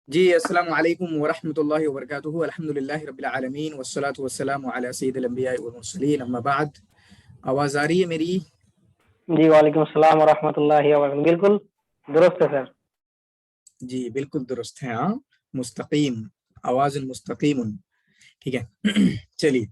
جی السلام علیکم ورحمۃ اللہ وبرکاتہ۔ الحمدللہ رب العالمین والصلاة والسلام علی سید الانبیاء والمرسلین، اما بعد۔ آواز آ رہی ہے میری؟ جی وعلیکم السلام ورحمۃ اللہ وبرکاتہ، بالکل درست ہے سر۔ جی بالکل درست ہے، ہاں مستقیم، آواز مستقیم، ٹھیک ہے۔ چلیے،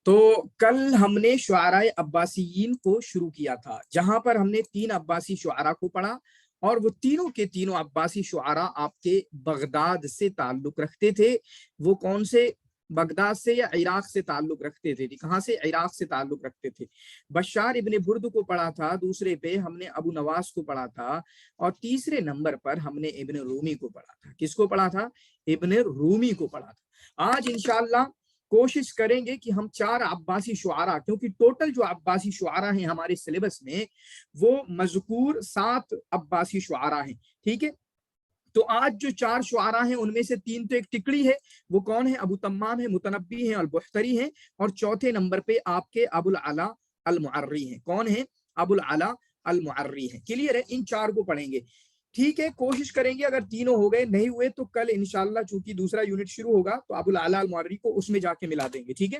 تو کل ہم نے شعراء عباسیین کو شروع کیا تھا، جہاں پر ہم نے 3 عباسی شعراء کو پڑھا، اور وہ تینوں کے تینوں عباسی شعراء آپ کے بغداد سے تعلق رکھتے تھے۔ وہ کون سے؟ بغداد سے یا عراق سے تعلق رکھتے تھے؟ کہاں سے؟ عراق سے تعلق رکھتے تھے۔ بشار ابن برد کو پڑھا تھا، دوسرے پہ ہم نے ابو نواس کو پڑھا تھا، اور تیسرے نمبر پر ہم نے ابن رومی کو پڑھا تھا۔ کس کو پڑھا تھا؟ ابن رومی کو پڑھا تھا۔ آج انشاءاللہ کوشش کریں گے کہ ہم 4 عباسی شعراء، کیونکہ ٹوٹل جو عباسی شعراء ہیں ہمارے سلیبس میں وہ مذکور 7 عباسی شعراء ہیں، ٹھیک ہے۔ تو آج جو 4 شعراء ہیں ان میں سے 3 تو ایک ٹکڑی ہے، وہ کون ہے؟ ابو تمام ہے، متنبی ہیں، البختری ہیں، اور چوتھے نمبر پہ آپ کے ابو العلا المعری ہیں۔ کون ہیں؟ ابو العلا المعری ہیں۔ کلیئر ہے؟ ان 4 کو پڑھیں گے، ٹھیک ہے۔ کوشش کریں گے، اگر تینوں ہو گئے، نہیں ہوئے تو کل انشاءاللہ چونکہ دوسرا یونٹ شروع ہوگا تو ابو العلا المعری کو اس میں جا کے ملا دیں گے، ٹھیک ہے۔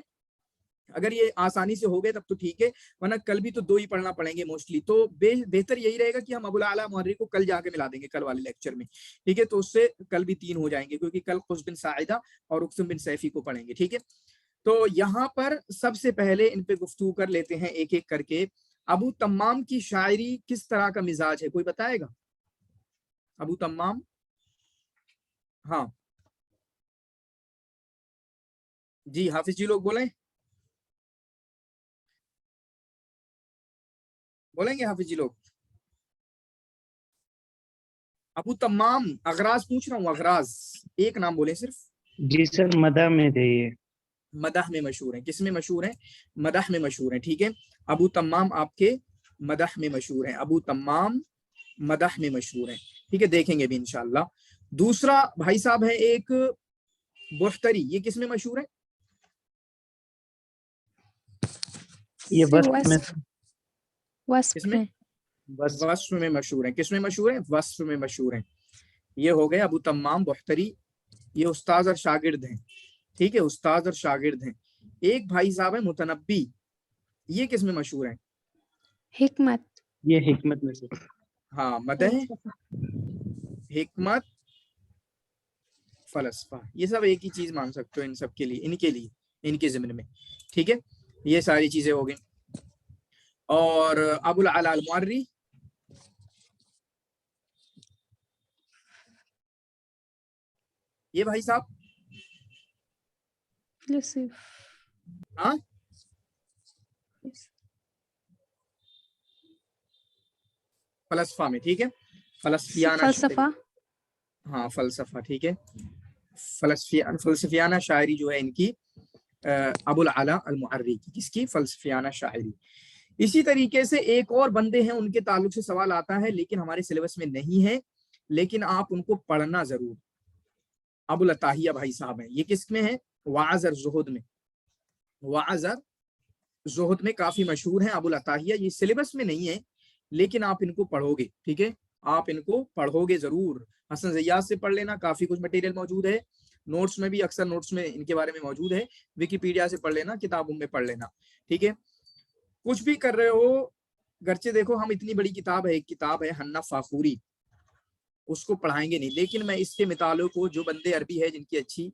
اگر یہ آسانی سے ہو گئے تب تو ٹھیک ہے، ورنہ کل بھی تو 2 ہی پڑھنا پڑیں گے موسٹلی، تو بہتر یہی رہے گا کہ ہم ابو العلا المعری کو کل جا کے ملا دیں گے کل والے لیکچر میں، ٹھیک ہے۔ تو اس سے کل بھی 3 ہو جائیں گے، کیونکہ کل قص بن ساعدہ اور اقسم بن سیفی کو پڑھیں گے، ٹھیک ہے۔ تو یہاں پر سب سے پہلے ان پہ گفتگو کر لیتے ہیں ایک ایک کر کے۔ ابو تمام کی شاعری کس طرح کا مزاج ہے، کوئی بتائے گا؟ ابو تمام، ہاں جی حافظ جی، لوگ بولیں گے حافظ جی لوگ؟ ابو تمام، اغراض پوچھ رہا ہوں، اغراض، ایک نام بولیں صرف۔ جی سر، مدح میں تھے یہ۔ مدح میں مشہور ہیں۔ کس میں مشہور ہیں؟ مدح میں مشہور ہیں، ٹھیک ہے۔ ابو تمام آپ کے مدح میں مشہور ہیں، ابو تمام مدح میں مشہور ہیں، ٹھیک ہے، دیکھیں گے بھی انشاءاللہ۔ دوسرا بھائی صاحب ہے ایک بختری، یہ کس میں مشہور ہے؟ یہ وصف میں مشہور ہیں۔ کس میں مشہور ہیں؟ وصف میں مشہور ہیں۔ یہ ہو گئے ابو تمام بختری، یہ استاد اور شاگرد ہیں، ٹھیک ہے، استاد اور شاگرد ہیں۔ ایک بھائی صاحب ہے متنبی، یہ کس میں مشہور ہیں؟ حکمت، یہ حکمت میں سے۔ ہاں، مدح، حکمت، فلسفہ، یہ سب ایک ہی چیز مان سکتے ہو ان سب کے لیے، ان کے ضمن میں، ٹھیک ہے۔ یہ ساری چیزیں ہو گئی۔ اور ابو العلا المعری، یہ بھائی صاحب، ہاں فلسفہ میں، ٹھیک ہے، فلسفہ، ہاں فلسفہ، ٹھیک ہے، فلسفیانہ شاعری جو ہے ان کی ابو العلا المعری کی، کس کی؟ فلسفیانہ شاعری۔ اسی طریقے سے ایک اور بندے ہیں، ان کے تعلق سے سوال آتا ہے لیکن ہمارے سلیبس میں نہیں ہے، لیکن آپ ان کو پڑھنا ضرور۔ ابو العطیہ بھائی صاحب ہیں، یہ کس میں ہے؟ وعظ اور زہد میں، وعظ اور زہد میں کافی مشہور ہیں ابو العطیہ۔ یہ سلیبس میں نہیں ہے لیکن آپ ان کو پڑھو گے، ٹھیک ہے، آپ ان کو پڑھو گے ضرور۔ حسن زیاد سے پڑھ لینا، کافی کچھ مٹیریل موجود ہے، نوٹس میں بھی، اکثر نوٹس میں ان کے بارے میں موجود ہے، ویکیپیڈیا سے پڑھ لینا، کتابوں میں پڑھ لینا، ٹھیک ہے۔ کچھ بھی کر رہے ہو، گرچہ دیکھو ہم اتنی بڑی کتاب ہے، ایک کتاب ہے حنہ فاخوری، اس کو پڑھائیں گے نہیں، لیکن میں اس کے مطالعے کو، جو بندے عربی ہے جن کی اچھی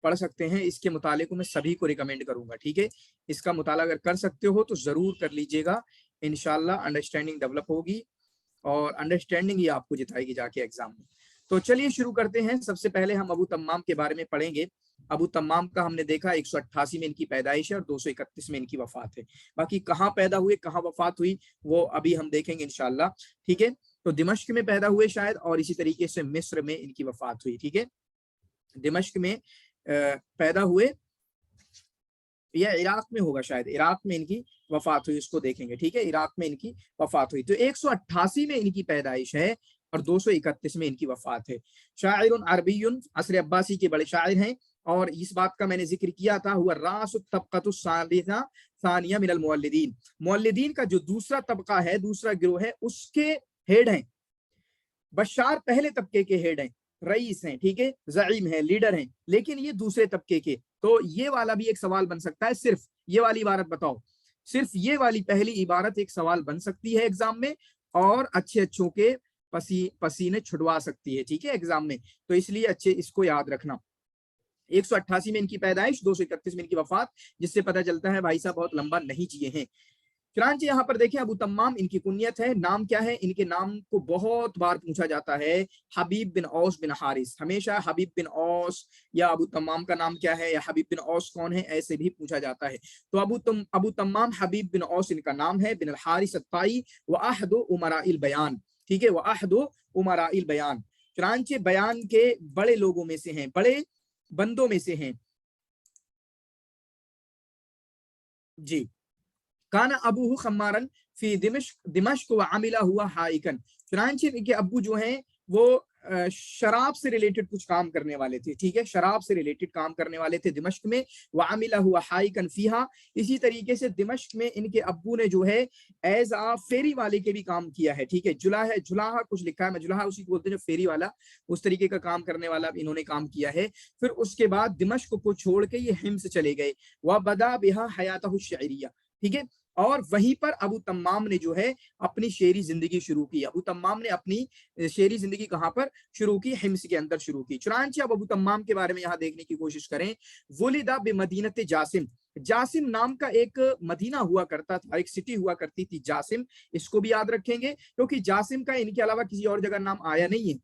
پڑھ سکتے ہیں، اس کے مطالعے کو میں سبھی کو ریکمینڈ کروں گا، ٹھیک ہے۔ اس کا مطالعہ اگر کر سکتے ہو تو ضرور کر لیجئے گا، انشاءاللہ انڈرسٹینڈنگ ڈیولپ ہوگی، اور انڈرسٹینڈنگ ہی آپ کو جتائے گی جا کے ایگزام میں۔ تو چلیے شروع کرتے ہیں۔ سب سے پہلے ہم ابو تمام کے بارے میں پڑھیں گے۔ ابو تمام کا ہم نے دیکھا 188 میں ان کی پیدائش ہے اور 231 میں ان کی وفات ہے۔ باقی کہاں پیدا ہوئے، کہاں وفات ہوئی، وہ ابھی ہم دیکھیں گے انشاءاللہ، ٹھیک ہے۔ تو دمشق میں پیدا ہوئے شاید، اور اسی طریقے سے مصر میں ان کی وفات ہوئی، ٹھیک ہے۔ دمشق میں پیدا ہوئے، یا عراق میں ہوگا شاید، عراق میں ان کی وفات ہوئی، اس کو دیکھیں گے، ٹھیک ہے، عراق میں ان کی وفات ہوئی۔ تو 188 میں ان کی پیدائش ہے اور 231 میں ان کی وفات ہے۔ شاعر عربی، عصر عباسی کے بڑے شاعر ہیں، اور اس بات کا میں نے ذکر کیا تھا، ہوا راس الطبقۃ الثالثہ ثانیہ من المولدین، مولدین کا جو دوسرا طبقہ ہے، دوسرا گروہ ہے، اس کے ہیڈ ہیں۔ بشار پہلے طبقے کے ہیڈ ہیں، रईस हैं, ठीक है, ज़ईम है, लीडर हैं, लेकिन ये दूसरे तबके के। तो ये वाला भी एक सवाल बन सकता है, सिर्फ ये वाली इबारत बताओ, सिर्फ ये वाली पहली इबारत एक सवाल बन सकती है एग्जाम में, और अच्छे अच्छों के पसीने छुड़वा सकती है, ठीक है, एग्जाम में। तो इसलिए अच्छे इसको याद रखना। 188 में इनकी पैदाइश, 231 में इनकी वफात, जिससे पता चलता है भाई साहब बहुत लंबा नहीं जिए हैं। चुनांचे यहाँ पर देखें, अबू तम्माम इनकी कुनियत है। नाम क्या है? इनके नाम को बहुत बार पूछा जाता है, हबीब बिन औस बिन हारिस। हमेशा हबीब बिन औस या अबू तम्माम का नाम क्या है, या हबीब बिन औस कौन है, ऐसे भी पूछा जाता है। तो अबू तम्माम हबीब बिन औस इनका नाम है, बिन अल हारिस अत्ताई, व अहदु उमराइल बयान, ठीक है, व अहदु उमराइल बयान। चुनांचे बयान के बड़े लोगों में से हैं, बड़े बंदों में से हैं जी। काना अबूहु खम्मारन फी दिमश्क व आमिला हुआ हाइकन। चुनांचे इनके अब्बू जो हैं वो शराब से रिलेटेड कुछ काम करने वाले थे, ठीक है, शराब से रिलेटेड काम करने वाले थे दिमश्क में। व आमिला हुआ हाइकन फीहा, इसी तरीके से दिमश्क में इनके अब्बू ने जो है एज आ फेरी वाले के भी काम किया है, ठीक है। जुलाहा कुछ लिखा है, मैं जुलाहा उसी को बोलते हैं जो फेरी वाला, उस तरीके का काम करने वाला इन्होंने काम किया है। फिर उसके बाद दिमश्क को छोड़ के ये हिम्स चले गए। व बदा बिहा हयातहु शअरिया, ठीक है, और वहीं पर अबू तम्माम ने जो है अपनी शेरी जिंदगी शुरू की। अबू तम्माम ने अपनी शेरी जिंदगी कहां पर शुरू की? हिम्स के अंदर शुरू की। चुनांचे अब अबू तम्माम के बारे में यहां देखने की कोशिश करें। वुलिदा बिमदीनत जासिम, जासिम नाम का एक मदीना हुआ करता था, एक सिटी हुआ करती थी जासिम। इसको भी याद रखेंगे क्योंकि जासिम का इनके अलावा किसी और जगह नाम आया नहीं है।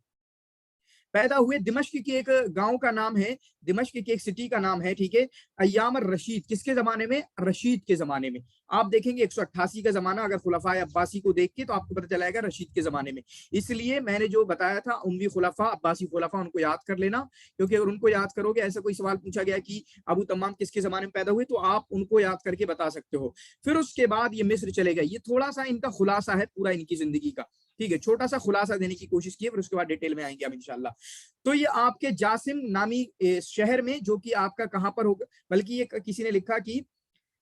पैदा हुए दिमश्क की एक गांव का नाम है, दिमश्क की एक सिटी का नाम है, ठीक है, अय्याम रशीद। किसके जमाने में? रशीद के जमाने में। आप देखेंगे 188 का जमाना अगर खुलफा अब्बासी को देख के तो आपको पता चलाएगा रशीद के जमाने में। इसलिए मैंने जो बताया था उम्वी खुलफा अब्बासी खुलफा, उनको याद कर लेना, क्योंकि अगर उनको याद करोगे, ऐसा कोई सवाल पूछा गया कि अबू तम्माम किसके जमाने में पैदा हुए, तो आप उनको याद करके बता सकते हो। फिर उसके बाद ये मिस्र चले गए। ये थोड़ा सा इनका खुलासा है पूरा इनकी जिंदगी का, ठीक है, छोटा सा खुलासा देने की कोशिश की है, फिर उसके बाद डिटेल में आएंगे हम इंशाल्लाह। तो ये आपके जासिम नामी शहर में, जो कि आपका कहां पर होगा, बल्कि ये किसी ने लिखा कि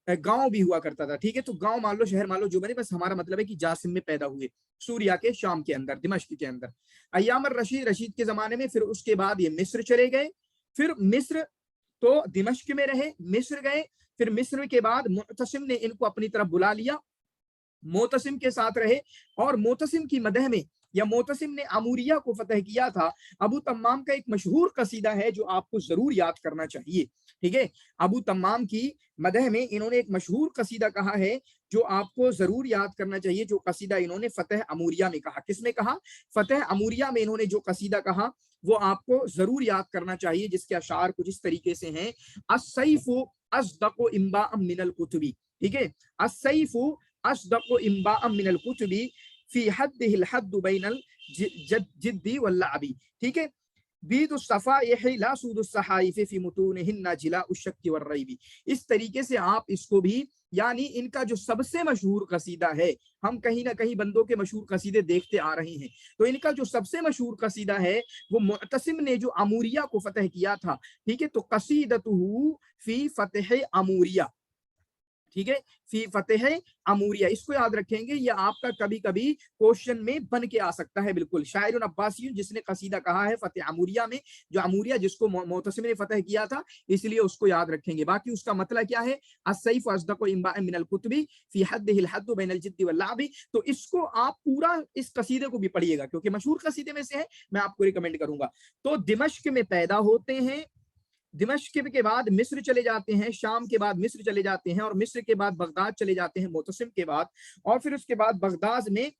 गांव भी हुआ करता था, ठीक है, तो गांव मान लो, शहर मान लो, जो बने, बस हमारा मतलब है कि जासिम में पैदा हुए, सूरिया के शाम के अंदर, दिमश्क के अंदर। अय्यामर रशीद के जमाने में। फिर उसके बाद ये मिस्र चले गए। फिर मिस्र तो दिमश्क में रहे, मिस्र गए। फिर मिस्र के बाद मुअतसिम ने इनको अपनी तरफ बुला लिया, मोतसिम के साथ रहे, और मोतसिम की मदह में, या मोतसिम ने अमूरिया को फतह किया था। अबू तम्माम का एक मशहूर कसीदा है जो आपको जरूर याद करना चाहिए, ठीक है। अबू तम्माम की मदह में इन्होंने एक मशहूर कसीदा कहा है जो आपको जरूर याद करना चाहिए, जो कसीदा इन्होंने फतह अमूरिया में कहा। किसमें कहा? फतह अमूरिया में इन्होंने जो कसीदा कहा वो आपको जरूर याद करना चाहिए, जिसके अशार कुछ इस तरीके से हैं। अस्सैफु अस्दक़ु इम्बाअम मिनल कुतुबी, ठीक है, अस्सैफु अस्दक़ु इम्बाअम मिनल कुतुबी फी हद्दिहिल हद्दु बैनल जिद्दी वल लअबी, ठीक है। इस तरीके से आप इसको भी, यानी इनका जो सबसे मशहूर कसीदा है, हम कहीं ना कहीं बंदों के मशहूर कसीदे देखते आ रहे हैं, तो इनका जो सबसे मशहूर कसीदा है वो मुअतसिम ने जो अमूरिया को फतह किया था, ठीक है, तो कसीदतुहु फी फतह अमूरिया, ठीक है, फी फतेह अमूरिया। इसको याद रखेंगे, ये आपका कभी कभी क्वेश्चन में बन के आ सकता है। बिल्कुल, शायरुन अब्बासी जिसने कसीदा कहा है फतेह अमूरिया में, जो अमूरिया जिसको मोतसिम ने फतह किया था, इसलिए उसको याद रखेंगे। बाकी उसका मतलब क्या है? अस्सैफ अस्दक़ु इम्बाअम मिनल कुतुबी फी हद्दिहिल हद्दु बैनल जिद्दी वल लअबी। तो इसको आप पूरा इस कसीदे को भी पढ़िएगा, क्योंकि मशहूर कसीदे में से है, मैं आपको रिकमेंड करूंगा। तो दिमश्क में पैदा होते हैं, दिमश्क के बाद मिस्र चले जाते हैं, शाम के बाद मिस्र चले जाते हैं, और मिस्र के बाद बगदाद चले जाते हैं मोतसिम के बाद, और फिर उसके बाद बगदाद में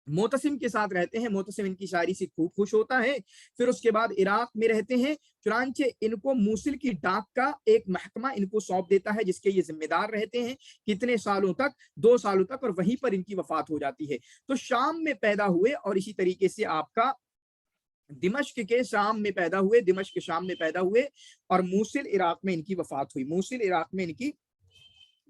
मोतसिम के साथ रहते हैं। मोतसिम इनकी शायरी से खूब खुश होता है। फिर उसके बाद इराक में रहते हैं। चुनांचे इनको मूसिल की डाक का एक महकमा इनको सौंप देता है, जिसके ये जिम्मेदार रहते हैं कितने सालों तक? 2 सालों तक, और वहीं पर इनकी वफात हो जाती है। तो शाम में पैदा हुए, और इसी तरीके से आपका दिमश्क के शाम में पैदा हुए, दिमश्क के शाम में पैदा हुए, और मूसिल इराक में इनकी वफात हुई, मूसिल इराक में इनकी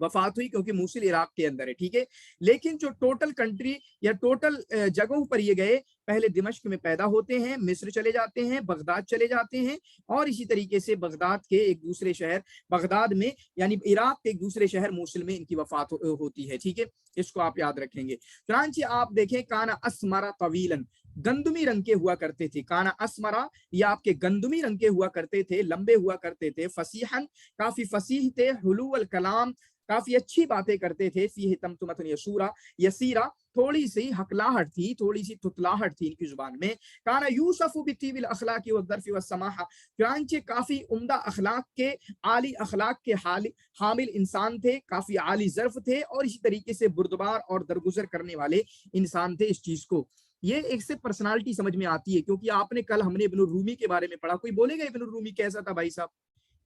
वफात हुई क्योंकि मूसिल इराक के अंदर है, ठीक है। लेकिन जो टोटल कंट्री या टोटल जगहों पर ये गए, पहले दिमश्क में पैदा होते हैं, मिस्र चले जाते हैं, बगदाद चले जाते हैं, और इसी तरीके से बगदाद के एक दूसरे शहर, बगदाद में यानी इराक के एक दूसरे शहर मूसिल में इनकी वफात होती है, ठीक है। इसको आप याद रखेंगे। चुनांचे आप देखें, काना अस्मरा तवीलन, गंदुमी रंग के हुआ करते थे। काना अस्मरा, ये आपके गंदुमी रंग के हुआ करते थे, लंबे हुआ करते थे। फसीहन, काफी फसीह थे। हुलूल कलाम, काफी अच्छी बातें करते थे। फीह तमतुमतन यसूरा, यसीरा, थोड़ी सी हकलाहट थी, थोड़ी सी तुतलाहट थी इनकी जुबान में। काना यूसुफ बितीबिल अखलाकी वद्दर्फी वस्समाहा, चुनांचे काफी उम्दा अखलाक के, आली अखलाक के हामिल इंसान थे, काफी आली ज़र्फ थे, और इसी तरीके से बुर्दबार और दरगुजर करने वाले इंसान थे। इस चीज को, ये एक से पर्सनालिटी समझ में आती है, क्योंकि आपने कल हमने इब्न रूमी के बारे में पढ़ा। कोई बोलेगा इब्न रूमी कैसा था भाई साहब?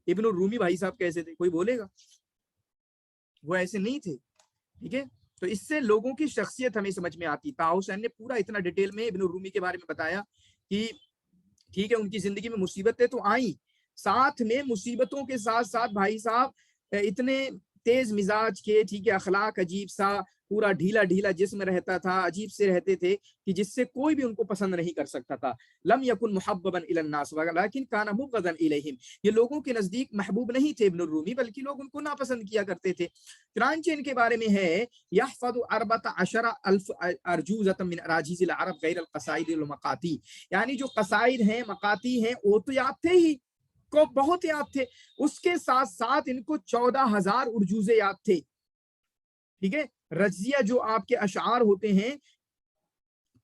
इब्न रूमी भाई साहब कैसे थे? कोई बोलेगा? वो ऐसे नहीं थे, ठीक है। तो इससे लोगों की शख्सियत हमें समझ में आती। ताहा हुसैन ने पूरा इतना डिटेल में इब्न रूमी के बारे में बताया कि ठीक है, उनकी जिंदगी में मुसीबतें तो आई, साथ में मुसीबतों के साथ साथ भाई साहब इतने तेज मिजाज के, ठीक है, अखलाक अजीब सा, पूरा ढीला ढीला जिस्म रहता था, अजीब से रहते थे कि जिससे कोई भी उनको पसंद नहीं कर सकता था। लम यकुन मुहब्बबन इलन नास वलाकिन काना मुबगदन इलैहिम, ये लोगों के नजदीक महबूब नहीं थे इब्न रूमी, बल्कि लोग उनको नापसंद किया करते थे। चुनांचे इनके बारे में है, यहफदु अरबत अशरा अल्फ अर्जूज़तन मिन अराजीज़िल अरब गैर अल क़साइद वल मक़ाती, यानी जो क़साइद हैं, मक़ाती हैं, वो तो याद थे ही, को बहुत याद थे। उसके साथ साथ इनको 14,000 उर्जूज़े याद थे, ठीक है। रजिया जो आपके अशार होते हैं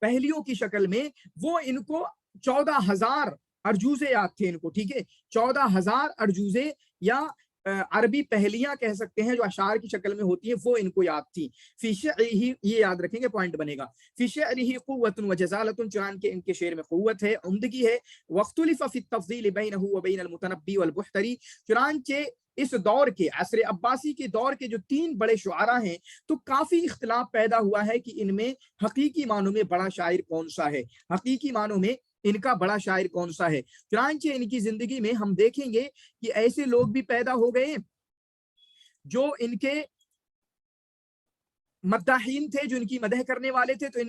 पहलियों की शक्ल में, वो इनको 14,000 अर्जूज़े याद थे इनको, ठीक है। 14,000 अर्जूज़े या अरबी पहलियां कह सकते हैं, जो अशार की शक्ल में होती है, वो इनको याद थी। फी शअरिही, ये याद रखेंगे, पॉइंट बनेगा। फी शअरिही क़ुव्वतुन व जज़ालतुन, चुनान के इनके शेर में क़ुव्वत है, उम्दगी है। वख्तुलिफ़ फ़ी तफ़ज़ील बैनहु व बैन अल-मुतनब्बी वल बुहतरी, चुनांचे इस दौर के, असर अब्बासी के दौर के जो 3 बड़े शुआरा हैं, तो काफी इख्तिलाफ पैदा हुआ है कि इनमें हकीकी मानों में बड़ा शायर कौन सा है, हकीकी मानों में इनका बड़ा शायर कौन सा है। चुनांचे इनकी जिंदगी में हम देखेंगे कि ऐसे लोग भी पैदा हो गए जो इनके मद्दाहीन थे, जो इनकी मदह करने वाले थे, तो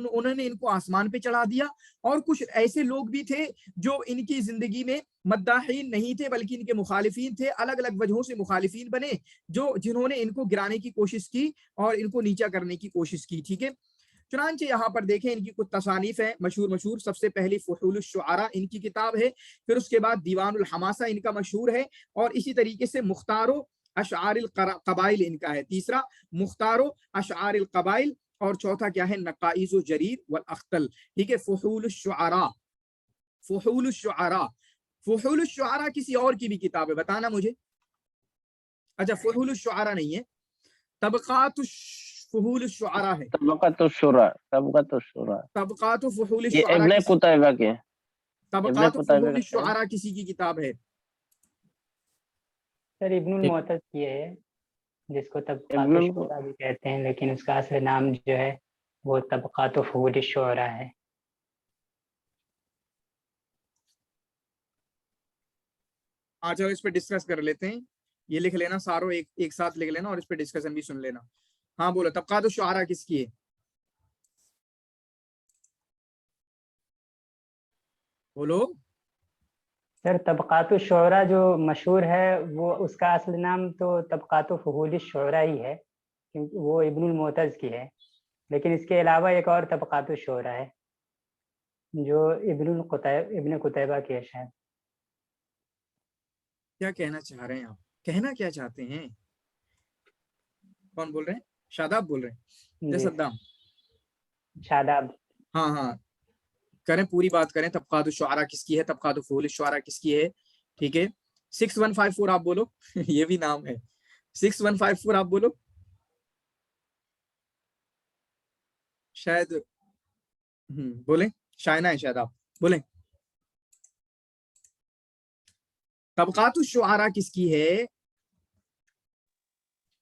उन्होंने इनको आसमान पे चढ़ा दिया। और कुछ ऐसे लोग भी थे जो इनकी जिंदगी में मद्दाहीन नहीं थे, बल्कि इनके मुखालिफीन थे, अलग अलग वजहों से मुखालिफीन बने, जिन्होंने इनको गिराने की कोशिश की और इनको नीचा करने की कोशिश की, ठीक है। चुनांचे यहाँ पर देखें, इनकी कुछ तसानीफ है मशहूर। सबसे पहली फुहूलुश शुआरा इनकी किताब है, फिर उसके बाद दीवानुल हमासा इनका मशहूर है, और इसी तरीके से मुख्तारो अशआरिल कबाइल इनका है। तीसरा मुख्तारो अशआरिल कबाइल, और चौथा क्या है, नकाइज़ जरीर वल अख्तल, ठीक है। फुहूलुश शुआरा, फुहूलुश शुआरा, फुहूलुश शुआरा किसी और की भी किताब है, बताना मुझे। अच्छा, फुहूलुश शुआरा नहीं है, तबक़ातुश फुहूलुश शुआरा है। तबक़ातुश शुरा, तबक़ातुश शुरा, तबक़ातु फुहूलुश ये शुआरा, इब्न कुतैबा के, तबक़ातु फुहूलुश शुआरा किसी की किताब है। सर इब्नुल मुअत्तज़ की है, जिसको तबक़ातुश शुरा भी कहते हैं, लेकिन उसका असली नाम जो है वो तबक़ातु फुहूलुश शुरा है। हाँ चलो, इस पे डिस्कस कर लेते हैं। ये लिख लेना सारों, एक साथ लिख लेना, और इस पे डिस्कशन भी सुन लेना। हाँ बोलो, तबक़ातु शुआरा किसकी है? बोलो। सर तबक़ातु शुरा जो मशहूर है, वो उसका असली नाम तो तबक़ातु फुहूलुश शुरा ही है, क्योंकि वो इब्नुल मुअत्तज़ की है। लेकिन इसके अलावा एक और तबक़ातु शुरा है जो इब्न कुतैबा की है शायद। क्या कहना चाह रहे हैं आप? कहना क्या चाहते हैं? कौन बोल रहे हैं? शादाब बोल रहे हैं? सद्दाम, शादाब। हाँ हाँ, करें, पूरी बात करें। तबक़ातु शुआरा किसकी है, तबक़ातु फुहूलुश शुआरा किसकी है, ठीक है। 6154 आप बोलो। ये भी नाम है, 6154 आप बोलो। शायद बोले, शायना है शायद, आप बोले। तबक़ातु शुआरा किसकी है?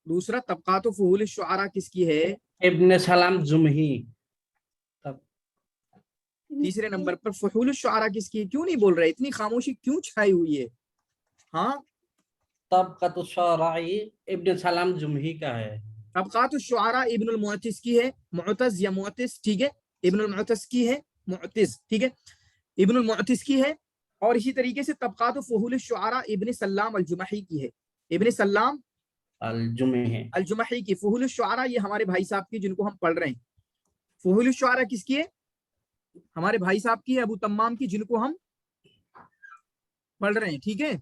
दूसरा, तबक़ातु फुहूलुश शुआरा किसकी है? इब्न सलाम जुमही। तीसरे नंबर पर फुहूलुश शुआरा किसकी है? क्यों नहीं बोल रहे? इतनी खामोशी क्यों छाई हुई है? हाँ, तबक़ात शुअरा इब्न सलाम जुमही का है। तबक़ात शुअरा इब्नुल मुअत्तिज़ की है, मुअत्तज़ या मुअत्तिज़, ठीक है, इब्नुल मुअत्तिज़ की है, मुअत्तिज़, ठीक है, इब्नुल मुअत्तिज़ की है। और इसी तरीके से तबक़ात फ़ुहूल शुअरा इब्न सल्लाम अल जुमही की है, इब्न सल्लाम अल जुमही अल जुमही की। फ़ुहूल शुअरा ये हमारे भाई साहब की जिनको हम पढ़ रहे हैं। फ़ुहूल शुअरा किसकी है? हमारे भाई साहब की है, अबू तम्माम की, जिनको हम पढ़ रहे हैं, ठीक है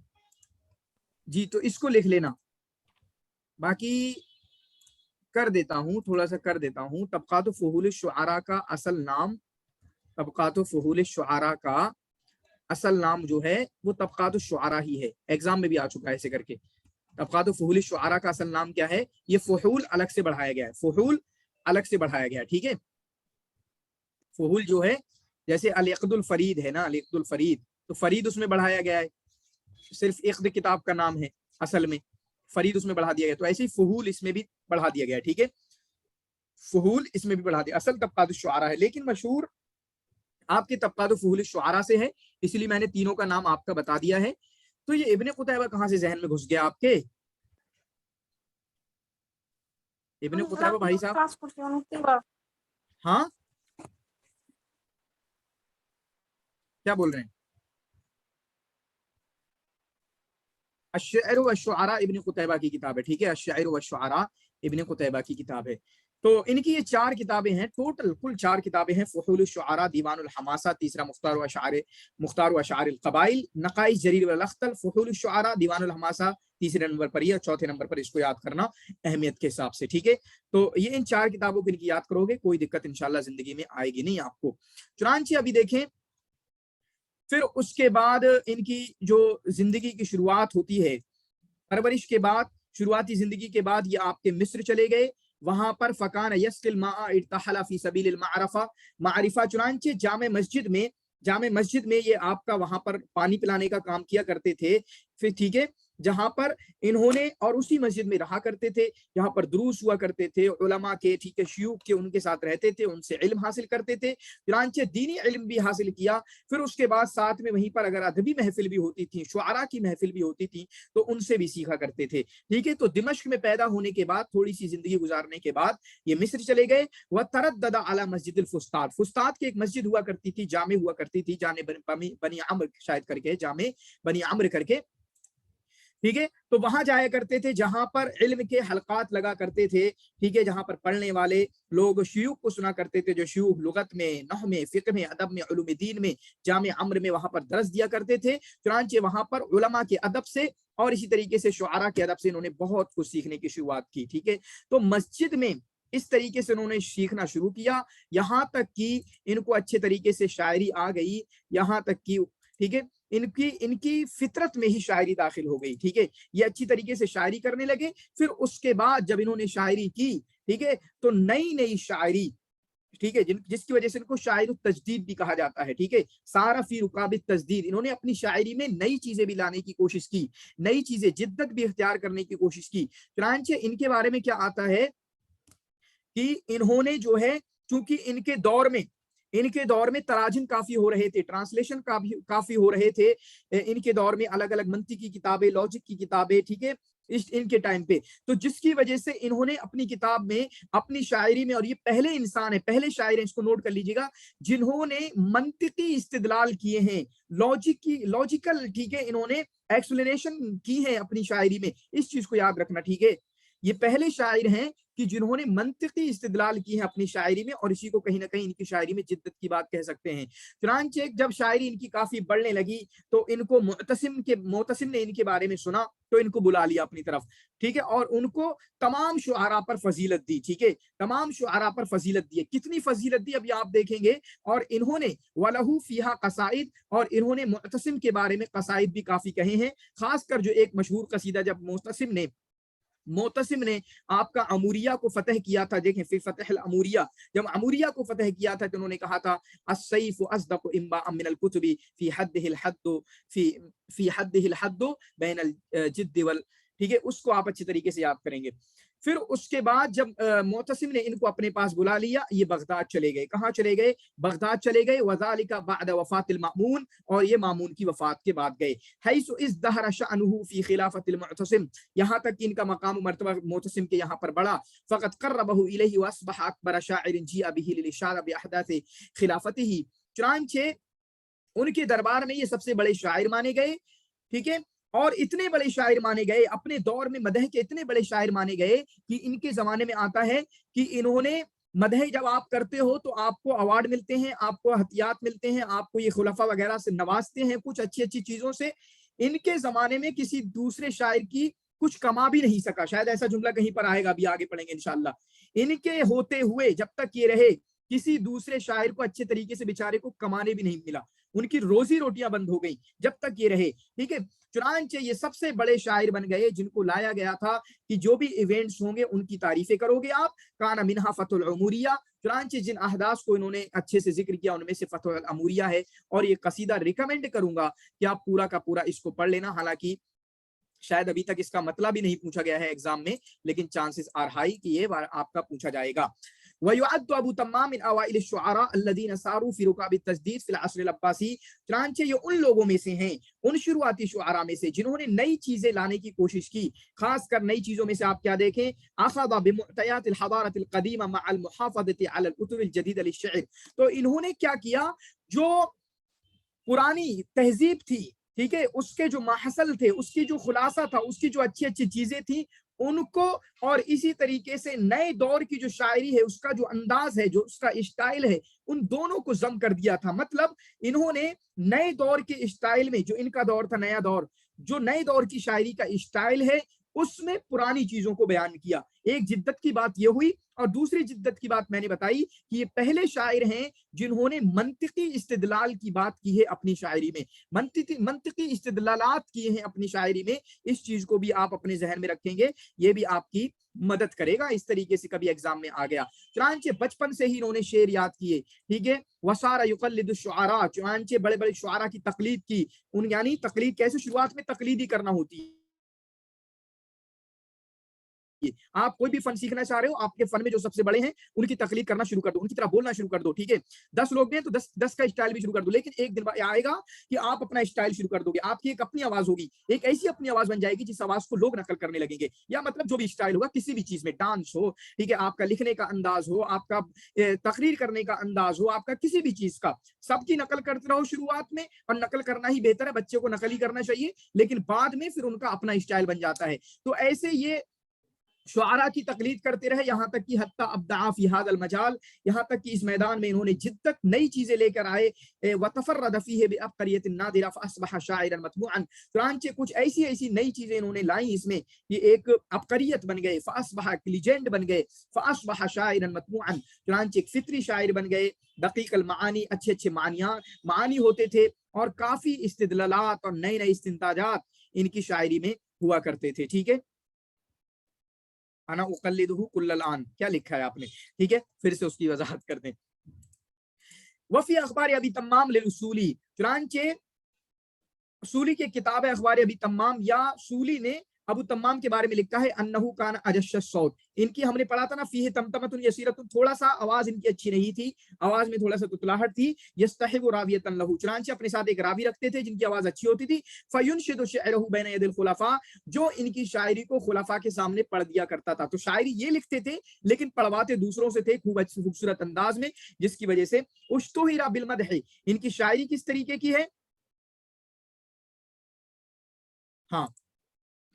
जी। तो इसको लिख लेना, बाकी कर देता हूं, थोड़ा सा कर देता हूं। तबक़ात फ़ुहूल शुअरा का असल नाम, तबक़ात फ़ुहूल शुअरा का असल नाम जो है वो तबक़ात शुअरा ही है, एग्जाम में भी आ चुका है ऐसे करके। तबक़ात फ़ुहूल शुअरा का असल नाम क्या है? ये फ़ुहूल अलग से बढ़ाया गया है, फ़ुहूल अलग से बढ़ाया गया है, ठीक है। फ़ुहूल जो है जैसे अल-इक़्दुल फ़रीद है ना, अल-इक़्दुल फ़रीद, तो फ़रीद उसमें बढ़ाया गया है, सिर्फ इक़्द किताब का नाम है, असल में फ़रीद उसमें बढ़ा दिया गया। तो ऐसे ही फ़ुहूल इसमें भी बढ़ा दिया गया है, ठीक है, फ़ुहूल इसमें भी बढ़ा दिया। असल तबक़ात शुअरा है, लेकिन मशहूर आपके तबक़ात फ़ुहूल शुअरा से है, इसलिए मैंने तीनों का नाम आपका बता दिया है। तो ये इब्न कुतैबा कहाँ से ज़हन में घुस गया आपके? इब्न कुतैबा भाई साहब, हाँ क्या बोल रहे हैं? अश्शअर व शुअरा इब्न कुतैबा की किताब है, ठीक है, अश्शअर व शुअरा इब्न कुतैबा की किताब है। तो इनकी ये 4 किताबें हैं, टोटल कुल 4 किताबें हैं। फ़ुहूल शुअरा, दीवानुल हमासा, तीसरा मुख्तार व अशआर क़बाइल, नक़ाइश जरीर वल अख्तल, फ़ुहूल शुअरा, दीवानुल हमासा तीसरे नंबर पर या चौथे नंबर पर, इसको याद करना अहमियत के हिसाब से, ठीक है। तो ये इन 4 किताबों को इनकी याद करोगे, कोई दिक्कत इंशाल्लाह जिंदगी में आएगी नहीं आपको। चुनांचे अभी देखें, फिर उसके बाद इनकी जो जिंदगी की शुरुआत होती है, परवरिश के बाद, शुरुआती जिंदगी के बाद ये आपके मिस्र चले गए। वहां पर फ़कान यस्किल मा'a इर्तहला फी सबीलिल मारिफा, चुनांचे जामे मस्जिद में ये आपका वहां पर पानी पिलाने का काम किया करते थे, फिर ठीक है, जहां पर इन्होंने, और उसी मस्जिद में रहा करते थे, यहाँ पर दुरूस हुआ करते थे उलमा के, ठीक है, शयूख के, उनके साथ रहते थे, उनसे इल्म हासिल करते थे, चुनांचे दीनी इल्म भी हासिल किया। फिर उसके बाद साथ में वहीं पर अगर अदबी महफिल भी होती थी, शुआरा की महफिल भी होती थी, तो उनसे भी सीखा करते थे, ठीक है। तो दिमश्क में पैदा होने के बाद, थोड़ी सी जिंदगी गुजारने के बाद ये मिस्र चले गए। वह तरद्ददा अला मस्जिद फुस्ताद, फुस्ताद की एक मस्जिद हुआ करती थी, जामे हुआ करती थी, जाने बनी अम्र शायद करके, जामे बनी अम्र करके, ठीक है। तो वहां जाया करते थे जहां पर इल्म के हलकात लगा करते थे, ठीक है, जहां पर पढ़ने वाले लोग शयूख को सुना करते थे, जो शयूख लुगत में, नहव में, फिक्र में, अदब में, उलूम दीन में, जामे अम्र में वहां पर दर्स दिया करते थे। चुनांचे वहां पर उलमा के अदब से और इसी तरीके से शुआरा के अदब से इन्होंने बहुत कुछ सीखने की शुरुआत की, ठीक है। तो मस्जिद में इस तरीके से उन्होंने सीखना शुरू किया, यहाँ तक कि इनको अच्छे तरीके से शायरी आ गई, यहाँ तक कि, ठीक है, इनकी फितरत में ही शायरी दाखिल हो गई, ठीक है, ये अच्छी तरीके से शायरी करने लगे। फिर उसके बाद जब इन्होंने शायरी की, ठीक है, तो नई नई शायरी, ठीक है, जिसकी वजह से इनको शायर तजदीद भी कहा जाता है, ठीक है, सारा फी रुकाबित तजदीद, इन्होंने अपनी शायरी में नई चीजें भी लाने की कोशिश की, नई चीजें, जिद्दत भी इख्तियार करने की कोशिश की। चुनांचे इनके बारे में क्या आता है कि इन्होंने जो है, चूंकि इनके दौर में तराजिम काफी हो रहे थे, ट्रांसलेशन काफी हो रहे थे इनके दौर में, अलग अलग मंतिक की किताबें, लॉजिक की किताबें, ठीक है, इनके टाइम पे, तो जिसकी वजह से इन्होंने अपनी किताब में, अपनी शायरी में, और ये पहले इंसान है, पहले शायर हैं, इसको नोट कर लीजिएगा, जिन्होंने मंतिकी इस्तिदलाल किए हैं, लॉजिकल, ठीक है, इन्होंने एक्सप्लेनेशन की है अपनी शायरी में, इस चीज को याद रखना, ठीक है। ये पहले शायर हैं कि जिन्होंने मंतिकी इस्तिदलाल की है अपनी शायरी में, और इसी को कहीं ना कहीं इनकी शायरी में जिद्दत की बात कह सकते हैं। चुनांचे जब शायरी इनकी काफी बढ़ने लगी, तो इनको मोतसिम ने इनके बारे में सुना, तो इनको बुला लिया अपनी तरफ, ठीक है, और उनको तमाम शुआरा पर फजीलत दी, ठीक है, तमाम शुआरा पर फजीलत दी। कितनी फजीलत दी अभी आप देखेंगे। और इन्होंने वलहू फीहा कसाइद, और इन्होंने मोतसिम के बारे में कसाइद भी काफी कहे हैं, खासकर जो एक मशहूर कसीदा जब मोतसिम ने आपका अमूरिया को फतह किया था, देखें, फिर फतह अमूरिया, जब अमूरिया को फतह किया था तो उन्होंने कहा था, अस्सैफ अस्दक़ु इम्बा मिनल कुतुबी फी हद्दिहिल हद्दु बैनल जिद्द वल, ठीक है, उसको आप अच्छी तरीके से याद करेंगे। پھر اس کے بعد جب معتصم نے ان کو اپنے پاس بلا لیا یہ بغداد چلے گئے. کہاں چلے گئے؟ بغداد چلے گئے. وذالک بعد وفات المأمون اور یہ مامون کی وفات کے بعد گئے. حیث ازدہر شأنہ فی خلافت المعتصم یہاں تک کہ ان کا مقام و مرتبہ معتصم کے یہاں پر بڑھا. فقد قربہ الیہ واصبح اکبر شاعر جیء بہ للاشارہ باحداث خلافتہ چنانچہ ان کے دربار میں یہ سب سے بڑے شاعر مانے گئے. ٹھیک ہے. اور اتنے بڑے شاعر مانے گئے اپنے دور میں مدح کے اتنے بڑے شاعر مانے گئے کہ ان کے زمانے میں آتا ہے کہ انہوں نے مدح جب آپ کرتے ہو تو آپ کو ایوارڈ ملتے ہیں, آپ کو ہتھیات ملتے ہیں, آپ کو یہ خلفاء وغیرہ سے نوازتے ہیں کچھ اچھی اچھی چیزوں سے. ان کے زمانے میں کسی دوسرے شاعر کی کچھ کما بھی نہیں سکا. شاید ایسا جملہ کہیں پر آئے گا, ابھی آگے پڑھیں گے انشاءاللہ. ان کے ہوتے ہوئے جب تک یہ رہے کسی دوسرے شاعر کو اچھے طریقے سے بیچارے کو کمانے بھی نہیں ملا. ان کی روزی روٹیاں بند ہو گئی جب تک یہ رہے. ٹھیک ہے. چنانچہ یہ سب سے بڑے شاعر بن گئے جن کو لایا گیا تھا کہ جو بھی ایونٹس ہوں گے ان کی تعریفیں کرو گے آپ. کانا منہا فتح العموریہ چنانچہ جن احداث کو انہوں نے اچھے سے ذکر کیا ان میں سے فتح العموریہ ہے. اور یہ قصیدہ ریکمینڈ کروں گا کہ آپ پورا کا پورا اس کو پڑھ لینا. حالانکہ شاید ابھی تک اس کا مطلب بھی نہیں پوچھا گیا ہے ایگزام میں, لیکن چانسز آر ہائی کہ یہ بار آپ کا پوچھا جائے گا. وَيُعَدُّ أَبُو تَمَّامٍ مِنْ أَوَائِلِ الشُّعَرَاءِ الَّذِينَ سَارُوا فِي رُكَابِ التَّجْدِيدِ فِي الْعَصْرِ الْعَبَّاسِي چنانچہ یہ ان لوگوں میں سے ہیں, ان شروعاتی شعراء میں سے جنہوں نے نئی چیزیں لانے کی کوشش کی. خاص کر نئی چیزوں میں سے آپ کیا دیکھیں, أَخَذَ بِمُعْطَيَاتِ الْحَضَارَةِ الْقَدِيمَةِ مَعَ الْمُحَافَظَةِ عَلَى الْأُطُرِ الْجَدِيدَةِ لِلشِّعْرِ تو انہوں نے کیا کیا, جو پرانی تہذیب تھی, ٹھیک ہے, اس کے جو ماحصل تھے, اس کی جو خلاصہ تھا, اس کی جو اچھی اچھی چیزیں تھیں ان کو, اور اسی طریقے سے نئے دور کی جو شاعری ہے اس کا جو انداز ہے, جو اس کا اسٹائل ہے, ان دونوں کو ضم کر دیا تھا. مطلب انہوں نے نئے دور کے اسٹائل میں, جو ان کا دور تھا نیا دور, جو نئے دور کی شاعری کا اسٹائل ہے اس میں پرانی چیزوں کو بیان کیا. ایک جدت کی بات یہ ہوئی, اور دوسری جدت کی بات میں نے بتائی کہ یہ پہلے شاعر ہیں جنہوں نے منطقی استدلال کی بات کی ہے اپنی شاعری میں, منطقی استدلالات کیے ہیں اپنی شاعری میں. اس چیز کو بھی آپ اپنے ذہن میں رکھیں گے, یہ بھی آپ کی مدد کرے گا اس طریقے سے کبھی ایگزام میں آ گیا. چنانچہ بچپن سے ہی انہوں نے شعر یاد کیے. ٹھیک ہے. وصار یقلد الشعراء چنانچہ بڑے بڑے شعراء کی تقلید کی. ان یعنی تقلید کیسے, شروعات میں تقلید ہی کرنا ہوتی ہے. آپ کوئی بھی فن سیکھنا چاہ رہے ہو, آپ کے فن میں جو سب سے بڑے ہیں ان کی تقلید کرنا شروع کر دو, ان کی طرح بولنا شروع کر دو. ٹھیک ہے. 10 لوگ ہیں تو 10 کا اسٹائل بھی شروع کر دو, لیکن ایک دن آئے گا کہ آپ اپنا اسٹائل شروع کر دو گے. آپ کی ایک اپنی آواز ہوگی, ایک ایسی اپنی آواز بن جائے گی جس آواز کو لوگ نقل کرنے لگیں گے. یا مطلب جو بھی اسٹائل ہوگا کسی بھی چیز میں, ڈانس ہو, ٹھیک ہے, آپ کا لکھنے کا انداز ہو, آپ کا تقریر کرنے کا انداز ہو, آپ کا کسی بھی چیز کا, سب کی نقل کرتے رہو شروعات میں. اور نقل کرنا ہی بہتر ہے, بچے کو نقل ہی کرنا چاہیے, لیکن بعد میں پھر ان کا اپنا اسٹائل بن جاتا ہے. تو ایسے یہ شعراء کی تقلید کرتے رہے, یہاں تک کہ حتی ابدع فی ھذا المجال, یہاں تک کہ اس میدان میں انہوں نے جدت نئی چیزیں لے کر آئے. وتفرد فیہ بعبقریۃ نادرہ فاصبح شاعرا مطبوعا چنانچہ کچھ ایسی نئی چیزیں انہوں نے لائیں اس میں, یہ ایک عبقریت بن گئے. فاصبح لیجنڈ بن گئے. فاصبح شاعرا مطبوعا چنانچہ ایک فطری شاعر بن گئے. دقیق المعانی اچھے معانی ہوتے تھے, اور کافی استدلالات اور نئے استنتاجات ان کی شاعری میں ہوا کرتے تھے. ٹھیک ہے. انا اقلدہ کل الان کیا لکھا ہے آپ نے, ٹھیک ہے, پھر سے اس کی وضاحت کر دیں. وفی اخبار ابی تمام للأصولی چنانچہ اصولی کی کتاب ہے اخبار ابی تمام, یا اصولی نے ابو تمام کے بارے میں لکھا ہے انہو کان اجش الصوت, ان کی ہم نے پڑھا تھا نا فیہ تمتمۃ یسیرۃ, تھوڑا سا آواز ان کی اچھی نہیں تھی, آواز میں تھوڑا سا تتلاہٹ تھی. یستحب راویۃ لہ چنانچہ اپنے ساتھ ایک راوی رکھتے تھے جن کی آواز اچھی ہوتی تھی. فینشد شعرہ بین ید الخلفاء جو ان کی شاعری کو خلفاء کے سامنے پڑھ دیا کرتا تھا. تو شاعری یہ لکھتے تھے لیکن پڑھواتے دوسروں سے تھے خوبصورت انداز میں, جس کی وجہ سے اشتہر بالمدح, ان کی شاعری کس طریقے کی ہے, ہاں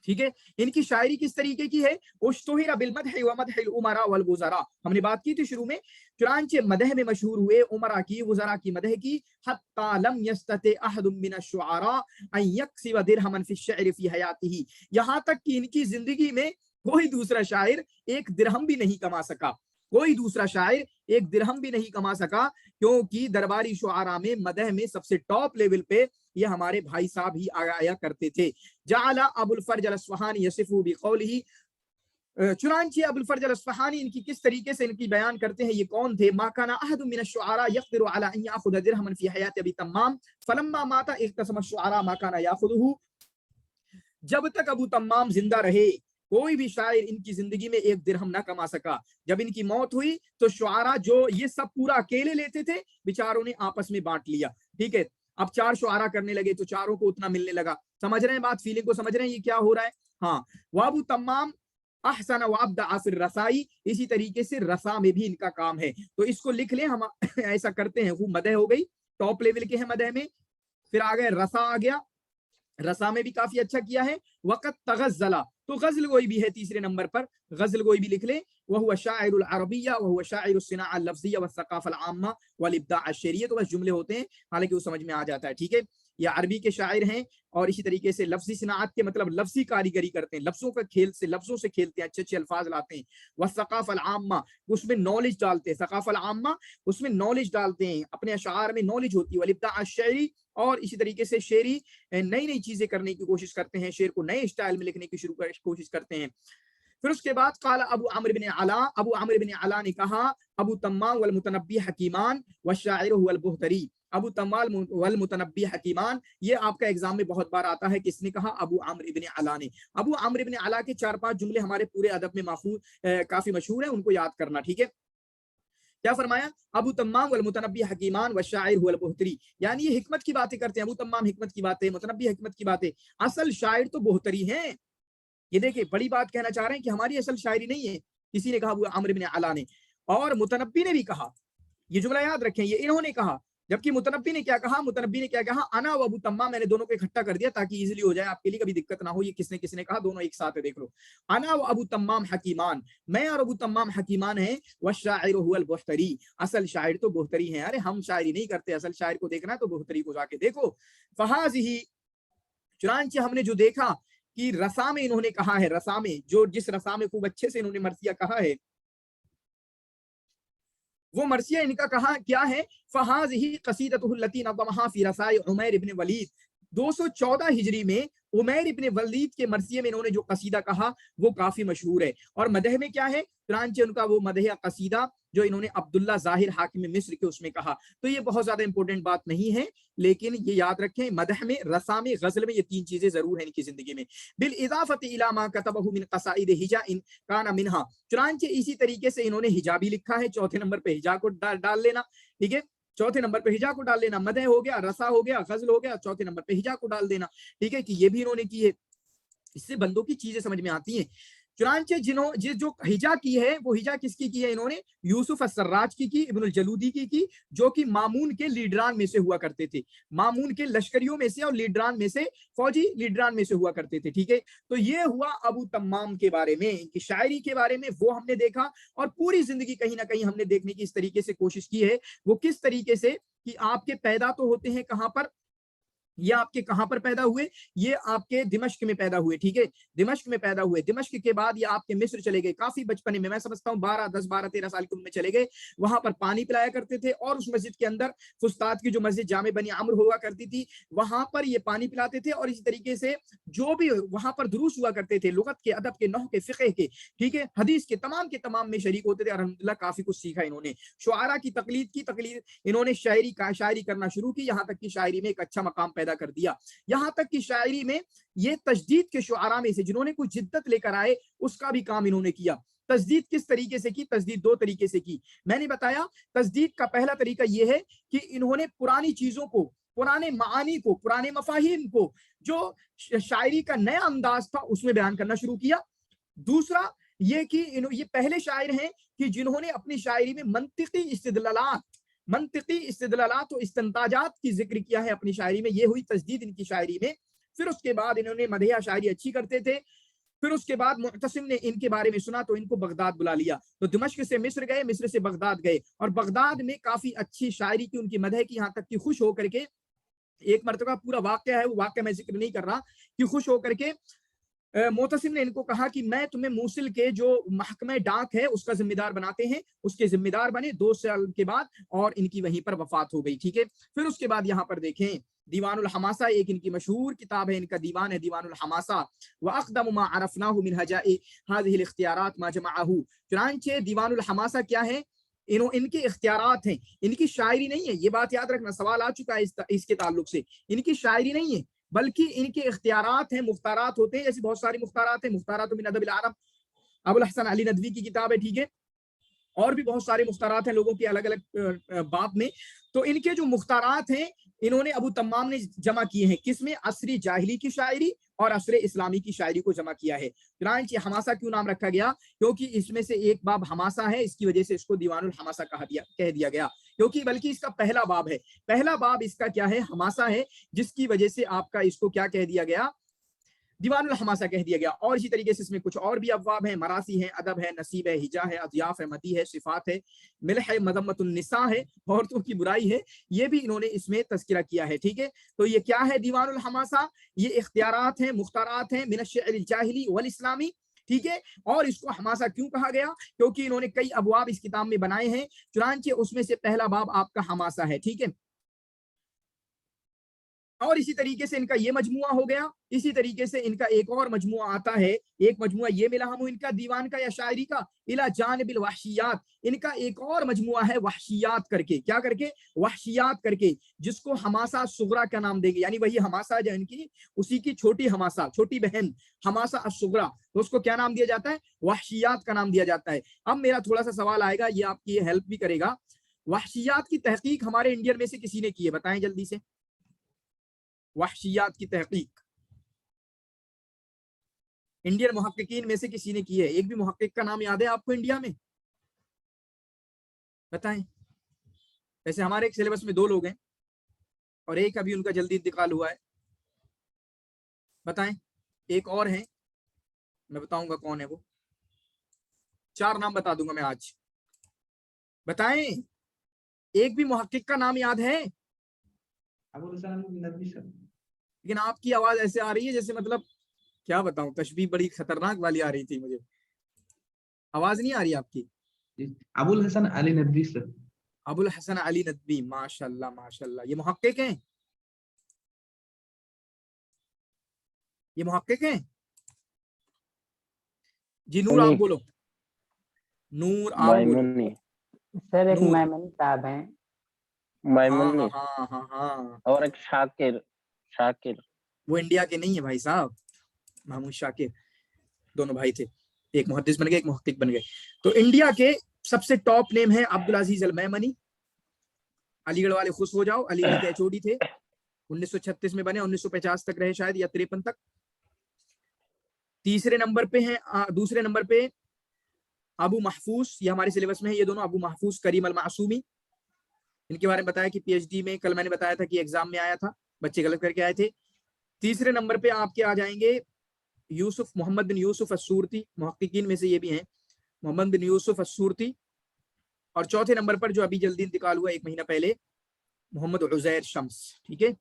ٹھیک ہے, ان کی شاعری کس طریقے کی ہے, اشتہر بالمدح ومدح الامراء والوزراء, ہم نے بات کی تھی شروع میں. چنانچہ مدح میں مشہور ہوئے, عمراء کی, وزراء کی مدح کی. حتی لم یستطع احد من الشعراء ان یکسب درہما فی الشعر فی حیاتہ, یہاں تک کہ ان کی زندگی میں کوئی دوسرا شاعر ایک درہم بھی نہیں کما سکا, کوئی دوسرا شاعر ایک درہم بھی نہیں کما سکا, کیونکہ درباری شعراء میں مدح میں سب سے ٹاپ لیول پہ یہ ہمارے بھائی صاحب ہی آیا کرتے تھے. جعل ابو الفرج الاصفہانی یصف بقولہ چنانچہ ابو الفرج الاصفہانی ان کی کس طریقے سے ان کی بیان کرتے ہیں, یہ کون تھے. ما کان احد من الشعراء يقدر على ان ياخذ درهما في حياه ابي تمام فلما مات اقتسم الشعراء ما كان ياخذه, جب تک ابو تمام زندہ رہے कोई भी शायर इनकी जिंदगी में 1 दिरहम ना कमा सका। जब इनकी मौत हुई तो शुआरा जो ये सब पूरा अकेले लेते थे, बेचारों ने आपस में बांट लिया। ठीक है, अब 4 शुआरा करने लगे तो चारों को उतना मिलने लगा। समझ रहे हैं बात, फीलिंग को समझ रहे हैं ये क्या हो रहा है? हाँ, वाबू तमाम अहसन वाब्द आफिर रसाई, इसी तरीके से रसा में भी इनका काम है। तो इसको लिख लें हम ऐसा करते हैं। वो मदह हो गई, टॉप लेवल के हैं मदह में। फिर आ गए रसा, आ गया, रसा में भी काफी अच्छा किया है। वक़त तगज़्ज़ला, तो गजल गोई भी है तीसरे नंबर पर, गजल गोई भी लिख ले। वह हुआ शाइरुल अरबिया व हुआ शाइरुल सिना अल लफ्ज़िया व सक़ाफ़ा अल आम्मा वल इब्दा अश शरिया। तो बस जुमले होते हैं, हालांकि वो समझ में आ जाता है। ठीक है, ये अरबी के शायर हैं और इसी तरीके से लफ्जी सिनाअत के मतलब लफ्जी कारीगरी करते हैं, लफ्जों का खेल से, लफ्जों से खेलते हैं, अच्छे अच्छे अल्फाज लाते हैं। व सक़ाफ़ा अल आम्मा, उसमें नॉलेज डालते हैं, सक़ाफ़ा अल आम्मा उसमें नॉलेज डालते हैं, अपने अशार में नॉलेज होती है। वल इब्दा अश शरी, और इसी तरीके से शेरी नई नई चीजें करने की कोशिश करते हैं, शेर को नए स्टाइल में लिखने की कोशिश करते हैं। फिर उसके बाद काला अबू आमिर बिन अला, अबू आमिर बिन अला ने कहा अबू तम्माम वल मुतनब्बी हकीमान व शाइर हुवल बुहतरी। अबू तम्माम वल मुतनब्बी हकीमान, ये आपका एग्जाम में बहुत बार आता है। किसने कहा? अबू आमिर इब्न अला ने। अबू आमिर इब्न अला के 4-5 जुमले हमारे पूरे अदब में महफूज काफी मशहूर है, उनको याद करना। ठीक है, क्या फरमाया? अबू तम्माम वल मुतनब्बी हकीमान व शाइर हुवल बुहतरी, यानी ये हिकमत की बातें करते हैं। अबू तम्माम हिकमत की बातें, मुतनब्बी हिकमत की बातें, असल शायर तो बुहतरी हैं। ये देखिए, बड़ी बात कहना चाह रहे हैं कि हमारी असल शायरी नहीं है, किसी ने कहा, अबू आमिर बिन अला ने। और मुतनब्बी ने भी कहा, ये जुमला याद रखें, ये इन्होंने कहा। जबकि मुतनब्बी ने क्या कहा? मुतनब्बी ने क्या कहा? अना व अबू तम्माम, मैंने दोनों को इकट्ठा कर दिया ताकि इजीली हो जाए, आपके लिए कभी दिक्कत ना हो। ये किसने किसने कहा? दोनों एक साथ है, देख लो। अना व अबू तम्माम हकीमान, मैं और अबू तम्माम हकीमान हैं। व शाइर हुवल बुहतरी, असल शायर तो बुहतरी हैं। अरे हम शायरी नहीं करते, असल शायर को देखना तो बुहतरी को जाके देखो। फहाज़िही, चुनांचे हमने जो देखा कि रसा में इन्होंने कहा है, रसा में जो जिस रसा में खूब अच्छे से इन्होंने मरसिया कहा है, वो मरसिया इनका कहा क्या है? फहाज़िही क़सीदतुहुल लती नज़्ज़महा फ़ी रसाई उमैर इब्न वलीद, 214 हिजरी में उमैर इब्न वलीद के मरसिये में इन्होंने जो कसीदा कहा वो काफी मशहूर है। और मदह में क्या है? चुनांचे उनका वो मदह कसीदा जो इन्होंने अब्दुल्ला ज़ाहिर हाकिम मिस्र के उसमें कहा। तो ये बहुत ज्यादा इंपॉर्टेंट बात नहीं है, लेकिन ये याद रखें, मदह में, रसा में, गजल में, ये 3 चीजें जरूर हैं इनकी जिंदगी में। बिल इज़ाफ़ति इला मा कतबहु मिन क़साइद हिजा इन काना मिनहा, चुनांचे इसी तरीके से इन्होंने हिजा भी लिखा है। चौथे नंबर पे हिजा को डाल लेना। ठीक है, चौथे नंबर पे हिजा को डाल लेना। मदह हो गया, रसा हो गया, गजल हो गया, चौथे नंबर पे हिजा को डाल देना। ठीक है, कि ये भी इन्होंने की है। इससे बंदों की चीजें समझ में आती हैं। चुनांचे जो हिजा की है, वो हिजा किसकी की है? इन्होंने यूसुफ अस्सर्राज की इब्नुल जलूदी की, जो कि मामून के लीडरान में से हुआ करते थे, मामून के लश्करियों में से और लीडरान में से, फौजी लीडरान में से हुआ करते थे। ठीक है, तो ये हुआ अबू तम्माम के बारे में, इनकी शायरी के बारे में, वो हमने देखा। और पूरी जिंदगी कहीं ना कहीं हमने देखने की इस तरीके से कोशिश की है, वो किस तरीके से कि आपके पैदा तो होते हैं कहां पर, ये आपके कहां पर पैदा हुए? ये आपके दिमश्क में पैदा हुए। ठीक है, दिमश्क में पैदा हुए। दिमश्क के बाद ये आपके मिस्र चले गए काफी बचपने में, मैं समझता हूँ 12 साल की उम्र में चले गए। वहां पर पानी पिलाया करते थे और उस मस्जिद के अंदर, फुस्ताद की जो मस्जिद जामे बनी अम्र हुआ करती थी, वहां पर ये पानी पिलाते थे। और इसी तरीके से जो भी वहां पर दुरूस हुआ करते थे, लुगत के, अदब के, नहव के, फिक़ह के, ठीक है, हदीस के तमाम में शरीक होते थे। अल्हम्दुलिल्लाह काफी कुछ सीखा इन्होंने। शुआरा की तकलीद इन्होंने शायरी करना शुरू की, यहाँ तक की शायरी में एक अच्छा मकाम पैदा कर दिया। यहां तक कि शायरी में ये तजदीद के शुआरा में से जिन्होंने कुछ जिद्दत लेकर आए, उसका भी काम इन्होंने किया। तजदीद किस तरीके से की? तजदीद 2 तरीके से की। मैंने बताया, तजदीद का पहला तरीका यह है कि इन्होंने पुरानी चीजों को, पुराने मानी को, पुराने मफाहिम को, जो शायरी का नया अंदाज था, उसमें बयान करना शुरू किया। दूसरा ये कि ये पहले शायर हैं कि जिन्होंने अपनी शायरी में मंतिकी इस्तिदलालात और इस्तंताजात की जिक्र किया है अपनी शायरी में। ये हुई तजदीद इनकी शायरी में। फिर उसके बाद इन्होंने मदहिया शायरी अच्छी करते थे। फिर उसके बाद मुअतसिम ने इनके बारे में सुना तो इनको बगदाद बुला लिया। तो दिमश्क से मिस्र गए, मिस्र से बगदाद गए, और बगदाद में काफी अच्छी शायरी की, उनकी मदह की, यहाँ तक कि खुश होकर के, एक मरतबा पूरा वाक़या है, वो वाक़या मैं जिक्र नहीं कर रहा, कि खुश होकर के मुअतसिम ने इनको कहा कि मैं तुम्हें मूसिल के जो महकमे डाक है उसका जिम्मेदार बनाते हैं। उसके जिम्मेदार बने 2 साल के बाद, और इनकी वहीं पर वफात हो गई। ठीक है, फिर उसके बाद यहाँ पर देखें, दीवानुल हमासा एक इनकी मशहूर किताब है, इनका दीवान है दीवानुल हमासा। व अक़दमु मा अरफ़नाहु मिन हजाए हाज़िहिल इख्तियारात मा जमअहु। चुनांचे दीवानुल हमासा क्या है? इनके इख्तियारात हैं, इनकी शायरी नहीं है। ये बात याद रखना, सवाल आ चुका है इसके ताल्लुक से। इनकी शायरी नहीं है, बल्कि इनके इख्तियारात हैं, मुख्तारात होते हैं, जैसे बहुत सारी मुख्तारात हैं, मुख्तारात मिन अदबिल अरब, अबुल हसन अली नदवी की किताब है, ठीक है, और भी बहुत सारे मुख्तारात हैं लोगों के अलग अलग बाब में। तो इनके जो मुख्तारात हैं इन्होंने अबू तम्माम ने जमा किए हैं, किसमें? असरी जाहिली की शायरी और असरे इस्लामी की शायरी को जमा किया है। चुनांचे हमासा क्यों नाम रखा गया? क्योंकि इसमें से एक बाब हमासा है, इसकी वजह से इसको दीवानुल हमासा कह दिया गया, क्योंकि बल्कि इसका पहला बाब है, पहला बाब इसका क्या है? हमासा है, जिसकी वजह से आपका इसको क्या कह दिया गया? दीवानुल हमासा कह दिया गया। और इसी तरीके से इसमें कुछ और भी अबवाब हैं, मरासी है, अदब है, नसीब है, हिजा है, अदियाफ है, मती है, सिफात है, मिल्ह है, मज़म्मतुन निसा है, औरतों की बुराई है, ये भी इन्होंने इसमें तज़किरा किया है, ठीक है। तो ये क्या है दीवानुल हमासा? ये इख्तियारात हैं, मुख्तारात हैं मिन अश-शि'r जाहिली वल इस्लामी, ठीक है। और इसको हमासा क्यों कहा गया? क्योंकि इन्होंने कई अबवाब इस किताब में बनाए हैं, चुनांचे उसमें से पहला बाब आपका हमासा है, ठीक है। और इसी तरीके से इनका ये मजमुआ हो गया। इसी तरीके से इनका एक और मजमुआ आता है, एक मजमुआ ये मिला हमें इनका दीवान का या शायरी का, इला जानिबिल वहशियात। इनका एक और मजमुआ है वहशियात करके, क्या करके? वहशियात करके, जिसको हमासा सुगरा का नाम देंगे, यानी वही हमासा जो इनकी उसी की छोटी हमासा, छोटी बहन हमासा असुगरा, तो उसको क्या नाम दिया जाता है? वहशियात का नाम दिया जाता है। अब मेरा थोड़ा सा सवाल आएगा, ये आपकी हेल्प भी करेगा। वहशियात की तहकीक हमारे इंडियन में से किसी ने की है? बताएं जल्दी से। वहशियात की तहकीक इंडियन मुहक्किकीन में से किसी ने की है? एक भी मुहक्किक का नाम याद है आपको इंडिया में? बताएं। वैसे हमारे एक सिलेबस में 2 लोग हैं और एक अभी उनका जल्दी इंतकाल हुआ है। बताएं। एक और है, मैं बताऊंगा कौन है वो, 4 नाम बता दूंगा मैं आज। बताएं, एक भी मुहक्किक का नाम याद है? अबुल हसन नदवी सर। लेकिन आपकी आवाज ऐसे आ रही है जैसे, मतलब क्या बताऊं, तशबीह बड़ी खतरनाक वाली आ रही थी, मुझे आवाज नहीं आ रही आपकी। अबुल हसन अली नदवी सर। अबुल हसन अली नदवी, माशाल्लाह माशाल्लाह। ये मुहक्किक हैं? ये मुहक्किक हैं जी? नूर आप बोलो, नूर आप बोलो। मैमुनी, सर एक नूर। मैमनी साहब हैं। मैमुनी हाँ हाँ हाँ हाँ, और एक शाकिर। शाकिर वो इंडिया के नहीं है भाई साहब, महमूद शाकिर, दोनों भाई थे, एक मुहद्दिस बन गए, एक मुहक्किक बन गए। तो इंडिया के सबसे टॉप नेम है अब्दुल अजीज अल मैमनी। अलीगढ़ वाले खुश हो जाओ, अलीगढ़ के एचओडी थे, 1936 में बने, 1950 तक रहे शायद, या 53 तक। तीसरे नंबर पे हैं, दूसरे नंबर पे अबू महफूज, ये हमारे सिलेबस में है ये दोनों, अबू महफूज करीम अल मासूमी। इनके बारे में बताया कि पीएचडी में कल मैंने बताया था कि एग्जाम में आया था, बच्चे गलत करके आए थे। तीसरे नंबर पे आपके आ जाएंगे यूसुफ, मोहम्मद बिन यूसुफ अस्सूरती, मुहक्किकीन में से ये भी हैं, मोहम्मद बिन यूसुफ अस्सूरती। और चौथे नंबर पर जो अभी जल्दी इंतकाल हुआ 1 महीना पहले, मोहम्मद उज़ैर शम्स, ठीक है,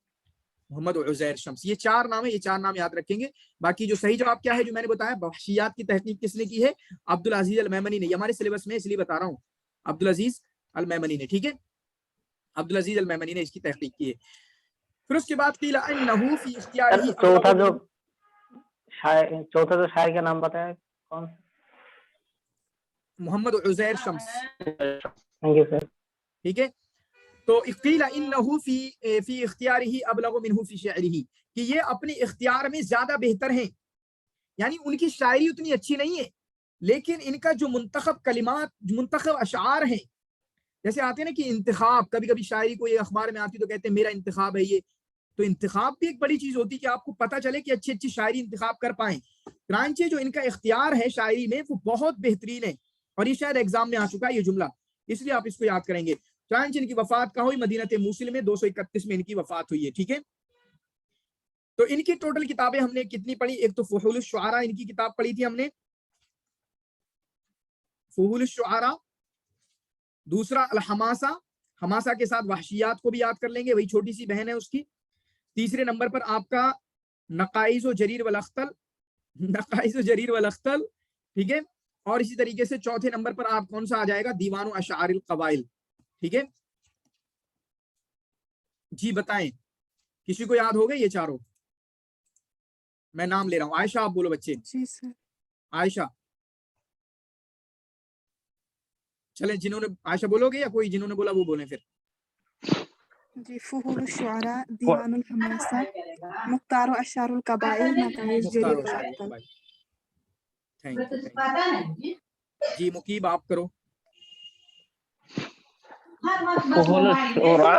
मोहम्मद उज़ैर शम्स। ये 4 नाम है, ये 4 नाम याद रखेंगे। बाकी जो सही जवाब क्या है, जो मैंने बताया, वहशियात की तहकीक किसने की है? अब्दुल अजीज अल मैमनी ने। हमारे सिलेबस में इसलिए बता रहा हूँ, अब्दुल अजीज अल मैमनी ने, ठीक है, अब्दुल अजीज अल मैमनी ने इसकी तहकीक की है। फिर उसके बाद कीला अन्नहु फी इख्तियारिही, चौथा जो शायर का नाम बताया कौन? Mohammad Uzair Shams, thank you sir. ठीक है। तो कीला इन्नहु फी इख्तियारिही अबलगु मिन्हु फी शि'रिही, कि ये अपने इख्तियार में ज्यादा बेहतर हैं, यानी उनकी शायरी उतनी अच्छी नहीं है, लेकिन इनका जो मुंतखब कलिमात, मुंतखब अशार हैं, जैसे आते हैं ना कि इंतखाब, कभी कभी शायरी को ये अखबार में आती तो कहते हैं मेरा इंतखाब है ये, तो इंतखाब भी एक बड़ी चीज होती है कि आपको पता चले कि अच्छी अच्छी शायरी इंतखाब कर पाए। चुनांचे जो इनका इख्तियार है शायरी में वो बहुत बेहतरीन है, और ये शायद एग्जाम में आ चुका है ये जुमला, इसलिए आप इसको याद करेंगे। चुनांचे इनकी वफात कहाँ हुई? मदीनते मूसिल में 231 में इनकी वफात हुई है, ठीक है। तो इनकी टोटल किताबें हमने कितनी पढ़ी? एक तो फुहूलुश शुआरा इनकी किताब पढ़ी थी हमने, फुहूलुश शुआरा। दूसरा अल हमासा, हमासा के साथ वहशियात को भी याद कर लेंगे, वही छोटी सी बहन है उसकी। तीसरे नंबर पर आपका नकाइज़ व जरीर वल अख्तल, नकाइज़ व जरीर वल अख्तल, ठीक है। और इसी तरीके से चौथे नंबर पर आप कौन सा आ जाएगा? दीवान अशारिल कवाइल, ठीक है जी। बताएं, किसी को याद हो गए ये चारों? मैं नाम ले रहा हूं, आयशा आप बोलो बच्चे। जी सर। आयशा, चलें, जिन्होंने, आयशा बोलोगे या कोई जिन्होंने बोला वो बोलें फिर? जी फुहूल शुअरा दीवानुल हमासा मुख्तार अशारुल कबाइल नताइज मुख्तार जरीर और शारिक वल भाई, थैंक यू। जी मुकीब आप करो। फुहुल शुरा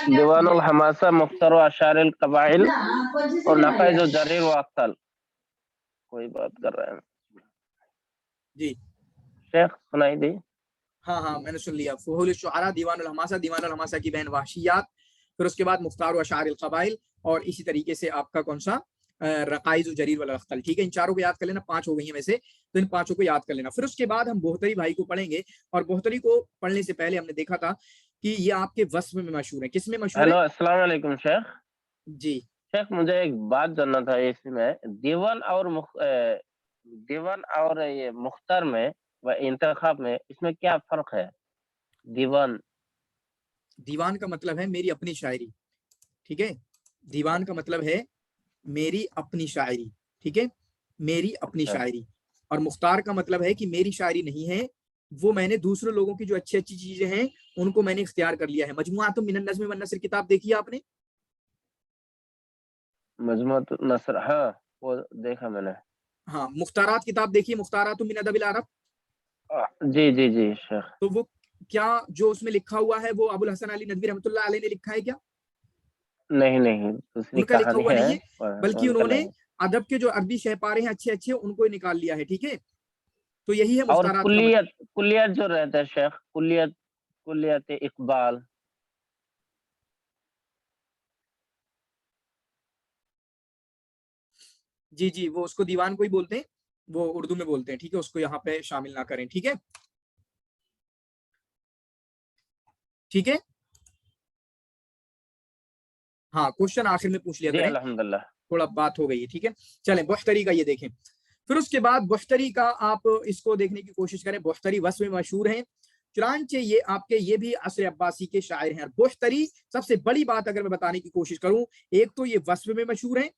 दीवानुल हमासा मुख्तर अशारिल कबाइल और नकाइज जरीर व अक्तल। कोई बात कर रहे हैं जी शेख, सुनाई दी? हाँ हाँ मैंने सुन लिया। फुहुल शुअरा दीवानुल हमासा की बहन वहशियात, फिर उसके बाद मुख्तार व अशारिल कबाइल, और इसी तरीके से आपका कौन सा रकाइज जरीर वल अख्तल। ठीक है, इन चारों को याद कर लेना, 5 हो गई हैं वैसे, तो इन 5 को याद कर लेना। फिर उसके बाद हम बोहतरी भाई को पढ़ेंगे, और बोहतरी को पढ़ने से पहले हमने देखा था कि ये आपके वस्फ में मशहूर है। किस में मशहूर हेलो है? अस्सलाम वालेकुम शेख। जी शेख मुझे एक बात जानना था इसमें, दीवान और ये मुख्तार में व इंतखाब में इसमें क्या फर्क है? दीवान का मतलब है मेरी अपनी शायरी, ठीक है, दीवान का मतलब है मेरी अपनी शायरी, ठीक है, मेरी अपनी शायरी। और मुख्तार का मतलब है कि मेरी शायरी नहीं है, वो मैंने दूसरे लोगों की जो अच्छी अच्छी चीजें हैं उनको मैंने इख्तियार कर लिया है। मजमुआतुम मिनन नज़्म वन नस्र किताब देखी है आपने? मजमुअतुन नस्र, हाँ वो देखा मैंने। हाँ, मुख्तारात किताब देखी है, मुख्तारातुम मिन अदबिल अरब? जी जी जी शेख। तो वो क्या जो उसमें लिखा हुआ है वो अबुल हसन अली नदवी रहमतुल्लाह अलैह ने लिखा है क्या? नहीं नहीं, दूसरी उनका लिखा कहानी हुआ नहीं है, है, बल्कि उनका उन्होंने नहीं। अदब के जो अरबी शहपारे हैं अच्छे अच्छे उनको निकाल लिया है, ठीक है, तो यही है और मुख्तारात का मतलब। कुल्लियत जो रहता है शेख, कुल्लियत इकबाल। जी जी, वो उसको दीवान को ही बोलते हैं, वो उर्दू में बोलते हैं, ठीक है, उसको यहाँ पे शामिल ना करें, ठीक है, ठीक है। हाँ, क्वेश्चन आखिर में पूछ लिया जी करें, अल्हम्दुलिल्लाह। थोड़ा बात हो गई है, ठीक है। चलें बुख्तरी का ये देखें। फिर उसके बाद बुख्तरी का आप इसको देखने की कोशिश करें। बुख्तरी वस्फ में मशहूर हैं, चुनांचे ये आपके ये भी असर अब्बासी के शायर हैं। बुख्तरी सबसे बड़ी बात अगर मैं बताने की कोशिश करूं, एक तो ये वस्फ में मशहूर हैं,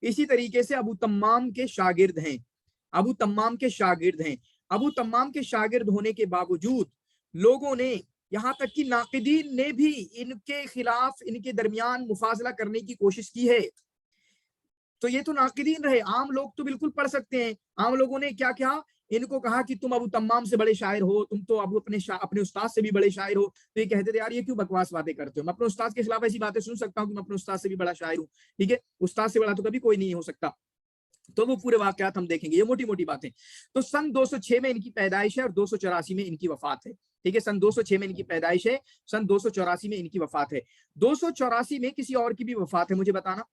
इसी तरीके से अबू तम्माम के शागिर्द हैं, अबू तम्माम के शागिर्द हैं। अबू तम्माम के शागिर्द होने के बावजूद लोगों ने, यहाँ तक कि नाकिदीन ने भी इनके खिलाफ, इनके दरमियान मुफासला करने की कोशिश की है। तो ये तो नाकिदीन रहे, आम लोग तो बिल्कुल पढ़ सकते हैं। आम लोगों ने क्या क्या इनको कहा कि तुम अबू तम्माम से बड़े शायर हो, तुम तो अबू अपने उस्ताद से भी बड़े शायर हो। तो ये कहते थे यार ये क्यों बकवास बातें करते हो, मैं अपने उस्ताद के खिलाफ ऐसी बातें सुन सकता हूँ कि मैं अपने उस्ताद से भी बड़ा शायर हूँ, ठीक है, उस्ताद से बड़ा तो कभी कोई नहीं हो सकता। तो वो पूरे वाकयात हम देखेंगे, ये मोटी मोटी बातें। तो सन 206 में इनकी पैदाइश है और 284 में इनकी वफात है, ठीक है, सन 206 में इनकी पैदाइश है, सन 284 में इनकी वफात है। 284 में किसी और की भी वफात है, मुझे बताना,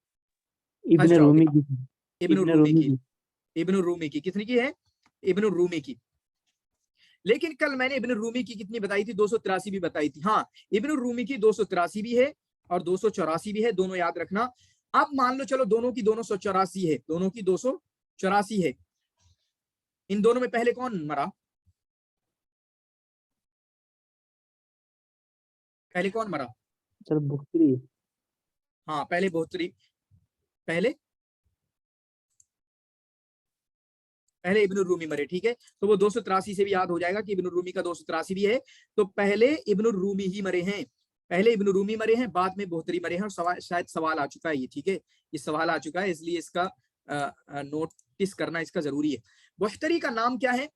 इब्न रूमी की, इब्न रूमी की कितनी की है? इब्न रूमी की। लेकिन कल मैंने इब्न रूमी की कितनी बताई थी? 283 भी बताई थी। हाँ, इब्न रूमी की 283 भी है और 284 भी है, दोनों याद रखना। अब मान लो चलो दोनों की 284 है, दोनों की 284 है, इन दोनों में पहले कौन मरा? पहले कौन मरा? सर बुख्तरी। हाँ पहले बुख्तरी, पहले इब्न रूमी मरे, ठीक है। तो वो 283 से भी याद हो जाएगा कि इब्न रूमी का 283 भी है। तो पहले इब्न रूमी ही मरे हैं, पहले इब्न रूमी मरे हैं, बाद में बोहतरी मरे हैं। और शायद सवाल आ चुका है ये, ठीक है, ये सवाल आ चुका है, इसलिए इसका नोटिस करना इसका जरूरी है। बोहतरी का नाम क्या है?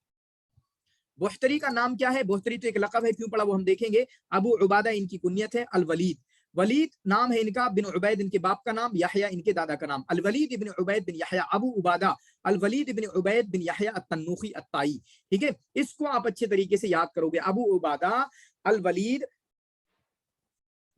बोहतरी का नाम क्या है? बोहतरी तो एक लक़ब है, क्यों पड़ा वो हम देखेंगे। अबू उबादा इनकी कुनियत है, अल वलीद, वलीद नाम है इनका, बिन उबैद इनके बाप का नाम, याहया इनके दादा का नाम। अल वलीद इब्न उबैद बिन याहया अबू उबादा, अल वलीद इब्न उबैद बिन याहया अत-तन्नूखी अत-ताई, ठीक है, इसको आप अच्छे तरीके से याद करोगे। अबू उबादा अल वलीद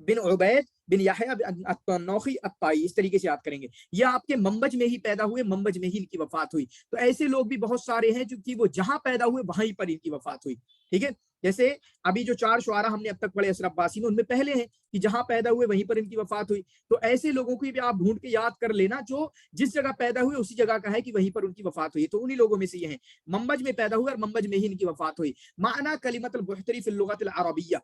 बिन उबैद बिन याहया अत-तन्नूखी अत-ताई, इस तरीके से याद करेंगे। ये आपके मंबज में ही पैदा हुए, मंबज में ही इनकी वफात हुई। तो ऐसे लोग भी बहुत सारे हैं जो कि वो जहां पैदा हुए वहीं पर इनकी वफात हुई, ठीक है। जैसे अभी जो 4 शुआरा हमने अब तक पढ़े असर अब्बासी में, उनमें पहले हैं कि जहां पैदा हुए वहीं पर इनकी वफात हुई। तो ऐसे लोगों को भी आप ढूंढ के याद कर लेना जो जिस जगह पैदा हुए उसी जगह का है कि वहीं पर उनकी वफात हुई। तो उन्हीं लोगों में से ये हैं, मंबज में पैदा हुए और मंबज में ही इनकी वफात हुई। माना कलिमतुल बुख्तरी फिल लुगतिल अरबिय्या,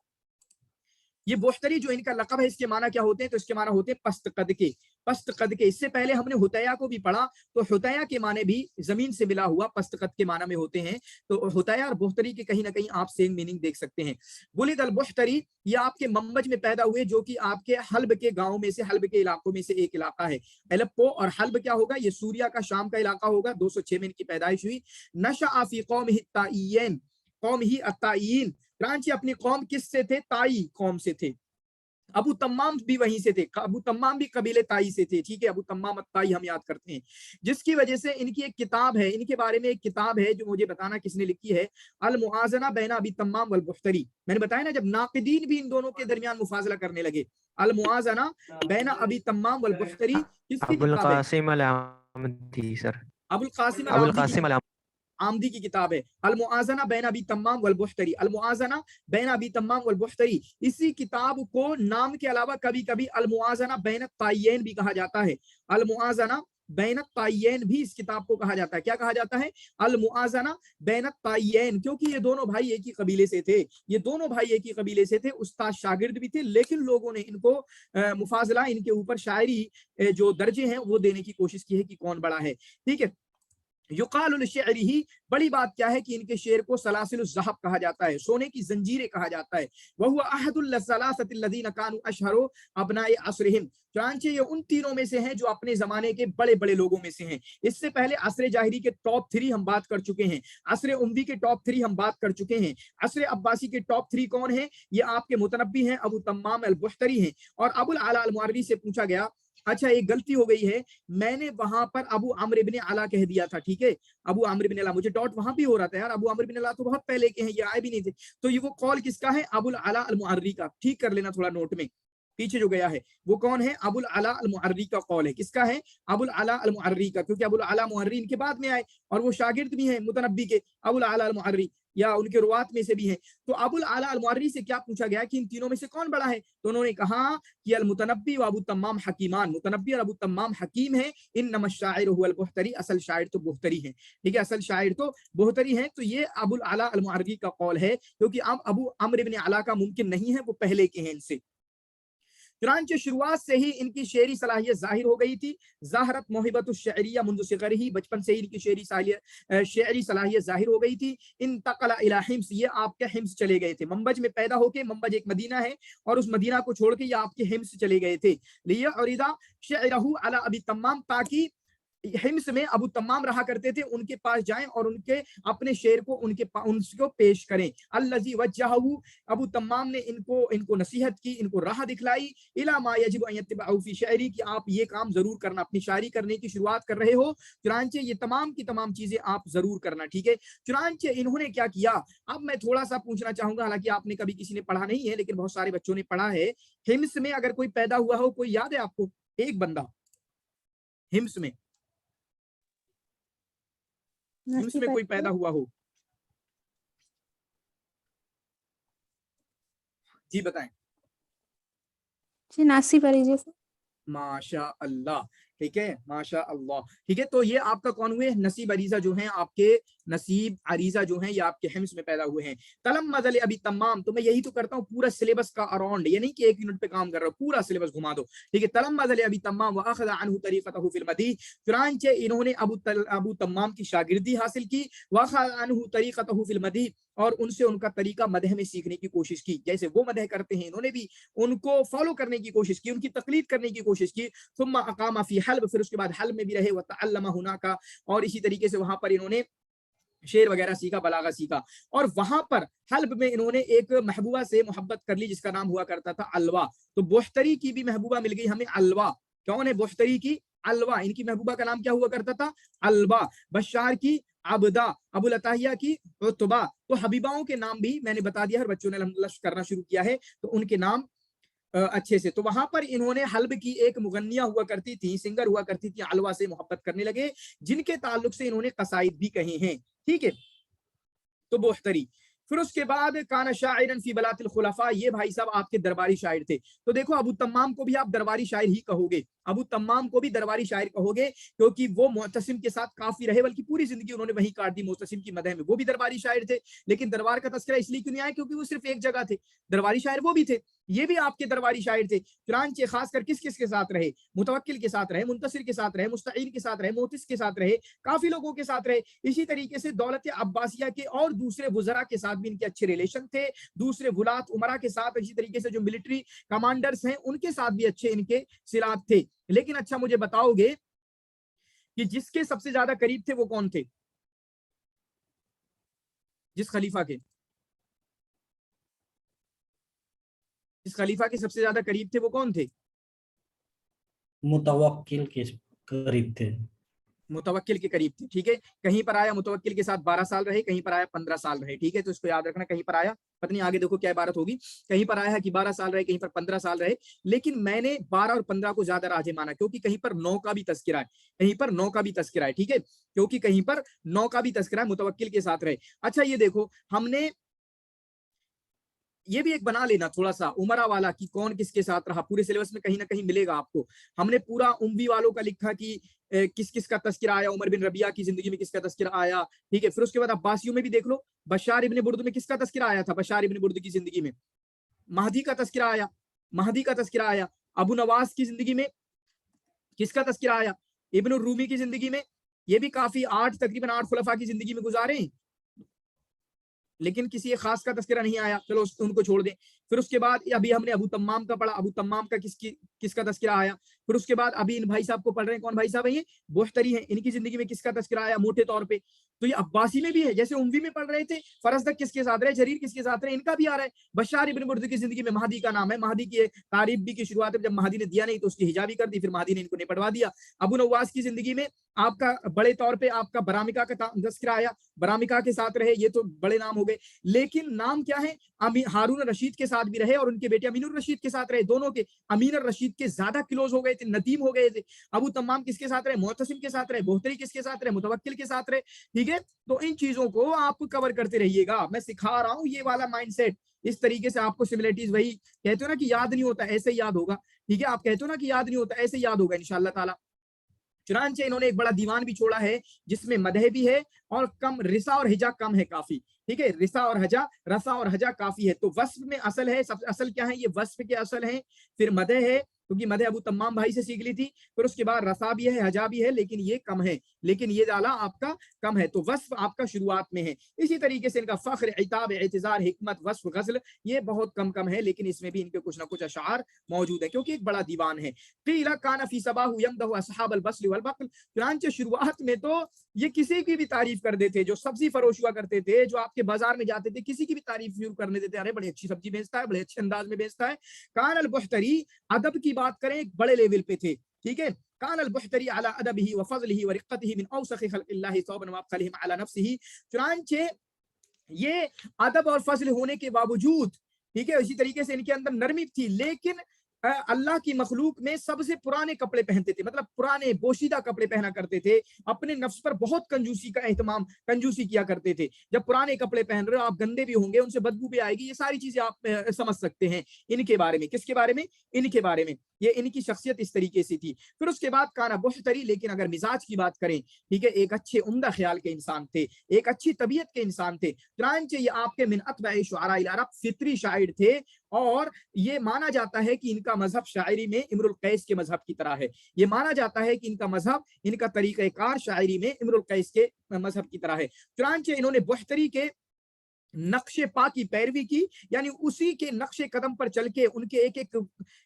ये बोख्तरी जो इनका लक़ब है, इसके माना क्या होते हैं? तो इसके माना होते हैं पस्त कद के, पस्त कद के। इससे पहले हमने हुतैया को भी पढ़ा, तो हुतैया के माने भी जमीन से मिला हुआ पस्त कद के माना में होते हैं। तो हुतैया और बोख्तरी के कहीं ना कहीं आप सेम मीनिंग देख सकते हैं। बुलिद अल बोख्तरी, ये आपके मंबज में पैदा हुए, जो कि आपके हल्ब के गाँव में से, हल्ब के इलाकों में से एक इलाका है। एलेप्पो और हल्ब क्या होगा? ये सूरिया का, शाम का इलाका होगा। 206 में इनकी पैदाइश हुई। नशअ फी कौमिही ताईयन, कौमिही अत्ताईयीन, चुनांचे अपनी कौम किससे थे? ताई कौम से थे। अबू तम्माम भी वहीं से थे, अबू तम्माम भी कबीले ताई से थे, ठीक है। अबू तम्माम ताई हम याद करते हैं, जिसकी वजह से इनकी एक किताब है, इनके बारे में एक किताब है जो मुझे बताना किसने लिखी है, अल मुआजना बैन अबी तम्माम वल बुख्तरी। मैंने बताया ना, जब नाक़िदीन भी इन दोनों के दरमियान मुफाजला करने लगे, अल मुआजना बैन अबी तम्माम वल बुख्तरी, किसकी अबुल किताब है? कासिम अल आमदी सर, अबुल कासिम अबुल अल कासिम अल आमदी की किताब है, अल मुआजना बैन अबी तम्माम वल बुख्तरी, अल मुआजना बैन अबी तम्माम वल बुख्तरी। इसी किताब को नाम के अलावा कभी कभी अल मुआजना बैन ताय्यन भी कहा जाता है। अल मुआजना बैन ताय्यन भी इस किताब को कहा जाता है। क्या कहा जाता है? अल मुआजना बैन ताय्यन, क्योंकि ये दोनों भाई एक ही कबीले से थे, ये दोनों भाई एक ही कबीले से थे, उस्ताद शागिर्द भी थे, लेकिन लोगों ने इनको मुफाजला, इनके ऊपर शायरी जो दर्जे हैं वो देने की कोशिश की है कि कौन बड़ा है, ठीक है। युकाल शेरी, बड़ी बात क्या है कि इनके शेर को सलासिल ज़हब कहा जाता है, सोने की जंजीरें कहा जाता है। वह अहदुल सलासतिल्लज़ीना कानु अशहरु अबनाए असरहिम, चुनांचे ये उन तीनों में से हैं जो अपने जमाने के बड़े बड़े लोगों में से हैं। इससे पहले असर जाहिरी के टॉप 3 हम बात कर चुके हैं, असर उम्वी के टॉप 3 हम बात कर चुके हैं। असर अब्बासी के टॉप 3 कौन है? ये आपके मुतनब्बी हैं, अबू तम्माम अल बुख्तरी हैं। और अबुल आला अल मुअर्री से पूछा गया, अच्छा एक गलती हो गई है, मैंने वहां पर अबू अम्र इब्न अला कह दिया था, ठीक है, अबू अम्र इब्न अला, मुझे डॉट वहां भी हो रहा था यार, अबू अम्र इब्न अला तो बहुत पहले के हैं, ये आए भी नहीं थे। तो ये वो कॉल किसका है? अबुल अला अल मुअर्री का, ठीक कर लेना थोड़ा नोट में, पीछे जो गया है वो कौन है? अबुल अला अल मुअर्री का कॉल है। किसका है? अबुल अला अल मुअर्री का, क्योंकि अबुल अला मुअर्री इनके बाद में आए और वो शागिर्द भी हैं मुतनब्बी के, अबुल अला अल मुअर्री, या उनके रुवात में से भी हैं। तो अबुल आला अल मुअर्री से क्या पूछा गया कि इन तीनों में से कौन बड़ा है? तो उन्होंने कहा कि अल मुतनब्बी व अबू तम्माम हकीमान, मुतनब्बी और अबू तम्माम हकीम है। इन्नमा शाइर हुवल बुख्तरी, असल शायर तो बुख्तरी है, ठीक है, असल शायर तो बुख्तरी है। तो ये अबुल आला अल मुअर्री का कौल है, क्योंकि अब अबू अम्र इब्न अला का मुमकिन नहीं है, वो पहले के हैं इनसे। चुनांचे शुरुआत से ही इनकी शेरी सलाहियत जाहिर हो गई थी। ज़ाहरत मोहिबतुश शअरिया मुंज़ सिग़र ही, बचपन से ही इनकी शेरी सलाहियत जाहिर हो गई थी। इंतक़ला इला हिम्स, ये आपके हिम्स चले गए थे, मंबज में पैदा होके, मंबज एक मदीना है और उस मदीना को छोड़ के ये आपके हिम्स चले गए थे। लियअरिदा शअरहु अला अबी तम्माम, ताकि हिम्स में अबू तम्माम रहा करते थे, उनके पास जाएं और उनके अपने शेर को उनको पेश करें। अल्लज़ी वज्जहहु, अबू तम्माम ने इनको नसीहत की, इनको राह दिखलाई। इला मा यजिब अन यत्तबअहु फी शायरी, कि आप ये काम जरूर करना, अपनी शायरी करने की शुरुआत कर रहे हो, चुनांचे ये तमाम की तमाम चीजें आप जरूर करना, ठीक है। चुनांचे इन्होंने क्या किया? अब मैं थोड़ा सा पूछना चाहूंगा, हालांकि आपने कभी किसी ने पढ़ा नहीं है, लेकिन बहुत सारे बच्चों ने पढ़ा है। हिम्स में अगर कोई पैदा हुआ हो, कोई याद है आपको? एक बंदा हिम्स में कोई पैदा हुआ हो, जी बताएं। जी नासिब अरीजा से। माशा अल्लाह, ठीक है, माशा अल्लाह, ठीक है। तो ये आपका कौन हुए? नसीब अरीजा जो हैं आपके, नसीब अरीजा जो हैं ये आपके हिम्स में पैदा हुए हैं। तलम मजल अबी तम्माम, तो मैं यही तो करता हूँ पूरा सिलेबस का अराउंड, ये नहीं कि एक यूनिट पे काम कर रहा हूँ, पूरा सिलेबस घुमा दो, ठीक है। तलम मजल अबी तम्माम व अखज़ अन्हु तरीक़तहु फिल मदी, चुनांचे इन्होंने अबू तम्माम की शागिर्दी हासिल की। व अखज़ अन्हु तरीक़तहु फिल मदी, और उनसे उनका तरीका मदह में सीखने की कोशिश की, जैसे वो मदह करते हैं इन्होंने भी उनको फॉलो करने की कोशिश की, उनकी तकलीद करने की कोशिश की। सुम्मा अक़ामा फी हल्ब, फिर उसके बाद हल्ब में भी रहे, व तअल्लमा हुनाका, और इसी तरीके से वहां पर इन्होंने शेर वगैरह सीखा, बलागा सीखा। और वहां पर हल्ब में इन्होंने एक महबूबा से मोहब्बत कर ली जिसका नाम हुआ करता था अलवा। तो बोख्तरी की भी महबूबा मिल गई हमें, अलवा। कौन है बोख्तरी की? अलवा। इनकी महबूबा का नाम क्या हुआ करता था? अलवा। बशार की अबदा, अबुल अताहिया की उतबा। तो हबीबाओं के नाम भी मैंने बता दिया, हर बच्चों ने अल्हम्दुलिल्लाह करना शुरू किया है, तो उनके नाम अच्छे से। तो वहां पर इन्होंने हल्ब की एक मुगन्निया हुआ करती थी, सिंगर हुआ करती थी, अलवा से मोहब्बत करने लगे, जिनके ताल्लुक से इन्होंने कसाइद भी कहे हैं, ठीक है। तो बोख्तरी। फिर उसके बाद काना शाइरन फी बलातिल खुलफा, ये भाई साहब आपके दरबारी शायर थे। तो देखो अबू तम्माम को भी आप दरबारी शायर ही कहोगे, अबू तम्माम को भी दरबारी शायर कहोगे क्योंकि वो मुअतसिम के साथ काफी रहे, बल्कि पूरी जिंदगी उन्होंने वहीं काट दी मुअतसिम की मदह में। वो भी दरबारी शायर थे, लेकिन दरबार का तस्करा इसलिए क्यों नहीं आया क्योंकि वो सिर्फ एक जगह थे। दरबारी शायर वो भी थे, ये भी आपके दरबारी शायर थे। चुनांचे खासकर किस किस के साथ रहे? मुतवक्किल के साथ रहे, मुंतसिर के साथ रहे, मुस्तईन के साथ रहे, मोतिस के साथ रहे, काफी लोगों के साथ रहे। इसी तरीके से दौलत अब्बासिया के और दूसरे वुज़रा के साथ भी इनके अच्छे रिलेशन थे, दूसरे वुलात उमरा के साथ, इसी तरीके से जो मिलिट्री कमांडर्स हैं उनके साथ भी अच्छे इनके सिलात थे। लेकिन अच्छा मुझे बताओगे कि जिसके सबसे ज्यादा करीब थे वो कौन थे? जिस खलीफा के सबसे ज्यादा करीब थे वो कौन थे? मुतवक्किल के करीब थे। मुतवक्किल के करीब थे, ठीक है। कहीं पर आया मुतवक्किल के साथ 12 साल रहे, कहीं पर आया 15 साल रहे, ठीक है। तो इसको याद रखना, कहीं पर आया, पता नहीं आगे देखो क्या इबारत होगी, कहीं पर आया है कि 12 साल रहे, कहीं पर 15 साल रहे। लेकिन मैंने 12 और 15 को ज्यादा राजे माना, क्योंकि कहीं पर 9 का भी तस्करा है, कहीं पर 9 का भी तस्करा है, ठीक है, क्योंकि कहीं पर 9 का भी तस्करा है, मुतवक्किल के साथ रहे। अच्छा ये देखो, हमने ये भी एक बना लेना थोड़ा सा उमरा वाला कि कौन किसके साथ रहा, पूरे सिलेबस में कहीं ना कहीं मिलेगा आपको। हमने पूरा उम्वी वालों का लिखा कि किस किस का तस्करा आया, उमर बिन रबिया की जिंदगी में किसका तस्करा आया, ठीक है। फिर उसके बाद अब्बासियों में भी देख लो, बशार इब्न बुर्द में किसका तस्करा आया था? बशार इब्न बुर्द की जिंदगी में महदी का तस्करा आया, महदी का तस्करा आया। अबू नवास की जिंदगी में किसका तस्करा आया? इब्न रूमी की जिंदगी में। ये भी काफी तकरीबन 8 खुलफा की जिंदगी में गुजारे, लेकिन किसी एक खास का तस्करा नहीं आया, चलो उनको छोड़ दें। फिर उसके बाद अभी हमने अबू तम्माम का पढ़ा, अबू तम्माम का किसका तस्करा आया। फिर उसके बाद अभी इन भाई साहब को पढ़ रहे हैं, कौन भाई साहब है ये? बुख्तरी हैं, इनकी जिंदगी में किसका तस्करा आया मोटे तौर पे? तो ये अब्बासी में भी है, जैसे उम्वी में पढ़ रहे थे, फरजदक किसके साथ रहे, जरीर किसके साथ रहे, इनका भी आ रहा है। बशार इब्न बुर्द की जिंदगी में महदी का नाम है, महदी की तारीफ भी की शुरुआत में जब महदी ने दिया नहीं तो उसकी हिजाबी कर दी, फिर महदी ने इनको नहीं पढ़वा दिया। अबू नवास की जिंदगी में आपका बड़े तौर पे आपका बरामिका का तस्करा आया, बरामिका के साथ रहे, ये तो बड़े नाम हो गए। लेकिन नाम क्या है? हारून रशीद के साथ भी रहे और उनके बेटे अमीनुर रशीद के साथ रहे, दोनों के अमीन रशीद के ज्यादा क्लोज हो गए थे, नदीम हो गए थे। अबू तम्माम किसके साथ रहे? मुअतसिम के साथ रहे। बोहतरी किसके साथ रहे? मुतवक्किल के साथ रहे, ठीक है। तो इन चीजों को आप कवर करते रहिएगा, मैं सिखा रहा हूँ ये वाला माइंडसेट। इस तरीके से आपको सिमिलरिटीज, वही कहते हो ना कि याद नहीं होता, ऐसे ही याद होगा, ठीक है। आप कहते हो ना कि याद नहीं होता, ऐसे याद होगा इंशाअल्लाह ताला। चुनांचे इन्होंने एक बड़ा दीवान भी छोड़ा है जिसमें मदह भी है और कम रिसा और हिजा कम है काफी, ठीक है। रसा और हजा काफी है। तो वस्फ में असल है, सबसे असल क्या है? ये वस्फ के असल है, फिर मदह है क्योंकि मदह अबू तम्माम भाई से सीख ली थी, फिर उसके बाद रसा भी है, हजा भी है, लेकिन ये कम है, लेकिन ये डाला आपका कम है। तो वस्फ आपका शुरुआत में है। इसी तरीके से इनका फख्र, इताब, एतजार, हिकमत, वस्फ, गज़ल ये बहुत कम कम है, लेकिन इसमें भी इनके कुछ ना कुछ अशार मौजूद है क्योंकि एक बड़ा दीवान है। क़ीला कान फी सबाहु यमदहु अस्हाब अल-बस्ल वल बक़ल। चुनांचे शुरुआत में तो ये किसी की भी तारीफ कर देते, जो सब्जी फरोश हुआ करते थे, जो आपके बाजार में जाते थे, किसी की भी तारीफ शुरू करने देते, अरे बड़ी अच्छी सब्जी बेचता है, बड़े अच्छे अंदाज में बेचता है। कान अल बुख्तरी, अदब की बात करें एक बड़े लेवल पे थे, ठीक है। कान अल बुख्तरी अला अदबिही व फज़लिही व रिक़्क़तिही मिन औसख़ि ख़ल्क़िल्लाहि सौबन व अक़लिहिम अला नफ़्सिही। चुनांचे ये अदब और फज़ल होने के बावजूद, ठीक है, इसी तरीके से इनके अंदर नरमी थी, लेकिन अल्लाह की मखलूक में सबसे पुराने कपड़े पहनते थे, मतलब पुराने बोशीदा कपड़े पहना करते थे। अपने नफ्स पर बहुत कंजूसी किया करते थे। जब पुराने कपड़े पहन रहे हो आप, गंदे भी होंगे, उनसे बदबू भी आएगी, ये सारी चीजें आप समझ सकते हैं इनके बारे में। किसके बारे में? इनके बारे में। ये इनकी शख्सियत इस तरीके से थी। फिर उसके बाद काना बुख्तरी, लेकिन अगर मिजाज की बात करें, ठीक है, एक अच्छे उम्दा ख्याल के इंसान थे, एक अच्छी तबीयत के इंसान थे। चुनांचे ये आपके मिन अतबा शुअराइल अरब फित्री शायर थे और ये माना जाता है कि इनका मजहब शायरी में इम्रुल कैस के मजहब की तरह है। ये माना जाता है कि इनका मजहब, इनका तरीक़ेकार शायरी में इम्रुल कैस के मजहब की तरह है। चुनांचे इन्होंने बुख्तरी के नक्शे पा की पैरवी की, यानी उसी के नक्शे कदम पर चल के उनके एक एक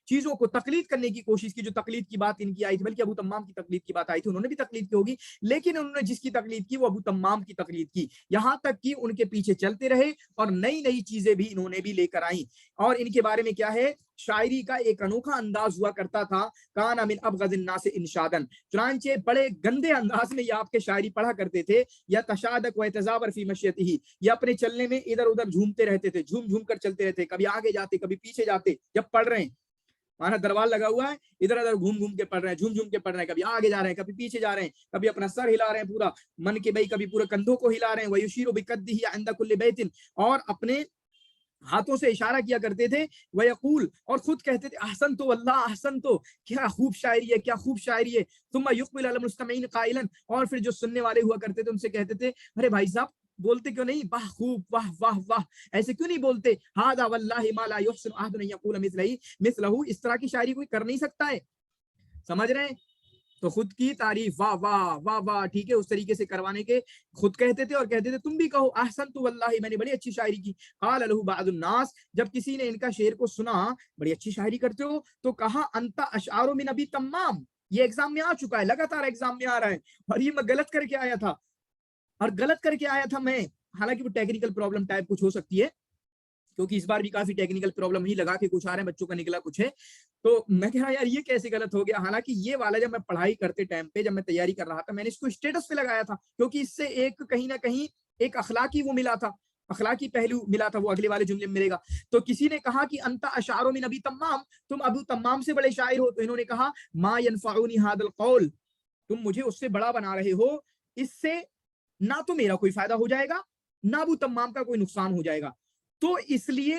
चीजों को तकलीद करने की कोशिश की। जो तकलीद की बात इनकी आई थी, बल्कि अबू तम्माम की तकलीद की बात आई थी, उन्होंने भी तकलीद की होगी, लेकिन उन्होंने जिसकी तकलीद की वो अबू तम्माम की तकलीद की, यहाँ तक कि उनके पीछे चलते रहे और नई नई चीजें भी इन्होंने भी लेकर आई। और इनके बारे में क्या है? शायरी का एक अनोखा अंदाज हुआ करता था। काना मिन अबग़ज़िन नास इनशादन। चुनांचे बड़े गंदे अंदाज में ये आपके शायरी पढ़ा करते थे। या तशादक व तज़ावर फी मशयतिही, ये अपने चलने में इधर उधर झूमते रहते थे, झूम झूम कर चलते रहते, कभी आगे जाते कभी पीछे जाते। जब पढ़ रहे हैं, माना दरबार लगा हुआ है, इधर उधर घूम घूम के पढ़ रहे हैं, झूम झूम के पढ़ रहे हैं, कभी आगे जा रहे हैं कभी पीछे जा रहे हैं, कभी अपना सर हिला रहे हैं पूरा मन के भाई, कभी पूरे कंधों को हिला रहे हैं। वयुशीरु बिकद्दिही इंदा कुल्लि बैतिन, और अपने ہاتھوں سے اشارہ کیا کرتے تھے، ویقول، اور خود کہتے تھے احسن تو اللہ احسن تو، کیا خوب شاعری ہے، کیا خوب شاعری ہے، ثم یقبل علی المستمعین قائلا، اور پھر جو سننے والے ہوا کرتے تھے ان سے کہتے تھے ارے بھائی صاحب بولتے کیوں نہیں، واہ خوب، واہ واہ واہ، ایسے کیوں نہیں بولتے، ھذا واللہ ما لا یحسن احد ان یقول مثلہ، اس طرح کی شاعری کوئی کر نہیں سکتا ہے، سمجھ رہے ہیں؟ تو خود کی تعریف واہ واہ واہ واہ، ٹھیک ہے، اس طریقے سے کروانے کے خود کہتے تھے، اور کہتے تھے تم بھی کہو احسن تو واللہ میں نے بڑی اچھی شاعری کی، قال له بعض الناس، جب کسی نے ان کا شعر کو سنا بڑی اچھی شاعری کرتے ہو تو کہا انت اشعار من ابی تمام، یہ ایگزام میں آ چکا ہے، لگاتار ایگزام میں آ رہا ہے، اور یہ میں غلط کر کے آیا تھا، اور غلط کر کے آیا تھا میں، حالانکہ وہ ٹیکنیکل پرابلم ٹائپ کچھ ہو سکتی ہے، کیونکہ اس بار بھی کافی ٹیکنیکل پرابلم ہی لگا کے کچھ آ رہے ہیں، بچوں کا نکلا کچھ ہے، تو میں کہہ رہا یار یہ کیسے غلط ہو گیا، حالانکہ یہ والا جب میں پڑھائی کرتے ٹائم پہ، جب میں تیاری کر رہا تھا، میں نے اس کو اسٹیٹس پہ لگایا تھا، کیونکہ اس سے ایک کہیں نہ کہیں ایک اخلاقی وہ ملا تھا، اخلاقی پہلو ملا تھا، وہ اگلے والے جملے میں ملے گا۔ تو کسی نے کہا کہ انت اشعار من ابی تمام، تم ابو تمام سے بڑے شاعر ہو، تو انہوں نے کہا ما ينفعنی هذا القول، تم مجھے اس سے بڑا بنا رہے ہو، اس سے نہ تو میرا کوئی فائدہ ہو جائے گا، نہ ابو تمام کا کوئی نقصان ہو جائے گا، تو اس لیے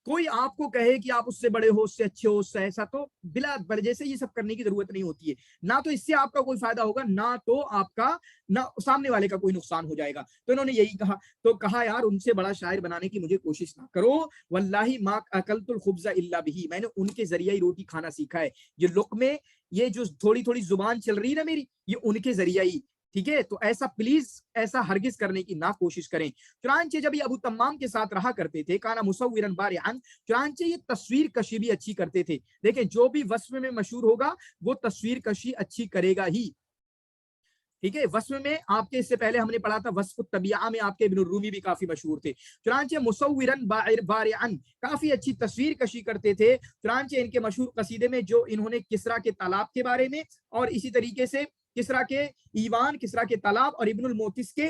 کوئی آپ کو کہے کہ آپ اس سے بڑے ہو، اس سے اچھے ہو، اس سے ایسا، تو بلا برجے سے یہ سب کرنے کی ضرورت نہیں ہوتی ہے، نہ تو اس سے آپ کا کوئی فائدہ ہوگا، نہ تو آپ کا، نہ سامنے والے کا کوئی نقصان ہو جائے گا، تو انہوں نے یہی کہا، تو کہا یار ان سے بڑا شاعر بنانے کی مجھے کوشش نہ کرو، واللہ ما اکلت الخبز الا به، میں نے ان کے ذریعہ ہی روٹی کھانا سیکھا ہے، یہ لقمے، یہ جو تھوڑی تھوڑی زبان چل رہی نا میری، یہ ان کے ذریعہ ہی، ٹھیک ہے، تو ایسا پلیز ایسا ہرگز کرنے کی نہ کوشش کریں۔ چنانچہ جب یہ ابو تمام کے ساتھ رہا کرتے تھے، کانا مصورا بارعا، چنانچہ یہ تصویر کشی بھی اچھی کرتے تھے، دیکھیں جو بھی وصف میں مشہور ہوگا وہ تصویر کشی اچھی کرے گا ہی، ٹھیک ہے، وصف میں آپ کے اس سے پہلے ہم نے پڑھا تھا وصف الطبیعہ میں آپ کے ابن الرومی بھی کافی مشہور تھے، چنانچہ مصورا بارعا، کافی اچھی تصویر کشی کرتے تھے، چنانچہ ان کے مشہور قصیدے میں جو انہوں نے کسرا کے تالاب کے بارے میں، اور اسی طریقے سے کسرا کے ایوان، کسرا کے تالاب، اور ابن الموتس کے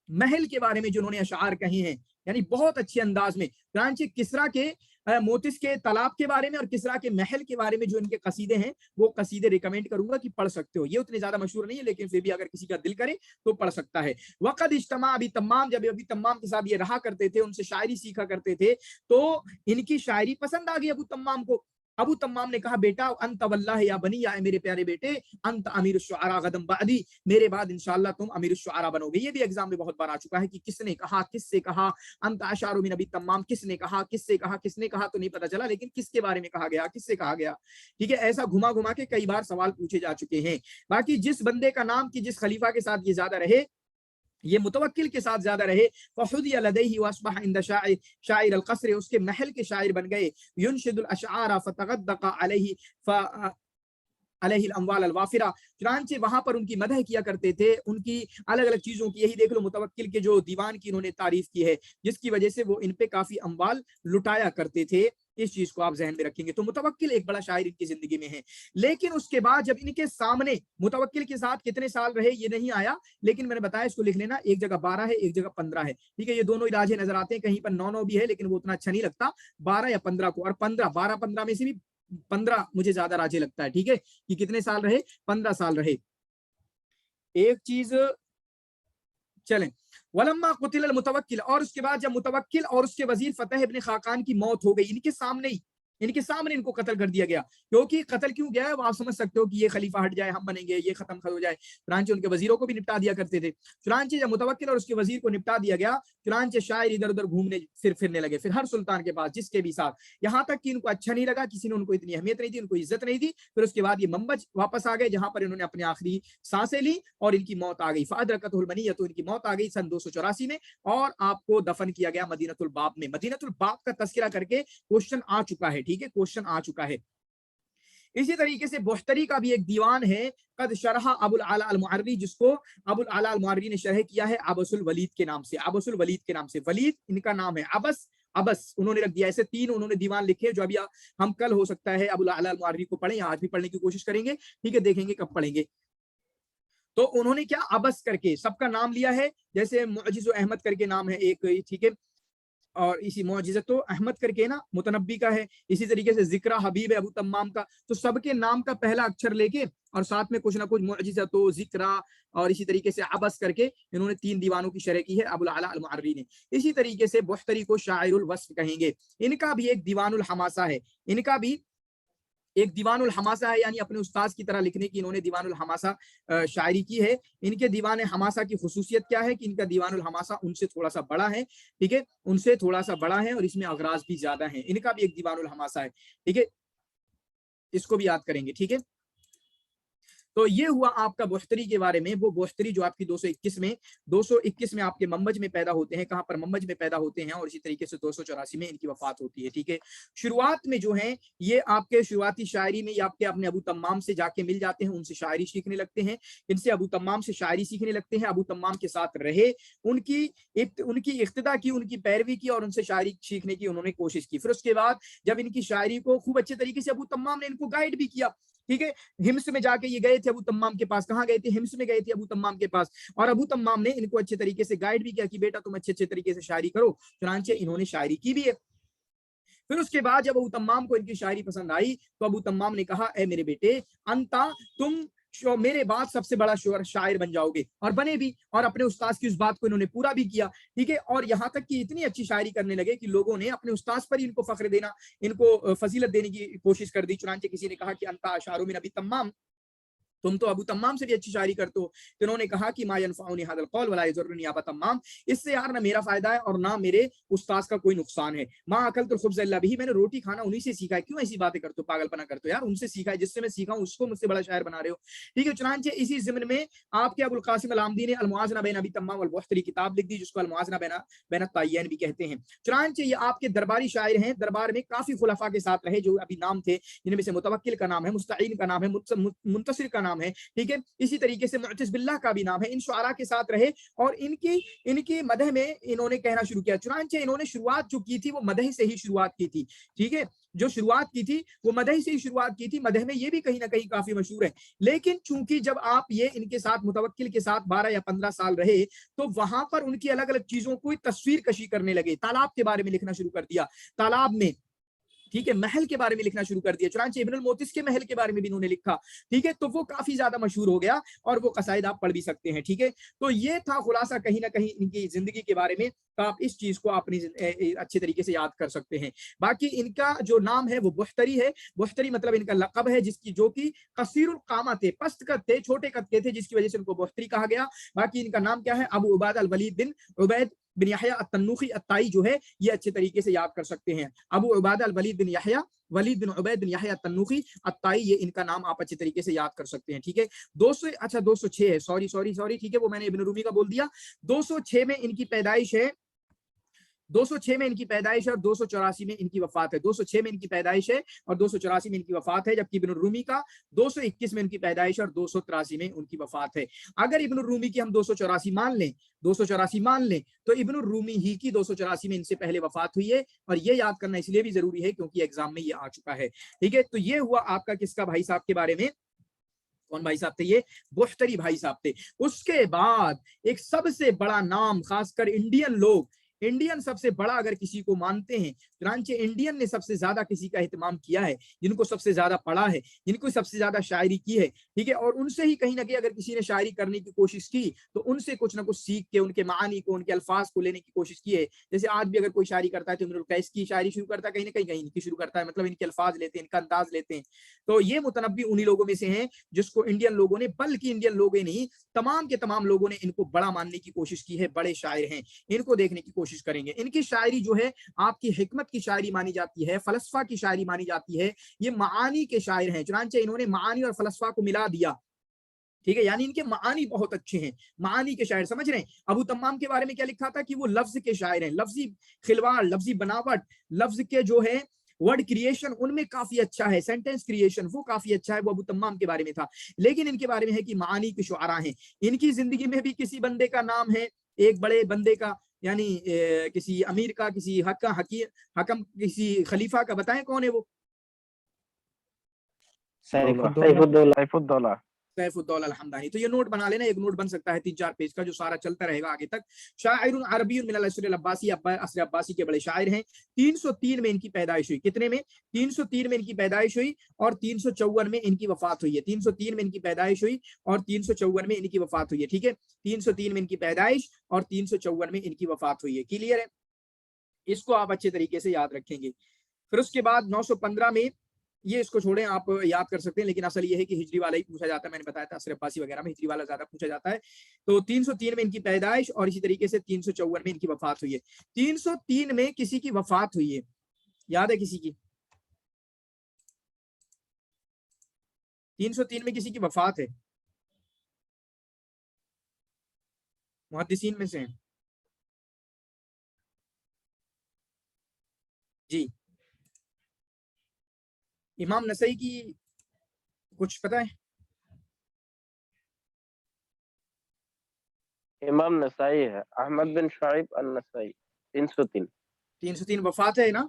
محل کے بارے میں جو انہوں نے اشعار کہے ہیں، یعنی بہت اچھے انداز میں، چنانچہ کسرا کے موتس کے تالاب کے بارے میں اور کسرا کے محل کے بارے میں جو ان کے قصیدے ہیں، وہ قصیدے ریکمینڈ کروں گا کہ پڑھ سکتے ہو، یہ اتنے زیادہ مشہور نہیں ہے لیکن پھر بھی اگر کسی کا دل کرے تو پڑھ سکتا ہے۔ وقد اجتماع ابی تمام، جب ابی تمام کے ساتھ یہ رہا کرتے تھے، ان سے شاعری سیکھا کرتے تھے، تو ان کی شاعری پسند آ گئی ابو تمام کو، ابو تمام نے کہا بیٹا انت واللہ یا بنی، یا میرے پیارے بیٹے، انت امیر الشعراء غدم بعدی، میرے بعد انشاءاللہ تم امیر الشعراء بنو گے۔ یہ بھی ایگزام میں بہت بار آ چکا ہے کہ کس نے کہا، کس سے کہا، انت اشعار من ابی تمام، کس نے کہا، کس سے کہا، کس نے کہا تو نہیں پتا چلا، لیکن کس کے بارے میں کہا گیا، کس سے کہا گیا، ٹھیک ہے، ایسا گھما گھما کے کئی بار سوال پوچھے جا چکے ہیں۔ باقی جس بندے کا نام کی جس خلیفہ کے ساتھ یہ زیادہ رہے، یہ متوکل کے ساتھ زیادہ رہے، فحدی لدیہ واصبح عند شاعر القصر، اس کے محل کے شاعر بن گئے، ينشد الاشعار فتغدق علیہ علیہ الاموال الوافرہ، چنانچہ وہاں پر ان کی مدح کیا کرتے تھے، ان کی الگ الگ چیزوں کی، یہی دیکھ لو متوکل کے جو دیوان کی انہوں نے تعریف کی ہے، جس کی وجہ سے وہ ان پہ کافی اموال لٹایا کرتے تھے، اس چیز کو آپ ذہن میں رکھیں گے۔ تو متوکل ایک بڑا شاعر ان کی زندگی میں ہے، لیکن اس کے بعد جب ان کے سامنے متوکل کے ساتھ کتنے سال رہے یہ نہیں آیا، لیکن میں نے بتایا اس کو لکھ لینا، ایک جگہ 12 ہے، ایک جگہ 15 ہے، ٹھیک ہے، یہ دونوں علاجیں نظر آتے ہیں، کہیں پر 9 بھی ہے لیکن وہ اتنا اچھا نہیں لگتا، 12 یا 15 کو، اور 12 میں سے بھی 15 مجھے زیادہ راجے لگتا ہے، ٹھیک ہے، کہ کتنے سال رہے، 15 سال رہے۔ ایک چیز چلیں، ولما قتل المتوکل، اور اس کے بعد جب متوکل اور اس کے وزیر فتح ابن خاقان کی موت ہو گئی، ان کے سامنے ان کو قتل کر دیا گیا، کیونکہ قتل کیوں گیا ہے وہ آپ سمجھ سکتے ہو کہ یہ خلیفہ ہٹ جائے، ہم بنیں گے، یہ ختم ہو جائے، چنانچہ ان کے وزیروں کو بھی نپٹا دیا کرتے تھے، چنانچہ جب متوکل اور اس کے وزیر کو نپٹا دیا گیا، چنانچہ شاعر ادھر ادھر گھومنے پھرنے لگے، پھر ہر سلطان کے پاس جس کے بھی ساتھ، یہاں تک کہ ان کو اچھا نہیں لگا، کسی نے ان کو اتنی اہمیت نہیں دی، ان کو عزت نہیں دی، پھر اس کے بعد یہ منبج واپس آ گئے جہاں پر انہوں نے اپنی آخری سانسیں لی، اور ان کی موت آ گئی، فادرکتہ المنیہ، تو ان کی موت آ گئی سن 284 میں، اور آپ کو دفن کیا گیا مدینۃ الباب میں۔ مدینۃ الباب کا تذکرہ کر کے کوشچن آ چکا ہے، ٹھیک ہے، کوشچن آ چکا ہے۔ اسی طریقے سے بحتری کا بھی ایک دیوان ہے، قد شرح ابو العلا المعری، جس کو ابو العلا المعری نے شرح کیا ہے عبس الولید کے نام سے، عبس الولید کے نام سے، ولید ان کا نام ہے، عبس انہوں نے رکھ دیا، ایسے 3 انہوں نے دیوان لکھے جو ابھی ہم کل ہو سکتا ہے ابو العلا المعری کو پڑھیں، یا آج بھی پڑھنے کی کوشش کریں گے، ٹھیک ہے، دیکھیں گے کب پڑھیں گے۔ تو انہوں نے کیا عبس کر کے سب کا نام لیا ہے، جیسے معجز و احمد کر کے نام ہے ایک، ٹھیک ہے، और इसी मौजिज़तो अहमद करके ना मुतनब्बी का है, इसी तरीके से जिक्रा हबीब है अबू तम्माम का। तो सबके नाम का पहला अक्षर लेके और साथ में कुछ ना कुछ मौजिज़तो, जिक्रा और इसी तरीके से अबस करके इन्होंने 3 दीवानों की शरह की है अबुल आला अल मुअर्री ने। इसी तरीके से बुख्तरी को शाइरुल वस्फ कहेंगे। इनका भी एक दीवानुल हमासा है, इनका भी एक दीवानुल हमासा है, यानी अपने उस्ताद की तरह लिखने की इन्होंने दीवानुल हमासा शायरी की है। इनके दीवान हमासा की खुसूसियत क्या है कि इनका दीवानुल हमासा उनसे थोड़ा सा बड़ा है, ठीक है, उनसे थोड़ा सा बड़ा है और इसमें अगराज भी ज्यादा है। इनका भी एक दीवानुल हमासा है, ठीक है, इसको भी याद करेंगे, ठीक है। तो ये हुआ आपका बुख्तरी के बारे में। वो बुख्तरी जो आपकी 221 में आपके मम्मज में पैदा होते हैं। कहाँ पर? मम्मज में पैदा होते हैं और इसी तरीके से 284 में इनकी वफात होती है, ठीक है। शुरुआत में जो है ये आपके शुरुआती शायरी में ये आपके अपने अबू तम्माम से जाके मिल जाते हैं, उनसे शायरी सीखने लगते हैं, इनसे अबू तम्माम से शायरी सीखने लगते हैं, अबू तम्माम के साथ रहे, उनकी इख्तिदा की, उनकी पैरवी की और उनसे शायरी सीखने की उन्होंने कोशिश की। फिर उसके बाद जब इनकी शायरी को खूब अच्छे तरीके से अबू तम्माम ने इनको गाइड भी किया, ठीक है, हिम्स में जाके ये गए थे अबू तम्माम के पास। कहाँ गए थे? हिम्स में गए थे अबू तम्माम के पास, और अबू तम्माम ने इनको अच्छे तरीके से गाइड भी किया कि बेटा तुम अच्छे अच्छे तरीके से शायरी करो। चुनांचे इन्होंने शायरी की भी है। फिर उसके बाद जब अबू तम्माम को इनकी शायरी पसंद आई तो अबू तम्माम ने कहा, ए मेरे बेटे, अंता तुम मेरे बाद सबसे बड़ा शायर बन जाओगे, और बने भी, और अपने उस्ताद की उस बात को इन्होंने पूरा भी किया, ठीक है। और यहाँ तक कि इतनी अच्छी शायरी करने लगे कि लोगों ने अपने उस्ताद पर ही इनको फख्र देना, इनको फजीलत देने की कोशिश कर दी। चुनांचे किसी ने कहा कि अंता अशारो मिन अबी तम्माम, तुम तो अबू तम्माम से भी अच्छी शायरी करते हो। तो इन्होंने कहा कि मा यनफउनी हादल कौल वला यज़ुरनी अबा तम्माम, इससे यार ना मेरा फायदा है और ना मेरे उस्ताद का कोई नुकसान है। मा अकलतुल खुब्ज़ इल्ला बिही, मैंने रोटी खाना उन्हीं से सीखा है। क्यों ऐसी बातें करते हो, पागलपना करते हो यार, उनसे सीखा है, जिससे मैं सीखा हूं उसको मुझसे बड़ा शायर बना रहे हो, ठीक है। चुनांचे इसी ज़िम्न में आपके अबुल कासिम अल आमदी ने अल मुआज़ना बैन अबी तम्माम वल बुख्तरी किताब लिख दी, जिसको अल मुआज़ना बैन अत-ताय्यन भी कहते हैं। चुनांचे ये आपके दरबारी शायर हैं, दरबार में काफी खुलफा के साथ रहे जो अभी नाम थे, जिनमें से मुतवक्किल का नाम है, मुस्तईन का नाम है, मुंतसिर का नाम है, ठीक है। इसी तरीके से मुअतज़ बिल्लाह का भी नाम है। इन शुआरा के साथ रहे और इनकी मदह में इन्होंने कहना शुरू किया। चुनांचे इन्होंने शुरुआत जो की थी वो मदह से ही शुरुआत की थी, ठीक है, जो शुरुआत की थी वो मदह से ही शुरुआत की थी। मदह में ये भी कहीं ना कहीं काफी मशहूर है, लेकिन चूंकि जब आप ये इनके साथ मुतवक्किल के साथ 12 या 15 साल रहे तो वहां पर उनकी अलग अलग चीजों को तस्वीर कशी करने लगे। तालाब के बारे में लिखना शुरू कर दिया, तालाब में, ठीक है, महल के बारे में लिखना शुरू कर दिया। चुनांचे इब्नुल मोतिस के महल के बारे में भी इन्होंने लिखा, ठीक है, तो वो काफी ज्यादा मशहूर हो गया और वो कसायद आप पढ़ भी सकते हैं, ठीक है। तो ये था खुलासा कहीं ना कहीं इनकी जिंदगी के बारे में, तो आप इस चीज को अपनी अच्छे तरीके से याद कर सकते हैं। बाकी इनका जो नाम है वो बुख्तरी है। बुख्तरी मतलब इनका लक़ब है, जिसकी जो कि कसीरुल क़ामा थे, पस्त कद थे, छोटे कद के थे, जिसकी वजह से इनको बुख्तरी कहा गया। बाकी इनका नाम क्या है? अबू उबाद अल वलीद बिन उबैद बिन यहया अत-तन्नूखी अत-ताई जो है, ये अच्छे तरीके से याद कर सकते हैं। अबू उबादा अल वलीद बिन यहया, वलीद बिन उबैद बिन यहया अत-तन्नूखी अत-ताई, ये इनका नाम आप अच्छे तरीके से याद कर सकते हैं, ठीक है। 206 है, सॉरी, ठीक है, वो मैंने इब्न रूमी का बोल दिया। 206 में इनकी पैदाइश है, 206 में इनकी पैदाइश है और 284 में इनकी वफात है। 206 में इनकी पैदाइश है और 284 में इनकी वफात है, जबकि इब्न रूमी का 221 में इनकी पैदाइश और 283 में उनकी वफात है। अगर इब्न रूमी की हम 284 मान लें तो इब्न रूमी ही की 284 में इनसे पहले वफात हुई है, और ये याद करना इसलिए भी जरूरी है क्योंकि एग्जाम में ये आ चुका है, ठीक है। तो ये हुआ आपका किसका भाई साहब के बारे में, कौन भाई साहब थे? ये बुख्तरी भाई साहब थे। उसके बाद एक सबसे बड़ा नाम, खासकर इंडियन सबसे बड़ा अगर किसी को मानते हैं, चुनांचे इंडियन ने सबसे ज्यादा किसी का एहतमाम किया है, जिनको सबसे ज्यादा पढ़ा है, जिनको सबसे ज्यादा शायरी की है, ठीक है, और उनसे ही कहीं ना कहीं अगर किसी ने शायरी करने की कोशिश की तो उनसे कुछ ना कुछ सीख के उनके मानी को, उनके अल्फाज को लेने की कोशिश की है। जैसे आज भी अगर कोई शायरी करता है तो इम्रुल कैस की शायरी शुरू करता है, कहीं ना कहीं इनकी शुरू करता है, मतलब इनके अल्फाज लेते हैं, इनका अंदाज लेते हैं। तो ये मुतनब्बी उन्हीं लोगों में से हैं जिसको इंडियन लोगों ने, बल्कि इंडियन लोगों नहीं, तमाम के तमाम लोगों ने इनको बड़ा मानने की कोशिश की है, बड़े शायर हैं, इनको देखने की कोशिश करेंगे। इनकी शायरी जो है आपकी हिकमत की शायरी मानी जाती है, फलसफा की शायरी मानी जाती है, ये मानी के शायर हैं। चुनांचे इन्होंने मानी और फलसफा को मिला दिया, ठीक है, यानी इनके मानी बहुत अच्छे हैं, मानी के शायर, समझ रहे हैं। अबू तम्माम के बारे में क्या लिखा था कि वो लफ्ज के शायर हैं, लफ्जी खिलवाड़, लफ्जी बनावट, लफ्ज के जो है वर्ड क्रिएशन उनमें काफी अच्छा है, सेंटेंस क्रिएशन वो काफी अच्छा है, वो अबू तम्माम के बारे में था। लेकिन इनके बारे में है कि मानी के शुआरा हैं। इनकी जिंदगी में भी किसी बंदे का नाम है, एक बड़े बंदे का, यानी किसी अमीर का, किसी हकम, किसी खलीफा का, बताएं कौन है वो? सैफुद्दौला। सैफुद्दौला अल-हमदानी। तो ये नोट बना लेना, एक नोट बन सकता है 3-4 पेज का जो सारा चलता रहेगा आगे तक। शाइरुन अरबियुन मिनल असर अब्बासी, असर अब्बासी के बड़े शायर हैं। 303 में इनकी पैदाइश हुई। कितने में? 303 में इनकी पैदाइश हुई और 354 में इनकी वफात हुई है। 303 में इनकी पैदाइश हुई और 354 में इनकी वफात हुई है। ठीक है, 303 में इनकी पैदाइश और 354 में इनकी वफात हुई है। क्लियर है? इसको आप अच्छे तरीके से याद रखेंगे। फिर उसके बाद 915 में, ये इसको छोड़ें, आप याद कर सकते हैं, लेकिन असल ये है कि हिजरी वाला ही पूछा जाता है। मैंने बताया था असर अब्बासी वगैरह में हिजरी वाला ज्यादा पूछा जाता है। तो 303 में इनकी पैदाइश और इसी तरीके से 354 में इनकी वफात हुई है। 303 में किसी की वफात हुई है, याद है किसी की? 303 में किसी की वफात है, मुहद्दिसीन में से हैं जी। इमाम नसई की कुछ पता है? इमाम नसाई है, अहमद बिन शुआइब अन-नसाई, 303। 303 वफात है ना?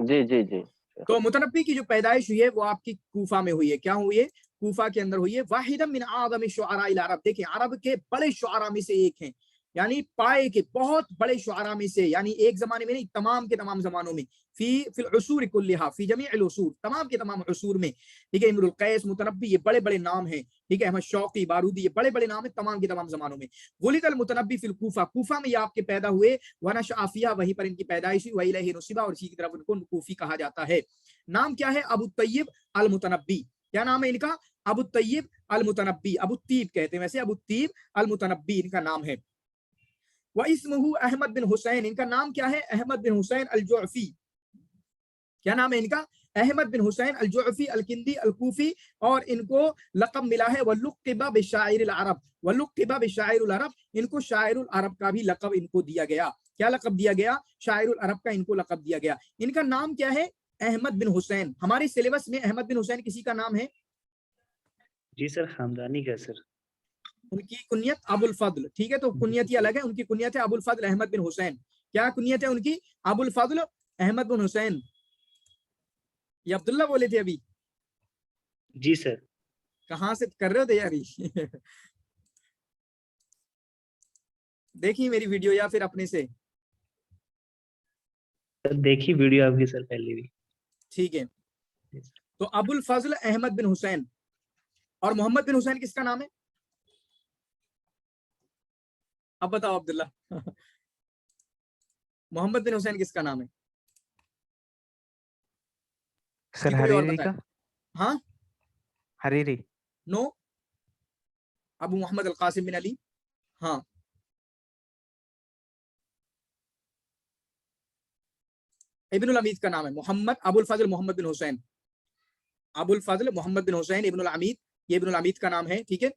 जी जी जी। तो मुतनब्बी की जो पैदाइश हुई है वो आपकी कूफा में हुई है। क्या हुई है? कूफा के अंदर हुई है। वाहिदम मिन आदम शुअरा इल अरब, देखिए अरब के बड़े शुअरा में से एक हैं, यानी पाए के बहुत बड़े शुअरा में से, यानी एक जमाने में नहीं, तमाम के तमाम जमानों में, फिल उसूर कुल्लिहा, फी जमीअल उसूर, तमाम के तमाम उसूर में। ठीक है, इमरुल कैस, मुतनब्बी, ये बड़े बड़े नाम हैं। ठीक है, अहमद शौकी, बारूदी, ये बड़े बड़े नाम हैं तमाम के तमाम जमानों में। वलिदल मुतनब्बी फिल कूफा, कूफा में ये आपके पैदा हुए। वनशअ फीहा, वहीं पर इनकी पैदाइश हुई। व इलैहि नुसिबा, और इसी की तरफ उनको कूफी कहा जाता है। नाम क्या है? अबू तय्यब अल मुतनब्बी। क्या नाम है इनका? अबू तय्यब अल मुतनब्बी, अबू तीब कहते हैं वैसे, अबू तीब अल मुतनब्बी इनका नाम है। व इस्मुहु अहमद बिन हुसैन, इनका नाम क्या है? अहमद बिन हुसैन अल जुअफी। क्या नाम है इनका? अहमद बिन हुसैन अल जुअफी अल किंदी अल कूफी, और इनको लक़ब मिला है वलुक़िबा बिशाइरिल अरब, वलुक़िबा बिशाइरिल अरब, इनको शाइरुल अरब का भी लक़ब इनको दिया गया। क्या लक़ब दिया गया? शाइरुल अरब का इनको लक़ब दिया गया। इनका नाम क्या है? अहमद बिन हुसैन। हमारे सिलेबस में अहमद बिन हुसैन किसी का नाम है? जी सर, हमदानी का सर। उनकी कुनियत अबुल फضل। ठीक है, तो कुनियत ही अलग है, उनकी कुनियत है अबुल फضل अहमद बिन हुसैन। क्या कुनियत है उनकी? अबुल फضل अहमद बिन हुसैन। ये अब्दुल्ला बोले थे अभी। जी सर। कहाँ से कर रहे हो तैयारी? देखिए मेरी वीडियो या फिर अपने से? सर देखी वीडियो आपकी सर पहले भी। ठीक है, तो अबुल फضل अहमद बिन हुसैन। और मोहम्मद बिन हुसैन किसका नाम है? अब बताओ अब्दुल्ला। मोहम्मद बिन हुसैन किसका नाम है? सर जी, कोई और हरीरी बताए। का? हाँ, हरीरी। नो, अबू मोहम्मद अल कासिम बिन अली। हाँ, इब्नुल अमीद का नाम है मोहम्मद अबुल फजल मोहम्मद बिन हुसैन। अबुल फजल मोहम्मद बिन हुसैन इब्नुल अमीद, ये इब्नुल अमीद का नाम है। ठीक है,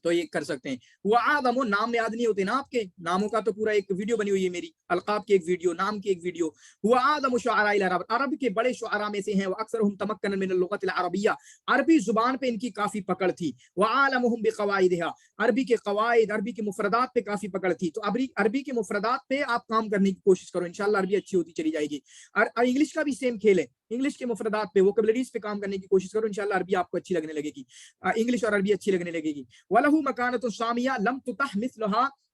तो ये कर सकते हैं। वो आदम, नाम याद नहीं होते ना आपके, नामों का तो पूरा एक वीडियो बनी हुई है मेरी, अलकाब की एक वीडियो, नाम की एक वीडियो। हुआ आदम शुअरा अरब, अरब के बड़े शुअरा में से हैं। वो अक्सर हम तमक्कन मिन लुगत अरबिया, अरबी जुबान पे इनकी काफी पकड़ थी। व आलमुहुम बिक़वाइदिहा, अरबी के कवाइद, अरबी के मुफरदात पे काफी पकड़ थी। तो अरबी के मुफरदात पे आप काम करने की कोशिश करो, इंशाल्लाह अरबी अच्छी होती चली जाएगी। और इंग्लिश का भी सेम खेल है, इंग्लिश के मुफरदात पे, वोकैबुलरीज पे काम करने की कोशिश करो, इंशाल्लाह अरबी आपको अच्छी लगने लगेगी, इंग्लिश और अरबी अच्छी लगने लगेगी। वलहु मकानतुन सामिया लम तुतह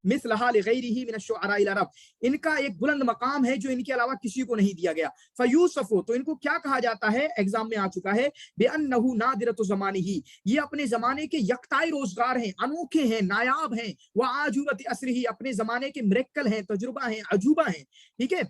मिसलहा लिगैरिही मिन अश्शुअरा अल अरब, इनका एक बुलंद मकाम है जो इनके अलावा किसी को नहीं दिया गया। फयूसफु, तो इनको क्या कहा जाता है, एग्जाम में आ चुका है, बेअन्नहु नादिरतु ज़मानिही, ये अपने जमाने के यकताई रोजगार हैं, अनोखे हैं, नायाब हैं। व आजुरत असरिही, अपने जमाने के मिरेक्कल हैं, तजुर्बा हैं, अजूबा हैं। ठीक है,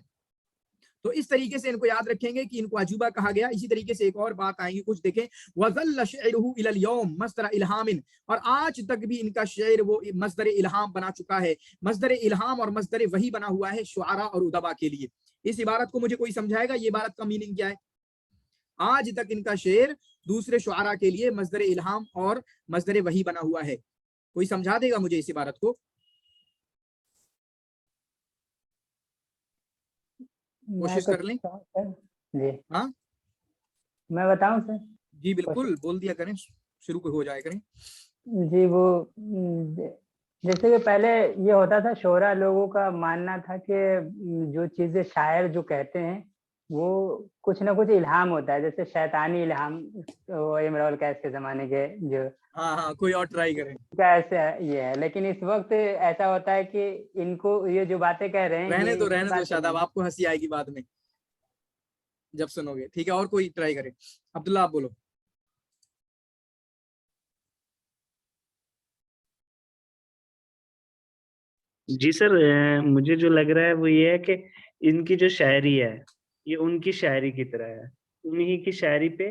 तो इस तरीके से इनको याद रखेंगे कि इनको अजूबा कहा गया। इसी तरीके से एक और बात आएगी, कुछ देखें, वज़ल्ल शि'रुहु इलल यौम मस्दर इल्हामिन, और आज तक भी इनका शेर वो मस्दर इल्हाम बना चुका है, मस्दर इल्हाम और मस्दर वही बना हुआ है शुआरा और उदबा के लिए। इस इबारत को मुझे कोई समझाएगा, ये इबारत का मीनिंग क्या है? आज तक इनका शेर दूसरे शुआरा के लिए मस्दर इल्हाम और मस्दर वही बना हुआ है। कोई समझा देगा मुझे इस इबारत को? कोशिश कर लें। जी, हाँ, मैं बताऊं सर? जी बिल्कुल, बोल दिया करें, शुरू हो जाए करें। जी, वो जैसे कि पहले ये होता था, शोरा लोगों का मानना था कि जो चीजें शायर जो कहते हैं वो कुछ ना कुछ इल्हाम होता है, जैसे शैतानी इल्हाम, वो इमरुल कैस के जमाने के जो हाँ हाँ, कोई और ट्राई करें। का ऐसे ये है। लेकिन इस वक्त ऐसा होता है कि इनको ये जो बातें कह रहे हैं रहने ये दो इनकी रहने दो बात शादाब, नहीं। आपको हंसी आएगी बाद में जब सुनोगे, ठीक है। और कोई ट्राई करे। अब्दुल्ला आप बोलो। जी सर, मुझे जो लग रहा है वो ये है कि इनकी जो शायरी है ये उनकी शायरी की तरह है, उन्हीं की शायरी पे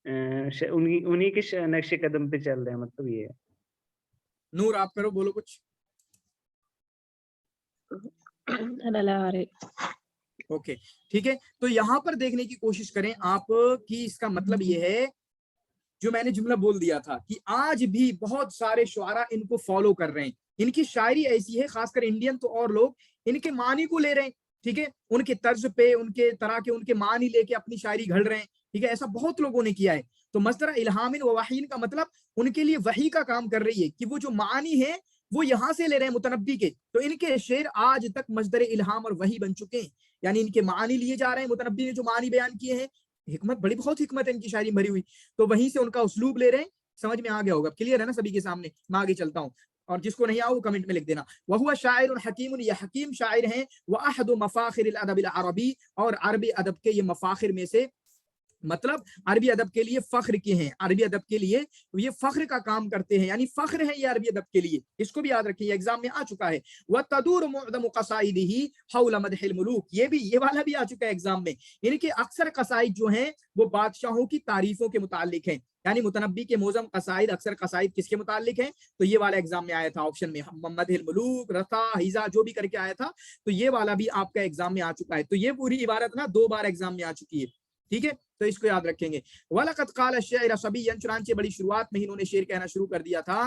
उन्हीं के नक्शे कदम पे चल रहे हैं, मतलब ये है। नूर आप करो, बोलो कुछ। ओके ठीक है, तो यहाँ पर देखने की कोशिश करें आप कि इसका मतलब ये है जो मैंने जुमला बोल दिया था कि आज भी बहुत सारे शुआरा इनको फॉलो कर रहे हैं। इनकी शायरी ऐसी है, खासकर इंडियन तो और लोग इनके मानी को ले रहे हैं, ठीक है, उनके तर्ज पे उनके तरह के उनके मानी लेके अपनी शायरी घड़ रहे हैं, ठीक है। ऐसा बहुत लोगों ने किया है। तो मसदर इल्हामिन व वहीन का मतलब उनके लिए वही का काम कर रही है कि वो जो मानी है वो यहाँ से ले रहे हैं मुतनब्बी के। तो इनके शेर आज तक मसदर इल्हाम और वही बन चुके हैं, यानी इनके मानी लिए जा रहे हैं, मुतनब्बी ने जो मानी बयान किए हैं, हिकमत बड़ी बहुत हिकमत है इनकी शायरी भरी हुई, तो वहीं से उनका उसलूब ले रहे हैं। समझ में आ गया होगा, क्लियर है ना सभी के सामने। मैं आगे चलता हूँ, और जिसको नहीं आओ वो कमेंट में लिख देना। वह शायर हकीम, ये हकीम शायर हैं। वह अहद मफाखिर अदब अरबी, और अरबी अदब के ये मफाखिर में से, मतलब अरबी अदब के लिए फख्र के हैं, अरबी अदब के लिए ये फख्र का काम करते हैं, यानी फख्र है ये अरबी अदब के लिए। इसको भी याद रखिए, एग्जाम में आ चुका है। व तदूर मुअदम क़साइदिही हौल मदहिल मुलूक, ये वाला भी आ चुका है एग्जाम में। इनके अक्सर कसाइद जो हैं वो बादशाहों की तारीफों के मुतालिक हैं, यानी मुतनब्बी के मौजम कसाइद, अक्सर कसाइद किसके मुतालिक हैं, तो ये वाला एग्जाम में आया था ऑप्शन में, मदहिल मुलूक, रथा, हिजा जो भी करके आया था, तो ये वाला भी आपका एग्जाम में आ चुका है। तो ये पूरी इबारत ना 2 बार एग्जाम में आ चुकी है, ठीक है, तो इसको याद रखेंगे। वलक़द क़ाल अश-शाइर सबिय्यन, चुनांचे बड़ी शुरुआत में ही इन्होंने शेर कहना शुरू कर दिया था।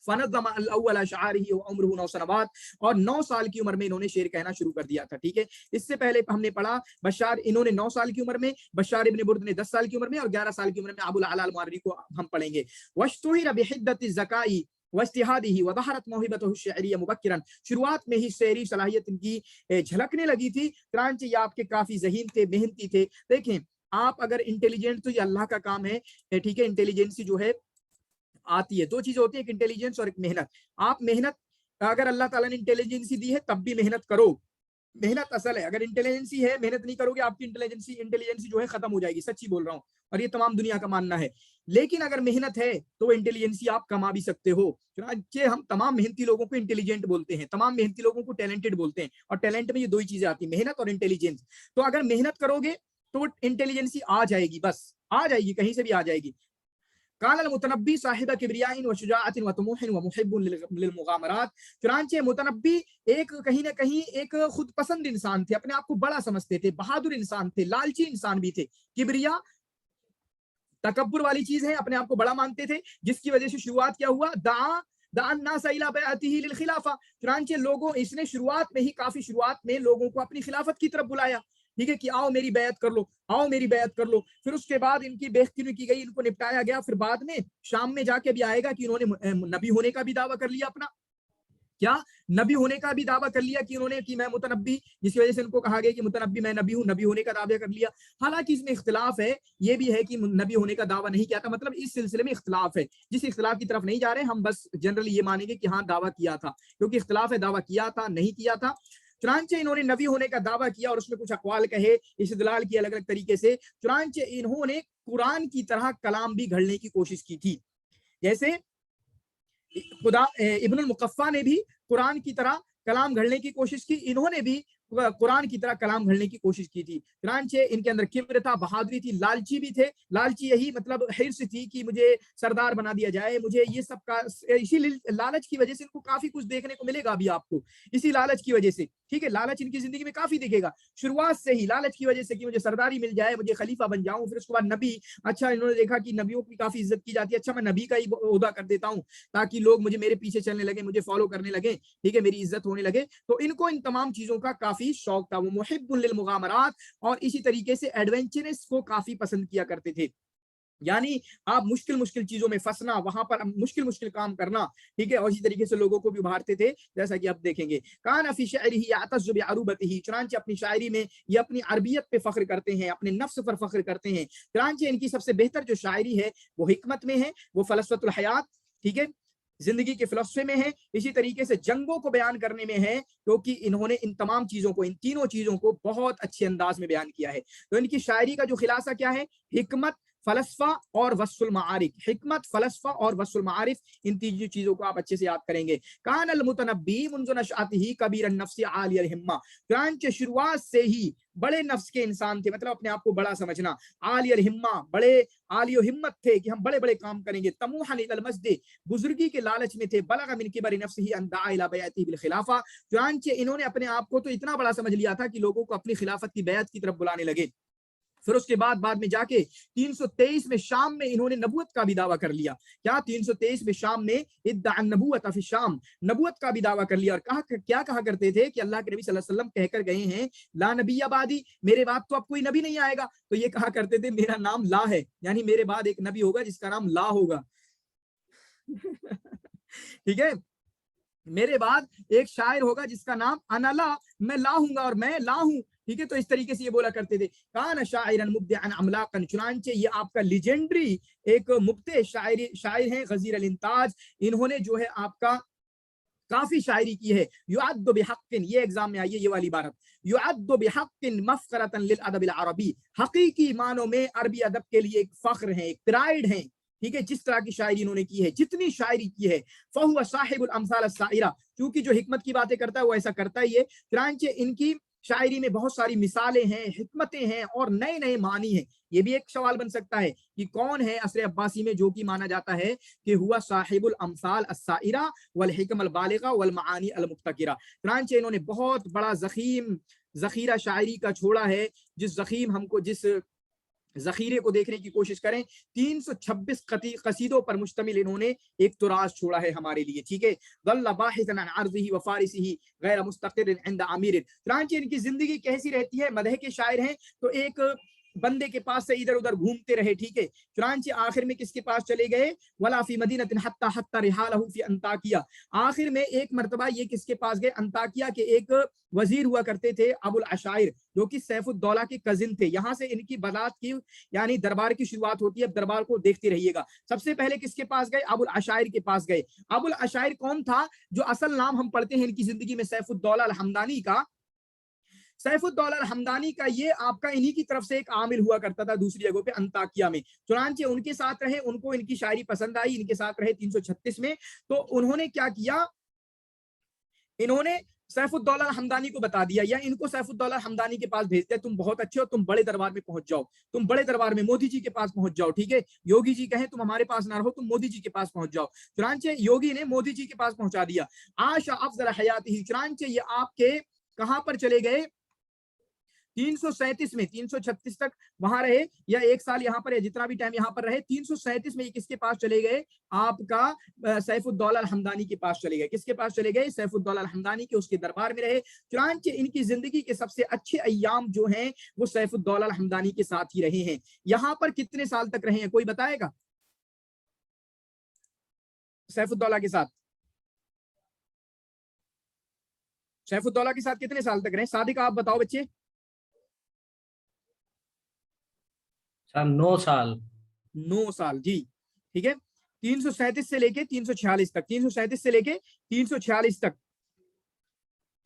फनज़्ज़म अल-अव्वल अशआरिही व उम्रुहु 9 सनवात, और 9 साल की उम्र में इन्होंने शेर कहना शुरू कर दिया था, ठीक है। इससे पहले हमने पढ़ा बशार, इन्होंने 9 साल की उम्र में, बशार इब्न बुर्द ने 10 साल की उम्र में, और 11 साल की उम्र में अबुल अला अल-मुअर्री को हम पढ़ेंगे। वश्तुहिर बिहिद्दति ज़काई वज्तिहादिही वज़हरत मौहिबतुहु अश-शअरिय्या मुबक्किरन, शुरुआत में ही शेरी सलाहियत इनकी झलकने लगी थी, चुनांचे ये आपके काफी ज़हीन थे, मेहनती थे। देखें, आप अगर इंटेलिजेंट, तो ये अल्लाह का काम है, ठीक है। इंटेलिजेंसी जो है आती है, 2 चीजें होती है, एक इंटेलिजेंस और एक मेहनत। आप मेहनत, अगर अल्लाह ताला ने इंटेलिजेंसी दी है तब भी मेहनत करो, मेहनत असल है। अगर इंटेलिजेंसी है, मेहनत नहीं करोगे, आपकी इंटेलिजेंसी जो है खत्म हो जाएगी, सच्ची बोल रहा हूँ, और ये तमाम दुनिया का मानना है। लेकिन अगर मेहनत है तो वो इंटेलिजेंसी आप कमा भी सकते हो। चुनांचे हम तमाम मेहनती लोगों को इंटेलिजेंट बोलते हैं, तमाम मेहनती लोगों को टैलेंटेड बोलते हैं, और टैलेंट में ये 2 ही चीजें आती है, मेहनत और इंटेलिजेंस। तो अगर मेहनत करोगे तो इंटेलिजेंसी आ जाएगी, बस आ जाएगी, कहीं से भी आ जाएगी। काल मुतनब्बी साहिब किब्रियाइन व शुजाअतिन व तुमूहिन व मुहिब्बुन लिलमुगामरात, चुनांचे मुतनब्बी एक कहीं ना कहीं एक खुद पसंद इंसान थे, अपने आप को बड़ा समझते थे, बहादुर इंसान थे, लालची इंसान भी थे। किब्रिया तकब्बुर वाली चीज है, अपने आप को बड़ा मानते थे, जिसकी वजह से शुरुआत क्या हुआ, चुनांचे लोगों, इसने शुरुआत में ही, काफी शुरुआत में लोगों को अपनी खिलाफत की तरफ बुलाया, ठीक है, कि आओ मेरी बैत कर लो, आओ मेरी बैत कर लो। फिर उसके बाद इनकी बेइज्जती की गई, इनको निपटाया गया। फिर बाद में शाम में जाके भी आएगा कि इन्होंने नबी होने का भी दावा कर लिया अपना, क्या नबी होने का भी दावा कर लिया कि इन्होंने, कि मैं मुतनब्बी, जिसकी वजह से इनको कहा गया कि मुतनब्बी मैं नबी हूं, नबी होने का दावा कर लिया। हालांकि इसमें इख्तिलाफ है, ये भी है कि नबी होने का दावा नहीं किया था, मतलब इस सिलसिले में इख्तिलाफ है, जिस इख्तिलाफ की तरफ नहीं जा रहे हम, बस जनरली ये मानेंगे कि हाँ दावा किया था, क्योंकि इख्तिलाफ है, दावा किया था नहीं किया था। चुनांचे इन्होंने नबी होने का दावा किया और उसमें कुछ अक़वाल कहे, इस्तिदलाल की अलग अलग तरीके से। चुनांचे इन्होंने कुरान की तरह कलाम भी घड़ने की कोशिश की थी, जैसे खुदा इब्नुल मुक़फ़्फ़ा ने भी कुरान की तरह कलाम घड़ने की कोशिश की, इन्होंने भी कुरान की तरह कलाम घड़ने की कोशिश की थी। चुनांचे इनके अंदर किब्र था, बहादुरी थी, लालची भी थे। लालची यही मतलब हिर्स थी कि मुझे सरदार बना दिया जाए, मुझे ये सब का, इसी लालच की वजह से इनको काफी कुछ देखने को मिलेगा अभी आपको, इसी लालच की वजह से, ठीक है। लालच इनकी जिंदगी में काफी दिखेगा शुरुआत से ही, लालच की वजह से कि मुझे सरदारी मिल जाए, मुझे खलीफा बन जाऊं, फिर उसके बाद नबी। अच्छा, इन्होंने देखा कि नबियों की काफी इज्जत की जाती है, अच्छा मैं नबी का ही ओहदा कर देता हूँ ताकि लोग मुझे, मेरे पीछे चलने लगे, मुझे फॉलो करने लगे, ठीक है, मेरी इज्जत होने लगे। तो इनको इन तमाम चीजों का काफी शौक था। वो मुहिब्बुन लिल मुगामरात, और इसी तरीके से एडवेंचरस को काफी पसंद किया करते थे। यानी आप मुश्किल मुश्किल चीजों में फंसना, वहां पर मुश्किल मुश्किल काम करना, ठीक है, और इसी तरीके से लोगों को भी उभारते थे, जैसा कि अब देखेंगे। कान फी शायरिही यातज़्ज़ु बिअरूबतिही, चुनांचे अपनी शायरी में ये अपनी अरबियत पे फख्र करते हैं, अपने नफ्स पर फख्र करते हैं। चुनांचे इनकी सबसे बेहतर जो शायरी है वो हिकमत में है, वो फलसफतुल हयात, ठीक है, जिंदगी के फिलॉसफे में है, इसी तरीके से जंगों को बयान करने में है, क्योंकि इन्होंने इन तमाम चीजों को, इन तीनों चीजों को बहुत अच्छे अंदाज में बयान किया है। तो इनकी शायरी का जो खुलासा क्या है, हिकमत, फलसफा और वस्फुल मारिफ, हिकमत, फलसफा और वस्फुल मारिफ, इन तीन चीजों को आप अच्छे से याद करेंगे। कान अल मुतनब्बी मुंज़ नशअतिही कबीरन नफ्स आलियल हिम्मा, चुनांचे शुरुआत से ही बड़े नफ्स के इंसान थे, मतलब अपने आप को बड़ा समझना, आलियल हिम्मा, बड़े आलियो हिम्मत थे कि हम बड़े बड़े काम करेंगे, तमूहन इलल मस्द, बुजुर्गी के लालच में थे, बलग मिन किबरि नफ्सिही अन दआ इला बैअती बिल खिलाफा, चुनांचे इन्होंने अपने आप को तो इतना बड़ा समझ लिया था कि लोगों को अपनी खिलाफत की बैत की तरफ बुलाने लगे। फिर उसके बाद में जाके 323 में शाम में इन्होंने नबूवत का भी दावा कर लिया। क्या 323 में शाम में इद्दा नबूवत फी शाम, नबूवत का भी दावा कर लिया, और क्या कहा करते थे कि अल्लाह के नबी सल्लल्लाहु अलैहि वसल्लम कहकर गए हैं, ला नबी आबादी, मेरे बाद तो अब कोई नबी नहीं आएगा। तो ये कहा करते थे मेरा नाम ला है, यानी मेरे बाद एक नबी होगा जिसका नाम ला होगा। ठीक है, मेरे बाद एक शायर होगा जिसका नाम अनला, मैं ला हूंगा और मैं ला हूं, ठीक है। तो इस तरीके से ये बोला करते थे। कान शायरन मुब्दिअन अमलाकन, चुनांचे ये आपका लीजेंडरी एक मुब्दे शायर हैं, गजीर अल इंताज, इन्होंने जो है आपका काफी शायरी की है। युअद्दु बिहक्किन, ये एग्जाम में आई है ये वाली इबारत, युअद्दु बिहक्किन मफखरतन लिल अदब अल अरबी, हकीकी मानों में अरबी अदब के लिए एक फख्र है, एक प्राइड है, ठीक है, जिस तरह की शायरी इन्होंने की है, जितनी शायरी की है। फहुवा साहिबुल अमसाल अस्साइरा, क्योंकि जो हिकमत की बातें करता है वो ऐसा करता ही है। चुनांचे इनकी शायरी में बहुत सारी मिसालें हैं, हिकमतें हैं और नए नए मानी हैं। ये भी एक सवाल बन सकता है कि कौन है असर अब्बासी में जो कि माना जाता है कि हुआ साहिबुल अमसाल अस्साइरा वल हिकम अल बालिगा वल मानी अल मुफ्तकिरा। चुनांचे इन्होंने बहुत बड़ा जखीरा शायरी का छोड़ा है, जिस जखीरे को देखने की कोशिश करें, 326 कसीदों पर मुश्तमिल इन्होंने एक तुराज छोड़ा है हमारे लिए, ठीक है। गल्ला बाहिसन अन अर्ज़िही व फारिसिही गैर मुस्तक़िर इंद आमिर, चुनांचे इनकी जिंदगी कैसी रहती है, मदह के शायर हैं तो एक बंदे के पास से इधर उधर घूमते रहे, ठीक है। चुनांचे आखिर में किसके पास चले गए, वला फी मदीनतिन हत्ता हत्ता रिहालहु फी अंताकिया, आखिर में एक मर्तबा ये किसके पास गए, अंताकिया के एक वजीर हुआ करते थे अबुल अशायर, जो कि सैफुद्दौला के कजिन थे। यहाँ से इनकी बलात की यानी दरबार की शुरुआत होती है। अब दरबार को देखते रहिएगा। सबसे पहले किसके पास गए, अबुल अशायर के पास गए। अबुल अशायर कौन था, जो असल नाम हम पढ़ते हैं इनकी जिंदगी में सैफुद्दौला अल हमदानी का। सैफुद्दौला अल हमदानी का ये आपका इन्हीं की तरफ से एक आमिल हुआ करता था दूसरी जगहों पे अंताकिया में। चुनांचे उनके साथ रहे, उनको इनकी शायरी पसंद आई, इनके साथ रहे 336 में। तो उन्होंने क्या किया, इन्होंने सैफुद्दौला अल हमदानी को बता दिया, या इनको सैफुद्दौला अल हमदानी के पास भेजते हैं, तुम बहुत अच्छे हो, तुम बड़े दरबार में पहुंच जाओ, तुम बड़े दरबार में मोदी जी के पास पहुंच जाओ, ठीक है। योगी जी कहें तुम हमारे पास ना रहो, तुम मोदी जी के पास पहुंच जाओ। चुनांचे योगी ने मोदी जी के पास पहुंचा दिया। आशा अफजल हयाती, चुनांचे ये आपके कहां पर चले गए, 337 में, 336 तक वहां रहे, या एक साल यहाँ पर, जितना भी टाइम यहाँ पर रहे, 337 में ये किसके पास चले गए, आपका सैफुद्दौला अल हमदानी के पास चले गए। किसके पास चले गए, सैफुद्दौला अल हमदानी के, उसके दरबार में रहे। चुनांचे इनकी जिंदगी के सबसे अच्छे अय्याम जो हैं वो सैफुद्दौला अल हमदानी के साथ ही रहे हैं। यहाँ पर कितने साल तक रहे हैं, कोई बताएगा, सैफुद्दौला के साथ, सैफुद्दौला के साथ कितने साल तक रहे, सादिक आप बताओ बच्चे। 9 साल। 9 साल, जी, ठीक है। 337 से लेके 346 तक, 337 से लेके 346 तक,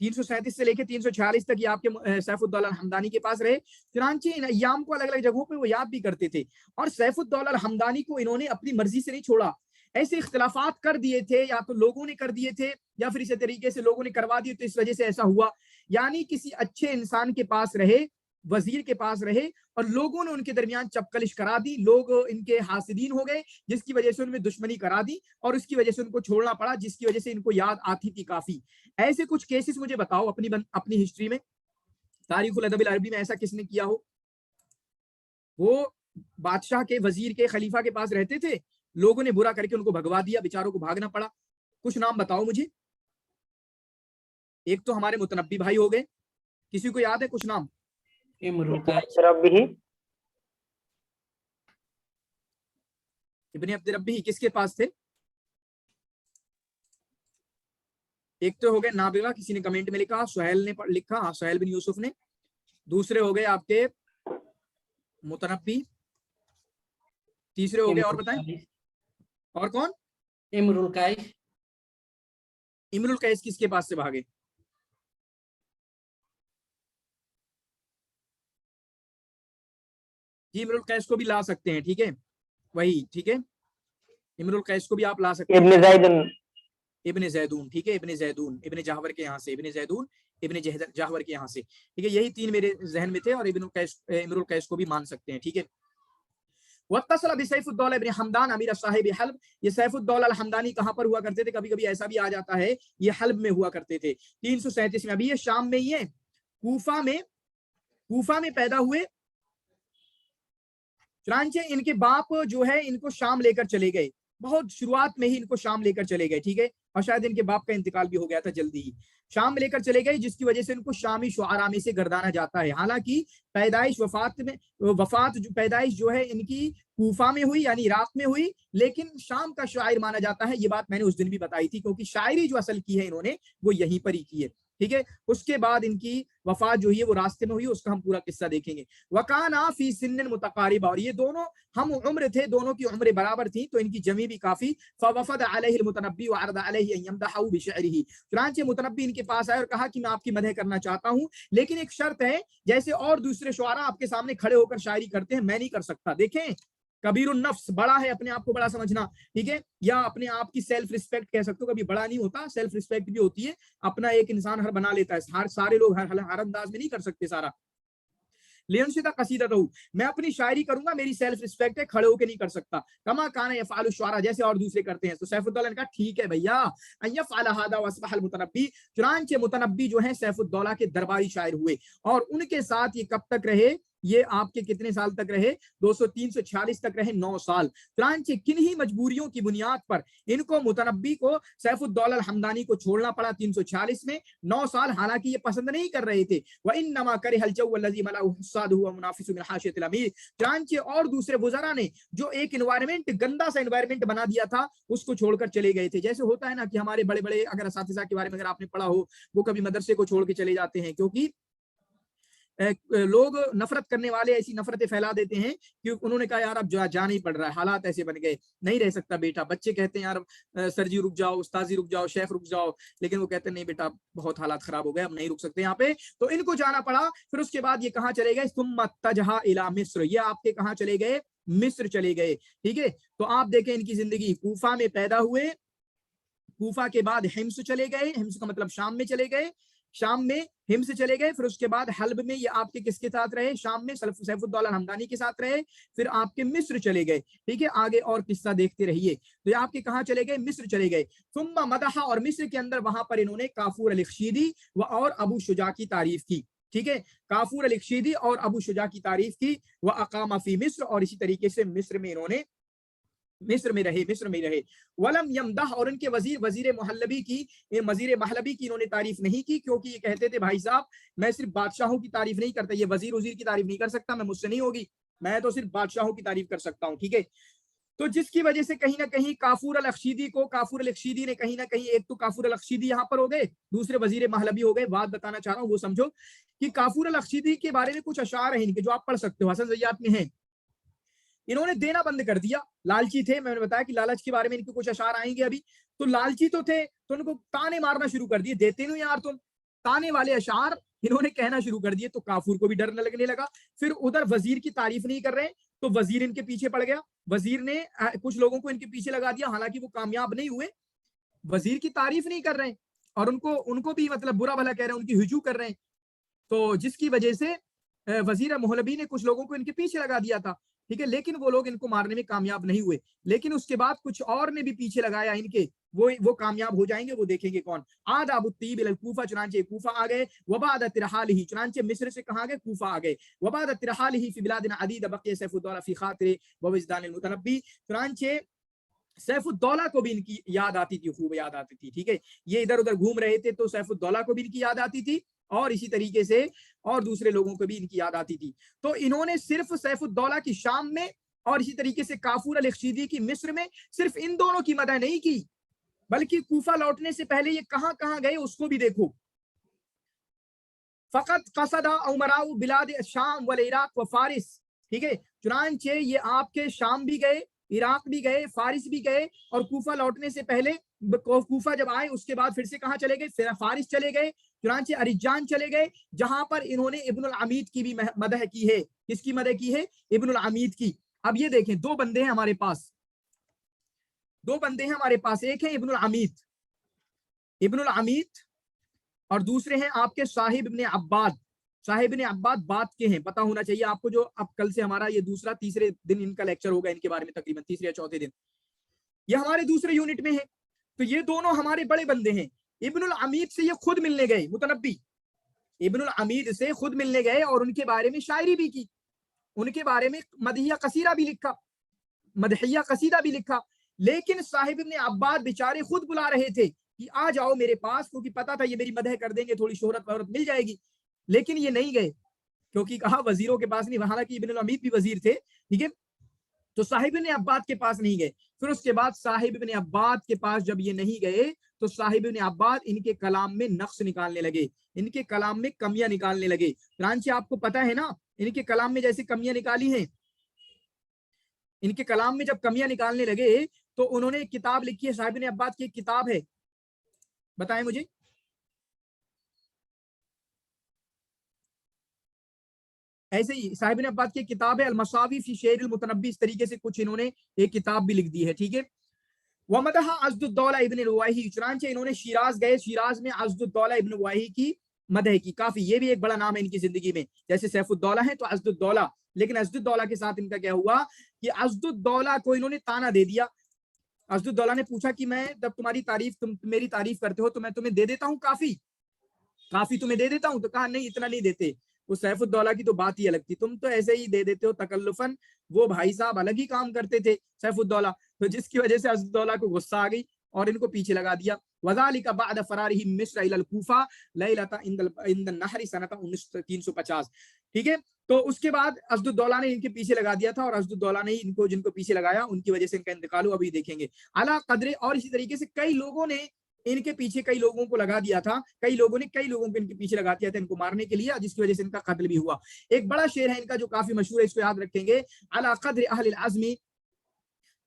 337 से लेके 346 तक ये आपके सैफुद्दौला अल हमदानी के पास रहे। चुनांचे इन अय्याम को अलग अलग जगहों पे वो याद भी करते थे। और सैफुद्दौला अल हमदानी को इन्होंने अपनी मर्जी से नहीं छोड़ा, ऐसे इख्तिलाफात कर दिए थे, या तो लोगों ने कर दिए थे या फिर इसी तरीके से लोगों ने करवा दिए, तो इस वजह से ऐसा हुआ। यानी किसी अच्छे इंसान के पास रहे, वजीर के पास रहे, और लोगों ने उनके दरमियान चपकलिश करा दी, लोग इनके हासिदीन हो गए, जिसकी वजह से उनमें दुश्मनी करा दी, और उसकी वजह से उनको छोड़ना पड़ा, जिसकी वजह से इनको याद आती थी काफी। ऐसे कुछ केसेस मुझे बताओ अपनी हिस्ट्री में, तारीखुल अदब अल अरबी में ऐसा किसने किया हो। वो बादशाह के, वजीर के, खलीफा के पास रहते थे, लोगों ने बुरा करके उनको भगवा दिया, बेचारों को भागना पड़ा। कुछ नाम बताओ मुझे। एक तो हमारे मुतनब्बी भाई हो गए, किसी को याद है कुछ नाम, इमरुता, इब्न अब्द रब्बी किसके पास थे? एक तो हो गए नाबिगा, किसी ने कमेंट में लिखा, सुहैल ने लिखा, हाँ सुहैल बिन यूसुफ ने। दूसरे हो गए आपके मुतनब्बी, तीसरे हो गए और बताएं और कौन? इमरुल कैस। इमरुल कैस किसके पास से भागे? जी इमरुल कैस को भी ला सकते हैं, ठीक है वही, ठीक है इमरुल कैस को भी आप ला सकते हैं। इब्न ज़ैदुन, इब्न ज़ैदून, ठीक है इब्न ज़ैदून, इब्न जाहवर के यहाँ से, इब्न ज़ैदून इब्न जाहवर के यहाँ से, ठीक है यही तीन मेरे जहन में थे। और इमरुल कैस को भी मान सकते हैं, ठीक है। वत्तसल बि सैफुद्दौला इब्न हमदान अमीर साहिब हल्ब, ये सैफुद्दौला अल-हमदानी कहाँ पर हुआ करते थे? कभी कभी ऐसा भी आ जाता है ये हल्ब में हुआ करते थे। 337 में, अभी ये शाम में ही है, कूफा में पैदा हुए। चुनांचे इनके बाप जो है इनको शाम लेकर चले गए, बहुत शुरुआत में ही इनको शाम लेकर चले गए, ठीक है। और शायद इनके बाप का इंतकाल भी हो गया था जल्दी ही, शाम लेकर चले गए, जिसकी वजह से इनको शामी शुआरा में से गर्दाना जाता है। हालांकि पैदाइश पैदाइश जो है इनकी कूफा में हुई यानी इराक में हुई, लेकिन शाम का शायर माना जाता है। ये बात मैंने उस दिन भी बताई थी, क्योंकि शायरी जो असल की है इन्होंने वो यहीं पर ही की है, ठीक है। उसके बाद इनकी वफात जो हुई है वो रास्ते में हुई, उसका हम पूरा किस्सा देखेंगे। वकाना फी सिन्न मुतकारिबा, और ये दोनों हम उम्र थे, दोनों की उम्र बराबर थी, तो इनकी जमी भी काफी। फवफद अलैहि मुतनब्बी व अरद अलैहि अन यमदहु बिशअरिही, चुनांचे मुतनब्बी इनके पास आए और कहा कि मैं आपकी मदह करना चाहता हूं, लेकिन एक शर्त है, जैसे और दूसरे शुआरा आपके सामने खड़े होकर शायरी करते हैं, मैं नहीं कर सकता। देखें कबीरुन नफ्स, बड़ा है, अपने आप को बड़ा समझना, ठीक है, या अपने आप की सेल्फ रिस्पेक्ट कह सकते हो। कभी बड़ा नहीं होता, सेल्फ रिस्पेक्ट भी होती है, अपना एक इंसान हर बना लेता है, सारे लोग हर अंदाज में नहीं कर सकते सारा। लियनशिदा कसीदा रहूं, मैं अपनी शायरी करूंगा, मेरी सेल्फ रिस्पेक्ट है, खड़े होकर नहीं कर सकता। कमा काना यफअलु शुआरा, जैसे और दूसरे करते हैं। तो सैफुद्दौला ने कहा ठीक है भैया, यफअल हादा वअस्बहल मुतनब्बी, चुनांचे मुतनब्बी जो है सैफुद्दौला के दरबारी शायर हुए, और उनके साथ ये कब तक रहे? ये आपके कितने साल तक रहे? 246 तक रहे, 9 साल। चुनांचे किन्हीं मजबूरियों की बुनियाद पर इनको मुतनब्बी को सैफुद्दौला हमदानी को छोड़ना पड़ा 346 में, 9 साल। हालांकि ये पसंद नहीं कर रहे थे। वइन्नमा करिहल जव्व अल्लज़ी मलअहु हुस्सादु व मुनाफिसु मिन हाशियतिल अमीर, चुनांचे और दूसरे वुज़रा ने जो एक एनवायरनमेंट, गंदा सा एनवायरनमेंट बना दिया था, उसको छोड़कर चले गए थे। जैसे होता है ना कि हमारे बड़े बड़े अगर असातिज़ा के बारे में अगर आपने पढ़ा हो, वो कभी मदरसे को छोड़ के चले जाते हैं, क्योंकि लोग नफरत करने वाले ऐसी नफरतें फैला देते हैं कि उन्होंने कहा यार अब जा नहीं पड़ रहा है, हालात ऐसे बन गए, नहीं रह सकता बेटा। बच्चे कहते हैं यार सर जी रुक जाओ, उस्ताजी रुक जाओ, शेफ रुक जाओ, लेकिन वो कहते हैं नहीं बेटा बहुत हालात खराब हो गए, अब नहीं रुक सकते यहाँ पे, तो इनको जाना पड़ा। फिर उसके बाद ये कहाँ चले गए? सुम्मा तजहा इला मिस्र, ये आपके कहाँ चले गए? मिस्र चले गए, ठीक है। तो आप देखें इनकी जिंदगी, कूफा में पैदा हुए, कूफा के बाद हिम्स चले गए, हिम्स का मतलब शाम में चले गए, शाम में हिम्स चले गए, फिर उसके बाद हल्ब में ये आपके किसके साथ रहे? शाम में सैफुद्दौला हमदानी के साथ रहे, फिर आपके मिस्र चले गए, ठीक है। आगे और किस्सा देखते रहिए। तो ये आपके कहाँ चले गए? मिस्र चले गए। सुम्मा मदहा, और मिस्र के अंदर वहां पर इन्होंने काफूर अल-इख्शीदी और अबू शुजा की तारीफ की, ठीक है। काफूर अल-इख्शीदी और अबू शुजा की तारीफ की। व अकामा फी मिस्र, और इसी तरीके से मिस्र में इन्होंने मिस्र में रहे। वलम यमदह, और उनके वजीर महलबी की इन्होंने तारीफ नहीं की, क्योंकि ये कहते थे भाई साहब मैं सिर्फ बादशाहों की तारीफ नहीं करता, ये वजीर की तारीफ नहीं कर सकता, मैं मुझसे नहीं होगी, मैं तो सिर्फ बादशाहों की तारीफ कर सकता हूँ, ठीक है। तो जिसकी वजह से कहीं ना कहीं काफूर अल-इख्शीदी ने कहीं ना कहीं, एक तो काफूर अल-इख्शीदी यहाँ पर हो गए, दूसरे वजीर महलबी हो गए। बात बताना चाह रहा हूँ वो समझो कि काफूर अल-इख्शीदी के बारे में कुछ अशार है इनके, जो आप पढ़ सकते हो, हसन ज़य्यात में है। इन्होंने देना बंद कर दिया, लालची थे, मैंने बताया कि लालच के बारे में इनके कुछ अशार आएंगे अभी। तो लालची तो थे, तो उनको ताने मारना शुरू कर दिए, देते नहीं यार तुम, ताने वाले अशार इन्होंने कहना शुरू कर दिए। तो काफूर को भी डर लगने लगा। फिर उधर वजीर की तारीफ नहीं कर रहे, तो वजीर इनके पीछे पड़ गया, वजीर ने कुछ लोगों को इनके पीछे लगा दिया, हालांकि वो कामयाब नहीं हुए। वजीर की तारीफ नहीं कर रहे और उनको भी मतलब बुरा भला कह रहे हैं, उनकी हुजू कर रहे हैं। तो जिसकी वजह से वजीर मोहलबी ने कुछ लोगों को इनके पीछे लगा दिया था, ठीक है, लेकिन वो लोग इनको मारने में कामयाब नहीं हुए। लेकिन उसके बाद कुछ और ने भी पीछे लगाया इनके, वो कामयाब हो जाएंगे, वो देखेंगे कौन। आद अबू तीब इल कूफा, चुनांचे कूफा आ गए। वबाद तिरहालिही, चुनांचे मिस्र से कहाँ गए? कूफा आ गए। वबाद तिरहालिही फी बिलादिन अदीद बक़िया सैफुद्दौला फी खातिर व विजदानिल मुतनब्बी, चुनांचे सैफुद्दौला को भी इनकी याद आती थी, खूब याद आती थी, ठीक है। ये इधर उधर घूम रहे थे तो सैफुद्दौला को भी इनकी याद आती थी, और इसी तरीके से और दूसरे लोगों को भी इनकी याद आती थी। तो इन्होंने सिर्फ सैफुद्दौला की शाम में اور اسی طریقے سے کافور الخشیدی کی مصر میں صرف ان دونوں کی مدح نہیں کی بلکہ کوفہ لوٹنے سے پہلے یہ کہاں کہاں گئے اس کو بھی دیکھو. فقط قصد عمراء بلاد شام والعراق و فارس. ٹھیک ہے, چنانچہ یہ آپ کے شام بھی گئے, عراق بھی گئے, فارس بھی گئے, اور کوفہ لوٹنے سے پہلے کوفہ جب آئے اس کے بعد پھر سے کہاں چلے گئے, پھر فارس چلے گئے, چنانچہ ارجان چلے گئے جہاں پر انہوں نے ابن العمید کی بھی مدح کی ہے. کس کی مدح کی ہے؟ ابن العمید کی. اب یہ دیکھیں, دو بندے ہیں ہمارے پاس, ایک ہے ابن العمید اور دوسرے ہیں آپ کے صاحب ابن عباد. صاحب ابن عباد بات کے ہیں, پتہ ہونا چاہیے آپ کو. جو اب کل سے ہمارا یہ تیسرے دن ان کا لیکچر ہوگا ان کے بارے میں, تقریباً تیسرے یا چوتھے دن, یہ ہمارے دوسرے یونٹ میں ہے. تو یہ دونوں ہمارے بڑے بندے ہیں. ابن العمید سے یہ خود ملنے گئے, متنبی ابن العمید سے خود ملنے گئے اور ان کے بارے میں شاعری بھی کی, ان کے بارے میں مدحیہ قصیدہ بھی لکھا. لیکن صاحب ابن عباد بیچارے خود بلا رہے تھے کہ آ جاؤ میرے پاس, کیونکہ پتا تھا یہ میری مدح کر دیں گے, تھوڑی شہرت مل جائے گی. لیکن یہ نہیں گئے, کیونکہ کہا وزیروں کے پاس نہیں, حالانکہ ابن العمید بھی وزیر تھے. ٹھیک ہے, تو صاحب ابن عباد کے پاس نہیں گئے. پھر اس کے بعد صاحب ابن عباد کے پاس جب یہ نہیں گئے تو صاحب ابن عباد ان کے کلام میں نقص نکالنے لگے, ان کے کلام میں کمیاں نکالنے لگے. چنانچہ آپ کو پتا ہے نا, ان کے کلام میں جیسے کمیاں نکالی ہیں, ان کے کلام میں جب کمیاں نکالنے لگے تو انہوں نے ایک کتاب لکھی ہے. صاحب ابن عباد کی ایک کتاب ہے, بتائیں مجھے. ایسے ہی صاحب ابن عباد کی ایک کتاب ہے المساوی فی شعر المتنبی, اس طریقے سے کچھ انہوں نے ایک کتاب بھی لکھ دی ہے. ٹھیک ہے, ومدح عضد الدولہ ابن الواہی, چنانچہ انہوں نے شیراز گئے, شیراز میں عضد الدولہ ابن الواہی کی مدح کی. کافی, یہ بھی ایک بڑا نام ہے ان کی زندگی میں, جیسے سیف الدولہ ہے تو عضد الدولہ. لیکن عضد الدولہ کے ساتھ ان کا کیا ہوا کہ عضد الدولہ کو انہوں نے تانا دے دیا. عضد الدولہ نے پوچھا کہ میں جب تم میری تعریف کرتے ہو تو میں تمہیں دے دیتا ہوں کافی تمہیں دے دیتا ہوں. تو کہا نہیں, اتنا نہیں دیتے. وہ سیف الدولہ کی تو بات ہی الگ تھی, تم تو ایسے ہی دے دیتے ہو تکلفاً. وہ بھائی صاحب الگ ہی کام کرتے تھے سیف الدولہ, تو جس کی وجہ سے عضد الدولہ کو غصہ آ گئی اور ان کو پیچھے لگا دیا. وذالک بعد فرارہ مصر الی الکوفہ لیلۃ عند النہر سنۃ 350. ٹھیک ہے, تو اس کے بعد عضد الدولہ نے ان کے پیچھے لگا دیا تھا, اور عضد الدولہ نے جن کو پیچھے لگایا ان کی وجہ سے ان کا انتقال ہوا, ابھی دیکھیں گے. علی قدر, اور اسی طریقے سے کئی لوگوں نے ان کے پیچھے کئی لوگوں کو لگا دیا تھا, کئی لوگوں کو ان کے پیچھے لگا دیا تھا ان کو مارنے کے لیے, جس کی وجہ سے ان کا قتل بھی ہوا. ایک بڑا شعر ہے ان کا جو کافی مشہور ہے, اس کو یاد رکھیں گے. علی قدر اہل العزم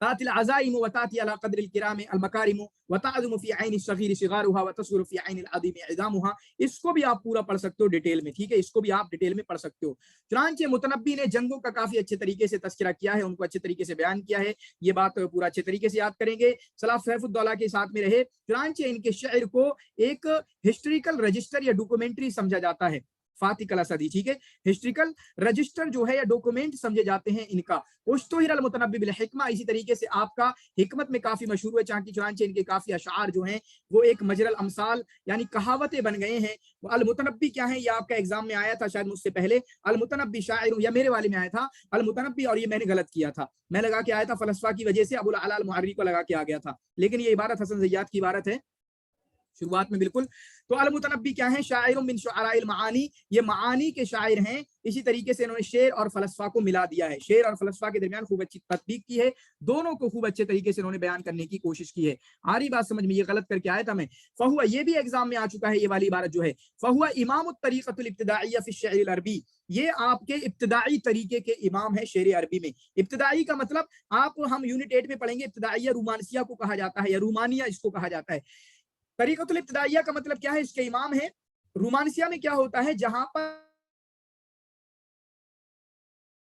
تأتي العزائم وتأتي على قدر الكرام المكارم وتعظم في عين الصغير صغارها وتصغر في عين العظيم عظامها. اس کو بھی آپ پورا پڑھ سکتے ہو ڈیٹیل میں. ٹھیک ہے, اس کو بھی آپ ڈیٹیل میں پڑھ سکتے ہو. چنانچہ متنبی نے جنگوں کا کافی اچھے طریقے سے تذکرہ کیا ہے, ان کو اچھے طریقے سے بیان کیا ہے. یہ بات پورا اچھے طریقے سے یاد کریں گے. سلاف سیف الدولہ کے ساتھ میں رہے. چنانچہ ان کے شعر کو ایک ہسٹوریکل رجسٹر یا ڈاکومنٹری سمجھا جاتا ہے. فاتح الاسدی, ٹھیک ہے, ہسٹوریکل رجسٹر جو ہے یا ڈاکومنٹ سمجھے جاتے ہیں ان کا. اشتہر المتنبی بالحکمہ, اسی طریقے سے آپ کا حکمت میں کافی مشہور ہوئے. چنانچہ ان کے کافی اشعار جو ہیں وہ ایک مجرى الامثال یعنی کہاوتیں بن گئے ہیں. المتنبی کیا ہے, یہ آپ کا ایگزام میں آیا تھا شاید مجھ سے پہلے. المتنبی شاعر, یا میرے والے میں آیا تھا المتنبی, اور یہ میں نے غلط کیا تھا, میں لگا کے آیا تھا فلسفہ کی وجہ سے ابو الاعلی المعری کو لگا کے آ گیا تھا, لیکن یہ عبارت حسن زیاد کی عبارت ہے شروعات میں بالکل. تو المتنبی کیا ہیں, شاعر من شعراء المعانی, یہ معانی کے شاعر ہیں. اسی طریقے سے انہوں نے شعر اور فلسفہ کو ملا دیا ہے, شعر اور فلسفہ کے درمیان خوب اچھی تطبیق کی ہے, دونوں کو خوب اچھے طریقے سے انہوں نے بیان کرنے کی کوشش کی ہے. آ رہی بات سمجھ میں, یہ غلط کر کے آیا تھا میں. فہوا, یہ بھی ایگزام میں آ چکا ہے یہ والی عبارت جو ہے. فہوا امام الطریقۃ الابتدائیہ فی الشعر العربی, یہ آپ کے ابتدائی طریقے کے امام ہے شعر عربی میں. ابتدائی کا مطلب ہم یونٹ 8 میں پڑھیں گے, ابتدائیہ رومانسیہ کو کہا جاتا ہے, یا رومانیہ اس کو کہا جاتا ہے. طریقۃ الابتدائیہ کا مطلب کیا ہے, اس کے امام ہے. رومانسیہ میں کیا ہوتا ہے, جہاں پر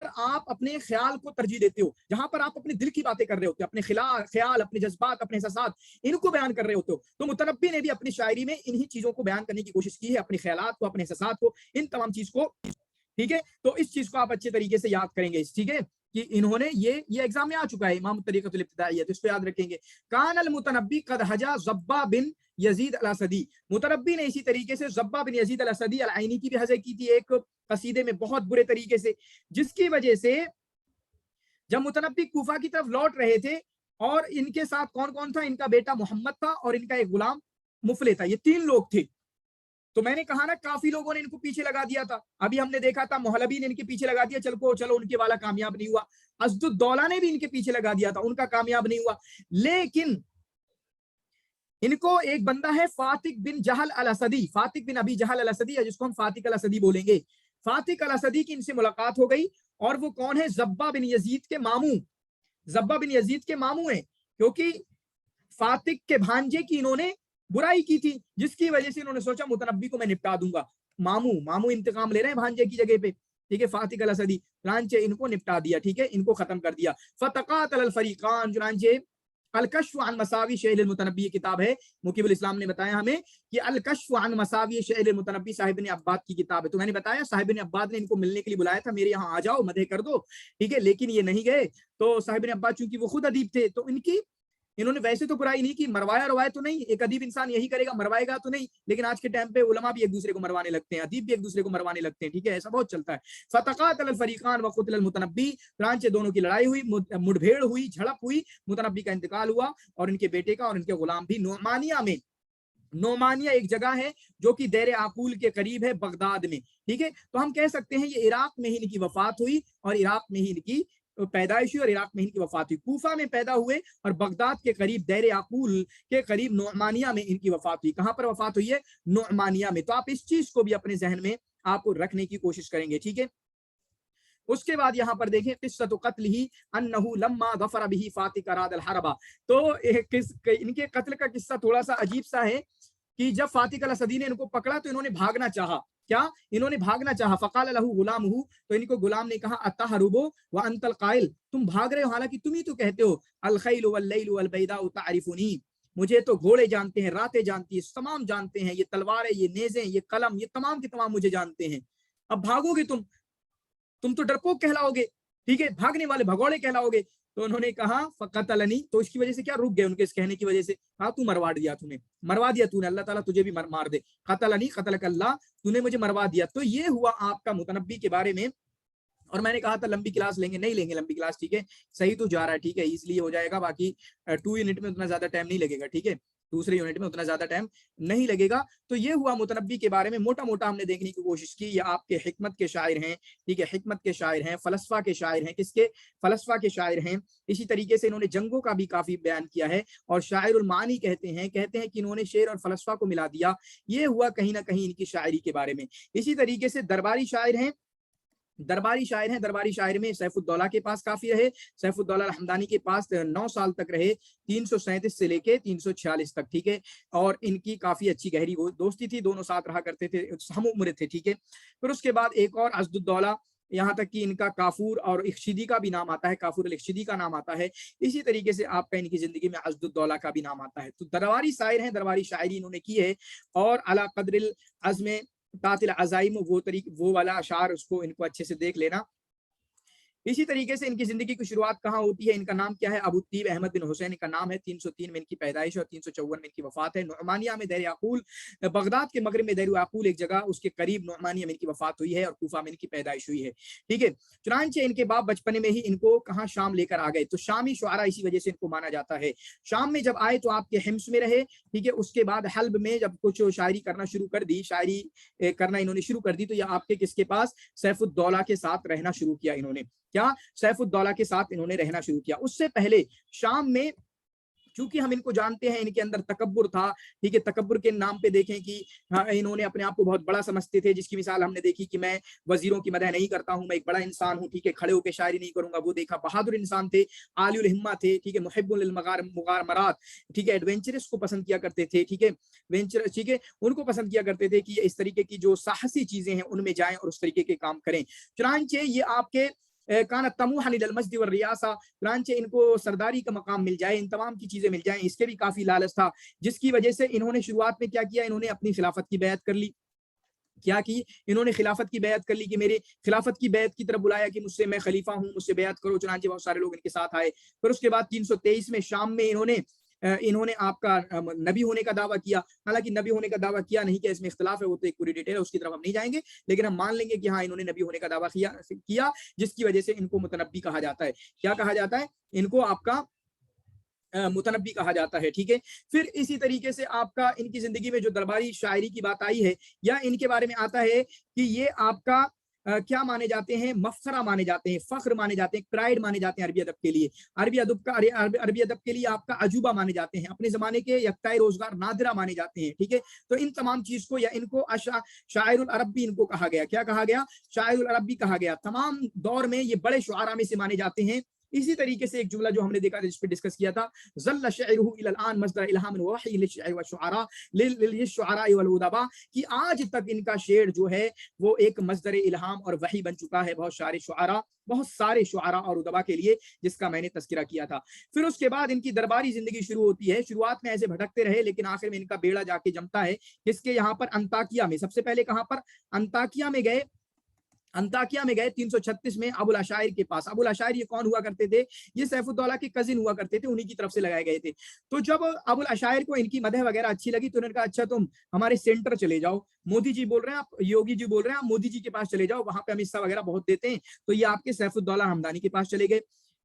آپ اپنے خیال کو ترجیح دیتے ہو, جہاں پر آپ اپنے دل کی باتیں کر رہے ہوتے ہو, اپنے خیال, اپنے جذبات, اپنے احساسات, ان کو بیان کر رہے ہوتے ہو. تو متنبی نے بھی اپنی شاعری میں انہی چیزوں کو بیان کرنے کی کوشش کی ہے, اپنے خیالات کو, اپنے احساسات کو, ان تمام چیز کو. ٹھیک ہے, تو اس چیز کو آپ اچھے طریقے سے یاد کریں گے. ٹھیک ہے, کہ انہوں نے یہ ایگزام میں آ چکا ہے امام طریقۃ الابتدائیہ, تو اس کو یاد رکھیں گے. کان المتنبی قد حجا ضبا بن یزید الاسدی, متنبی نے اسی طریقے سے ضبا بن یزید الاسدی العینی کی بھی حذف کی تھی ایک قصیدے میں بہت برے طریقے سے, جس کی وجہ سے جب متنبی کوفہ کی طرف لوٹ رہے تھے, اور ان کے ساتھ کون کون تھا, ان کا بیٹا محمد تھا اور ان کا ایک غلام مفلح تھا, یہ 3 لوگ تھے. तो मैंने कहा ना काफी लोगों ने इनको पीछे लगा दिया था, अभी हमने देखा था मोहलबी ने इनके पीछे लगा दिया, चलो उनके वाला कामयाब नहीं हुआ, अज़दुद्दौला ने भी इनके पीछे लगा दिया था, उनका कामयाब नहीं हुआ। लेकिन इनको एक बंदा है फातिक बिन जहल अल असदी, फातिक बिन अबी जहल अल असदी, जिसको हम फातिक अल असदी बोलेंगे, फातिक अल असदी की इनसे मुलाकात हो गई। और वो कौन है? ज़ब्बा बिन यजीद के मामू, ज़ब्बा बिन यजीद के मामू हैं, क्योंकि फातिक के भांजे की इन्होंने बुराई की थी, जिसकी वजह से इन्होंने सोचा मुतनब्बी को मैं निपटा दूंगा। मामू इंतकाम ले रहे हैं भांजे की जगह पे, ठीक है। फातिक अल असदी चुनांचे इनको निपटा दिया, ठीक है, इनको खत्म कर दिया। फतकातल अल फरीकान, चुनांचे अल कश्फ अन मसावी शहर मुतनब्बी किताब है, मुकीबुल इस्लाम ने बताया हमें कि अल कश्फ अन मसावी शहर मुतनब्बी साहिब ने अब्बाद की किताब है। तो मैंने बताया साहिब ने अब्बाद ने इनको मिलने के लिए बुलाया था, मेरे यहाँ आ जाओ मदह कर दो, ठीक है, लेकिन ये नहीं गए। तो साहिब ने अब्बाद चूंकि वो खुद अदीब थे, तो इन्होंने वैसे तो बुराई नहीं की, मरवाया रवाया तो नहीं, एक अदीब इंसान यही करेगा, मरवाएगा तो नहीं, लेकिन आज के टाइम पे उलमा भी एक दूसरे को मरवाने लगते हैं, अदीब भी एक दूसरे को मरवाने लगते हैं, ठीक है, ऐसा बहुत चलता है। फतकातल अल फरीकान व क़ुतिल अल मुतनब्बी, चुनांचे दोनों की लड़ाई हुई, मुठभेड़ हुई, झड़प हुई, मुतनब्बी का इंतकाल हुआ और इनके बेटे का और इनके गुलाम भी। नोमानिया में, नोमानिया एक जगह है जो कि देर आकूल के करीब है, बगदाद में, ठीक है। तो हम कह सकते हैं ये इराक में ही इनकी वफात हुई और इराक में ही इनकी पैदाइश हुई और इराक में इनकी वफात हुई। कूफा में पैदा हुए और बगदाद के करीब देर आकूल के करीब नोमानिया में इनकी वफात हुई। कहां पर वफात हुई है? नोमानिया में। तो आप इस चीज को भी अपने जहन में आप रखने की कोशिश करेंगे, ठीक है। उसके बाद यहाँ पर देखें क़िस्सतु क़त्लिही अन्नहु लम्मा ज़फ़र बिही फातिक अरादल हरबा। तो इनके कत्ल का किस्सा थोड़ा सा अजीब सा है कि जब फातिक अल असदी ने इनको पकड़ा तो इन्होंने भागना चाहा। क्या? इन्होंने भागना चाहा। फ़क़ाल लहू गुलामुहु, तो इनको गुलाम ने कहा अतहरुबु व अंतल क़ाइल, तुम भाग रहे हो हालांकि तुम ही तो कहते हो अल खैल वल लैल वल बैदाउ तारिफुनी, मुझे तो घोड़े जानते हैं, रातें जानती है, तमाम जानते हैं, ये तलवारें, ये नेज़ें, ये कलम, ये तमाम के तमाम मुझे जानते हैं। अब भागोगे तुम तो डरपोक कहलाओगे, ठीक है, भागने वाले भगौड़े कहलाओगे। तो उन्होंने कहा फ़क़तलनी, तो इसकी वजह से क्या रुक गए, उनके इस कहने की वजह से, हाँ तू मरवा दिया तूने, अल्लाह ताला तुझे भी मार दे। क़तलनी क़तलक अल्लाह, तूने मुझे मरवा दिया। तो ये हुआ आपका मुतनब्बी के बारे में। और मैंने कहा था लंबी क्लास लेंगे, नहीं लेंगे लंबी क्लास, ठीक है, सही तो जा रहा है, ठीक है, इसलिए हो जाएगा, बाकी 2 यूनिट में उतना ज्यादा टाइम नहीं लगेगा, ठीक है, दूसरे यूनिट में उतना ज्यादा टाइम नहीं लगेगा। तो ये हुआ मुतनब्बी के बारे में, मोटा मोटा हमने देखने की कोशिश की। ये आपके हिकमत के शायर हैं, ठीक है, हिकमत के शायर हैं, फलसफा के शायर हैं, किसके? फलसफा के शायर हैं। इसी तरीके से इन्होंने जंगों का भी काफी बयान किया है और शायरुल मानी कहते हैं कि इन्होंने शेर और फलसफा को मिला दिया। ये हुआ कहीं ना कहीं इनकी शायरी के बारे में। इसी तरीके से दरबारी शायर हैं, दरबारी शायर में सैफुद्दौला के पास काफी रहे, सैफुद्दौला हमदानी के पास 9 साल तक रहे, 337 से लेके 346 तक, ठीक है। और इनकी काफी अच्छी गहरी दोस्ती थी, दोनों साथ रहा करते थे, हम उम्र थे, ठीक है। फिर उसके बाद एक और अज़दुद्दौला, यहाँ तक कि इनका काफूर और इख्शिदी का भी नाम आता है, काफूर अल इख्शिदी का नाम आता है। इसी तरीके से आपका इनकी जिंदगी में अज़दुद्दौला का भी नाम आता है। तो दरबारी शायर हैं, दरबारी शायरी इन्होंने की है। और अला क़द्रिल अज़्म तातिल अज़ाइम, वो वाला अशार, उसको इनको अच्छे से देख लेना। इसी तरीके से इनकी जिंदगी की शुरुआत कहाँ होती है? इनका नाम क्या है? अबू तीब अहमद बिन हुसैन इनका नाम है। 303 में इनकी पैदाइश और 354 में इनकी वफात है। नुमानिया में देर याकूल, बगदाद के मगरिब में देर याकूल एक जगह, उसके करीब नुमानिया में इनकी वफात हुई है और कूफा में इनकी पैदाइश हुई है, ठीक है। चुनांचे इनके बाप बचपने में ही इनको कहाँ? शाम लेकर आ गए। तो शामी शुआरा इसी वजह से इनको माना जाता है। शाम में जब आए तो आपके हिम्स में रहे, ठीक है। उसके बाद हल्ब में जब कुछ शायरी करना शुरू कर दी, शायरी करना इन्होंने शुरू कर दी, तो यह आपके किसके पास? सैफुद्दौला के साथ रहना शुरू किया इन्होंने। क्या? सैफुद्दौला के साथ इन्होंने रहना शुरू किया। उससे पहले शाम में, चूंकि हम इनको जानते हैं, इनके अंदर तकब्बुर था, ठीक है। तकब्बुर के नाम पे देखें कि हाँ, इन्होंने अपने आप को बहुत बड़ा समझते थे, जिसकी मिसाल हमने देखी कि मैं वजीरों की मदह नहीं करता हूं, मैं एक बड़ा इंसान हूं, ठीक है, खड़े होकर शायरी नहीं करूंगा। वो देखा, बहादुर इंसान थे, आलिउल हिम्मा थे, ठीक है, मुहिब्बुल लिल मुगारमरात, ठीक है, एडवेंचरस को पसंद किया करते थे, ठीक है, वेंचर, ठीक है, उनको पसंद किया करते थे कि इस तरीके की जो साहसी चीजें हैं उनमें जाएं और उस तरीके के काम करें। चुनांचे ये आपके काना तमुहन इलल मस्जिद व रियासा, चुनांचे इनको सरदारी का मकाम मिल जाए, इन तमाम की चीजें मिल जाएं, इसके भी काफी लालच था, जिसकी वजह से इन्होंने शुरुआत में क्या किया? इन्होंने अपनी खिलाफत की बैत कर ली। क्या की? इन्होंने खिलाफत की बैत कर ली कि मेरे खिलाफत की बैत की तरफ बुलाया कि मुझसे, मैं खलीफा हूँ, मुझसे बैत करो। चुनांचे बहुत सारे लोग इनके साथ आए। फिर उसके बाद 323 में शाम में इन्होंने आपका नबी होने का दावा किया। हालांकि नबी होने का दावा किया नहीं किया, इसमें इख्तिलाफ है, वो तो एक पूरी डिटेल है, उसकी तरफ हम नहीं जाएंगे, लेकिन हम मान लेंगे कि हाँ, इन्होंने नबी होने का दावा किया, जिसकी वजह से इनको मुतनब्बी कहा जाता है। क्या कहा जाता है इनको? आपका मुतनब्बी कहा जाता है, ठीक है। फिर इसी तरीके से आपका इनकी जिंदगी में जो दरबारी शायरी की बात आई है, या इनके बारे में आता है कि ये आपका क्या माने जाते हैं, मफखरा माने जाते हैं, फख्र माने जाते हैं, प्राइड माने जाते हैं अरबी अदब के लिए। अरबी अदब के लिए आपका अजूबा माने जाते हैं, अपने जमाने के यक्ताए रोजगार नादिरा माने जाते हैं, ठीक है। तो इन तमाम चीज को, या इनको शायरुल अरब भी इनको कहा गया। क्या कहा गया? शायरुल अरब भी कहा गया। तमाम दौर में ये बड़े शुआरा में से माने जाते हैं। इसी तरीके से एक जुमला जो हमने देखा, जिस पे डिस्कस किया था, ज़ल्ल शअरुहु इलल आन मस्दर इल्हाम व वही लिश्शअर व शुआरा लिश्शुअरा वल उदबा, कि आज तक इनका शेर जो है वो एक मस्दर इल्हाम और वही बन चुका है बहुत सारे शुआरा और उदबा के लिए, जिसका मैंने तज़किरा किया था। फिर उसके बाद इनकी दरबारी जिंदगी शुरू होती है। शुरुआत में ऐसे भटकते रहे, लेकिन आखिर में इनका बेड़ा जाके जमता है किसके यहाँ पर? अंताकिया में। सबसे पहले कहाँ पर? अंताकिया में गए। 336 में अबुल अशायर के पास। अबुल अशायर ये कौन हुआ करते थे? ये सैफुद्दौला के कजिन हुआ करते थे, उन्हीं की तरफ से लगाए गए थे। तो जब अबुल अशायर को इनकी मदह वगैरह अच्छी लगी, तो उन्होंने कहा अच्छा तुम हमारे सेंटर चले जाओ, मोदी जी बोल रहे हैं, आप योगी जी बोल रहे हैं, आप मोदी जी के पास चले जाओ, वहां पे हम हिस्सा वगैरह बहुत देते हैं। तो ये आपके सैफुद्दौला हमदानी के पास चले गए।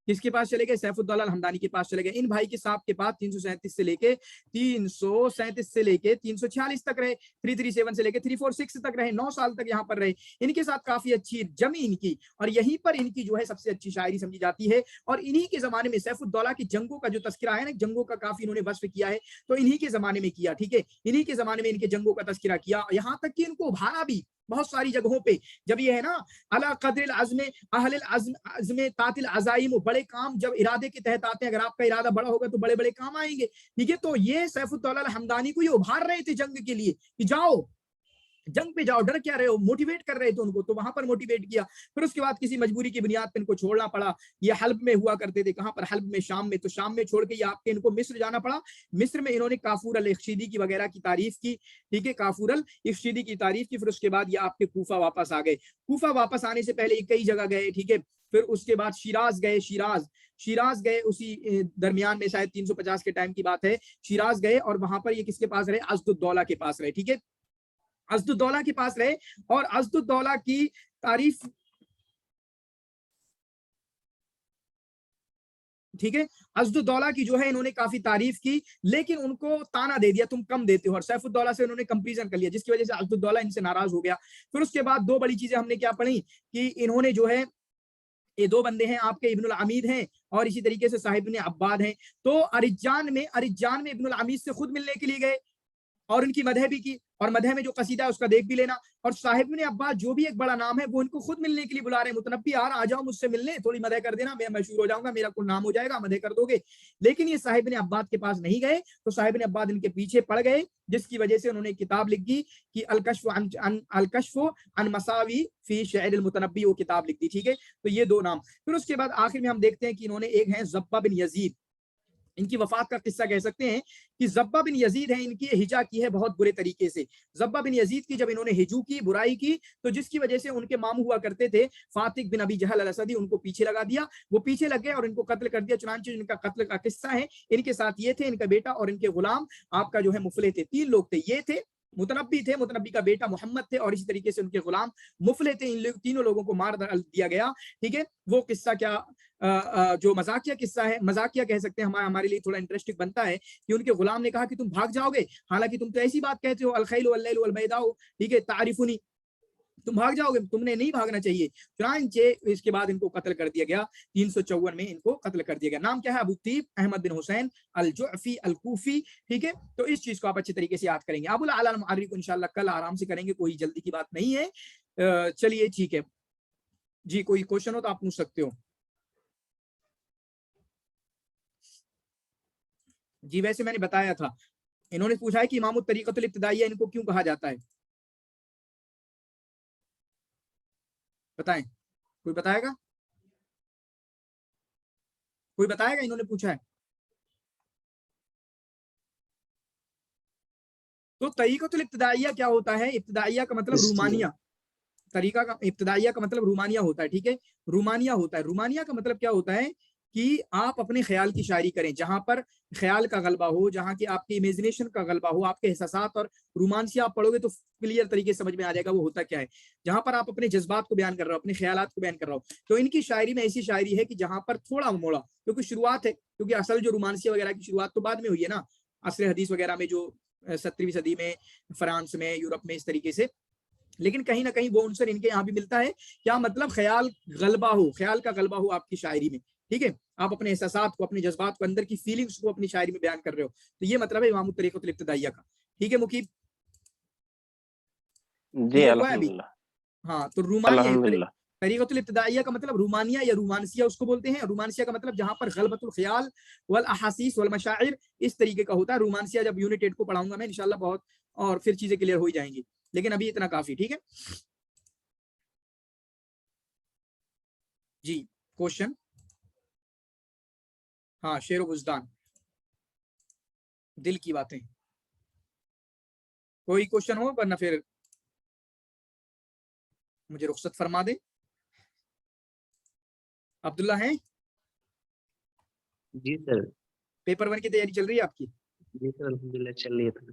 किसके पास चले गए? सैफुद्दौला हमदानी के पास चले गए। इन भाई के साहब के पास 337 से लेके 346 तक रहे, 337 से लेके 346 तक रहे, 9 साल तक यहाँ पर रहे। इनके साथ काफी अच्छी जमी इनकी, और यहीं पर इनकी जो है सबसे अच्छी शायरी समझी जाती है। और इन्हीं के जमाने में सैफुद्दौला की जंगों का जो तस्करा है ना, जंगों का काफी इन्होंने वस्फ किया है, तो इन्हीं के जमाने में किया, ठीक है। इन्हीं के जमाने में इनके जंगों का तस्करा किया, यहाँ तक कि इनको उभारा भी बहुत सारी जगहों पे। जब ये है ना अला कद्रिल अज़्म अहलिल अज़्म तातिल अज़ाइम, बड़े काम जब इरादे के तहत आते हैं, अगर आपका इरादा बड़ा होगा तो बड़े बड़े काम आएंगे, ठीक है। तो ये सैफुद्दौला हमदानी को ये उभार रहे थे जंग के लिए कि जाओ जंग पे जाओ, डर क्या रहे हो, मोटिवेट कर रहे थे उनको, तो वहां पर मोटिवेट किया। फिर उसके बाद किसी मजबूरी की बुनियाद पर इनको छोड़ना पड़ा। ये हल्ब में हुआ करते थे, कहां पर? हल्ब में, शाम में। तो शाम में छोड़ के ये आपके इनको मिस्र जाना पड़ा। मिस्र में इन्होंने काफूर अल इख्शीदी की वगैरह की तारीफ की, ठीक है, काफूर अल इख्शीदी की तारीफ की। फिर उसके बाद ये आपके कूफा वापस आ गए। कूफा वापस आने से पहले कई जगह गए, ठीक है। फिर उसके बाद शिराज गए। शिराज गए उसी दरमियान में, शायद 350 के टाइम की बात है। शिराज गए और वहां पर ये किसके पास रहे? अज़्दुद्दौला के पास रहे, ठीक है। अज़्दुद्दौला के पास रहे और अज़्दुद्दौला की तारीफ, ठीक है, अज़्दुद्दौला की जो है इन्होंने काफी तारीफ की, लेकिन उनको ताना दे दिया, तुम कम देते हो, और सैफुद्दौला से उन्होंने कंपैरिजन कर लिया, जिसकी वजह से अज़्दुद्दौला इनसे नाराज हो गया। फिर उसके बाद दो बड़ी चीजें हमने क्या पढ़ी कि इन्होंने जो है, ये दो बंदे हैं आपके, इब्नुल अमीद हैं और इसी तरीके से साहिब इब्न अब्बाद हैं। तो अरिजान में इब्नुल अमीद से खुद मिलने के लिए गए और उनकी मदह भी की, और मदह में जो कसीदा है उसका देख भी लेना। और साहिब इब्न अब्बास जो भी एक बड़ा नाम है, वो इनको खुद मिलने के लिए बुला रहे हैं। मुतनब्बी यार आ जाओ मुझसे मिलने, थोड़ी मदह कर देना, मैं मशहूर हो जाऊंगा, मेरा कोई नाम हो जाएगा, मदह कर दोगे। लेकिन ये साहिब इब्न अब्बास के पास नहीं गए, तो साहिब इब्न अब्बास इनके पीछे पड़ गए, जिसकी वजह से उन्होंने किताब लिख दी कि अल-कश्फ अन मसावी फी शअर अल-मुतनब्बी, वो किताब लिख दी, ठीक है। तो ये दो नाम। फिर उसके बाद आखिर में हम देखते हैं कि इन्होंने, एक है ज़ब्बा बिन यजीद, इनकी वफात का किस्सा कह सकते हैं कि ज़ब्बा बिन यजीद है, इनकी हिजा की है बहुत बुरे तरीके से। ज़ब्बा बिन यजीद की जब इन्होंने हिजू की, बुराई की, तो जिसकी वजह से उनके मामू हुआ करते थे फातिक बिन अबी जहल अल-असदी, उनको पीछे लगा दिया, वो पीछे लग गए और इनको कत्ल कर दिया। चुनांचे इनका कत्ल का किस्सा है। इनके साथ ये थे, इनका बेटा और इनके गुलाम आपका जो है मुफले थे। 3 लोग थे, ये थे, मुतनब्बी थे, मुतनब्बी का बेटा मोहम्मद थे, और इसी तरीके से उनके गुलाम मुफले थे। इन तीनों लोगों को मार दिया गया, ठीक है। वो किस्सा क्या जो मजाकिया किस्सा है, मजाकिया कह सकते हैं, हमारे लिए थोड़ा इंटरेस्टिंग बनता है कि उनके गुलाम ने कहा कि तुम भाग जाओगे, हालांकि तुम तो ऐसी बात कहते हो, अल खैल वल लैल वल बैदाउ, ठीक है, तारिफुनी, तुम भाग जाओगे, तुमने नहीं भागना चाहिए। चुनांचे इसके बाद इनको कत्ल कर दिया गया, 354 में इनको कत्ल कर दिया गया। नाम क्या है? अबू तीब अहमद बिन हुसैन अल जुअफी अल कूफी, ठीक है। तो इस चीज को आप अच्छे तरीके से याद करेंगे। अबुल आला अल मुअर्री को इंशाल्लाह कल आराम से करेंगे, कोई जल्दी की बात नहीं है। चलिए ठीक है जी, कोई क्वेश्चन हो तो आप पूछ सकते हो जी। वैसे मैंने बताया था, इन्होंने पूछा है कि इमामुत तरीक़तुल इब्तिदाइया इनको क्यों कहा जाता है, बताएं, कोई बताएगा? कोई बताएगा? इन्होंने पूछा है। तो तरीक़तुल इब्तिदाइया क्या होता है? इब्तिदाइया का मतलब रूमानिया, तरीका का इब्तिदाइया का मतलब रूमानिया होता है, ठीक है, रूमानिया होता है। रूमानिया का मतलब क्या होता है کہ آپ اپنے خیال کی شاعری کریں، جہاں پر خیال کا غلبہ ہو، جہاں کی آپ کی امیجنیشن کا غلبہ ہو، آپ کے احساسات اور رومانسی آپ پڑھو گے تو کلیئر طریقے سے سمجھ میں آ جائے گا وہ ہوتا کیا ہے. جہاں پر آپ اپنے جذبات کو بیان کر رہے ہو، اپنے خیالات کو بیان کر رہا ہو، تو ان کی شاعری میں ایسی شاعری ہے کہ جہاں پر تھوڑا موڑا، کیونکہ شروعات ہے، کیونکہ اصل جو رومانسی وغیرہ کی شروعات تو بعد میں ہوئی ہے نا، عصر حدیث وغیرہ میں، جو 17ویں صدی میں فرانس میں، یورپ میں، اس طریقے سے. لیکن کہیں نہ کہیں وہ عنصر ان کے یہاں بھی ملتا ہے. کیا مطلب؟ خیال غلبہ ہو، خیال کا غلبہ ہو آپ کی شاعری میں. ٹھیک ہے، آپ اپنے احساسات کو، اپنے جذبات کو، اندر کی فیلنگز کو اپنی شاعری میں بیان کر رہے ہو. تو یہ مطلب ہے امام الطریقۃ الابتدائیہ کا. ٹھیک ہے مقیم؟ جی الحمدللہ. ہاں، تو رومانیہ الحمدللہ. طریقۃ الابتدائیہ کا مطلب رومانیہ یا رومانسیہ اس کو بولتے ہیں. رومانسیہ کا مطلب جہاں پر غلبۃ الخیال والاحاسیس والمشاعر اس طریقے کا ہوتا ہے. رومانسیہ جب یونٹ 8 کو پڑھاؤں گا میں انشاءاللہ بہت، اور پھر چیزیں کلیئر ہو جائیں گی، لیکن ابھی اتنا کافی. ٹھیک ہے جی. کوشچن؟ ہاں، شعر و وجدان، دل کی باتیں. کوئی کوشچن ہو، ورنہ پھر مجھے رخصت فرما دیں. عبداللہ ہیں؟ جی سر. پیپر 1 کی تیاری چل رہی ہے آپ کی؟ جی سر الحمدللہ چل رہی ہے.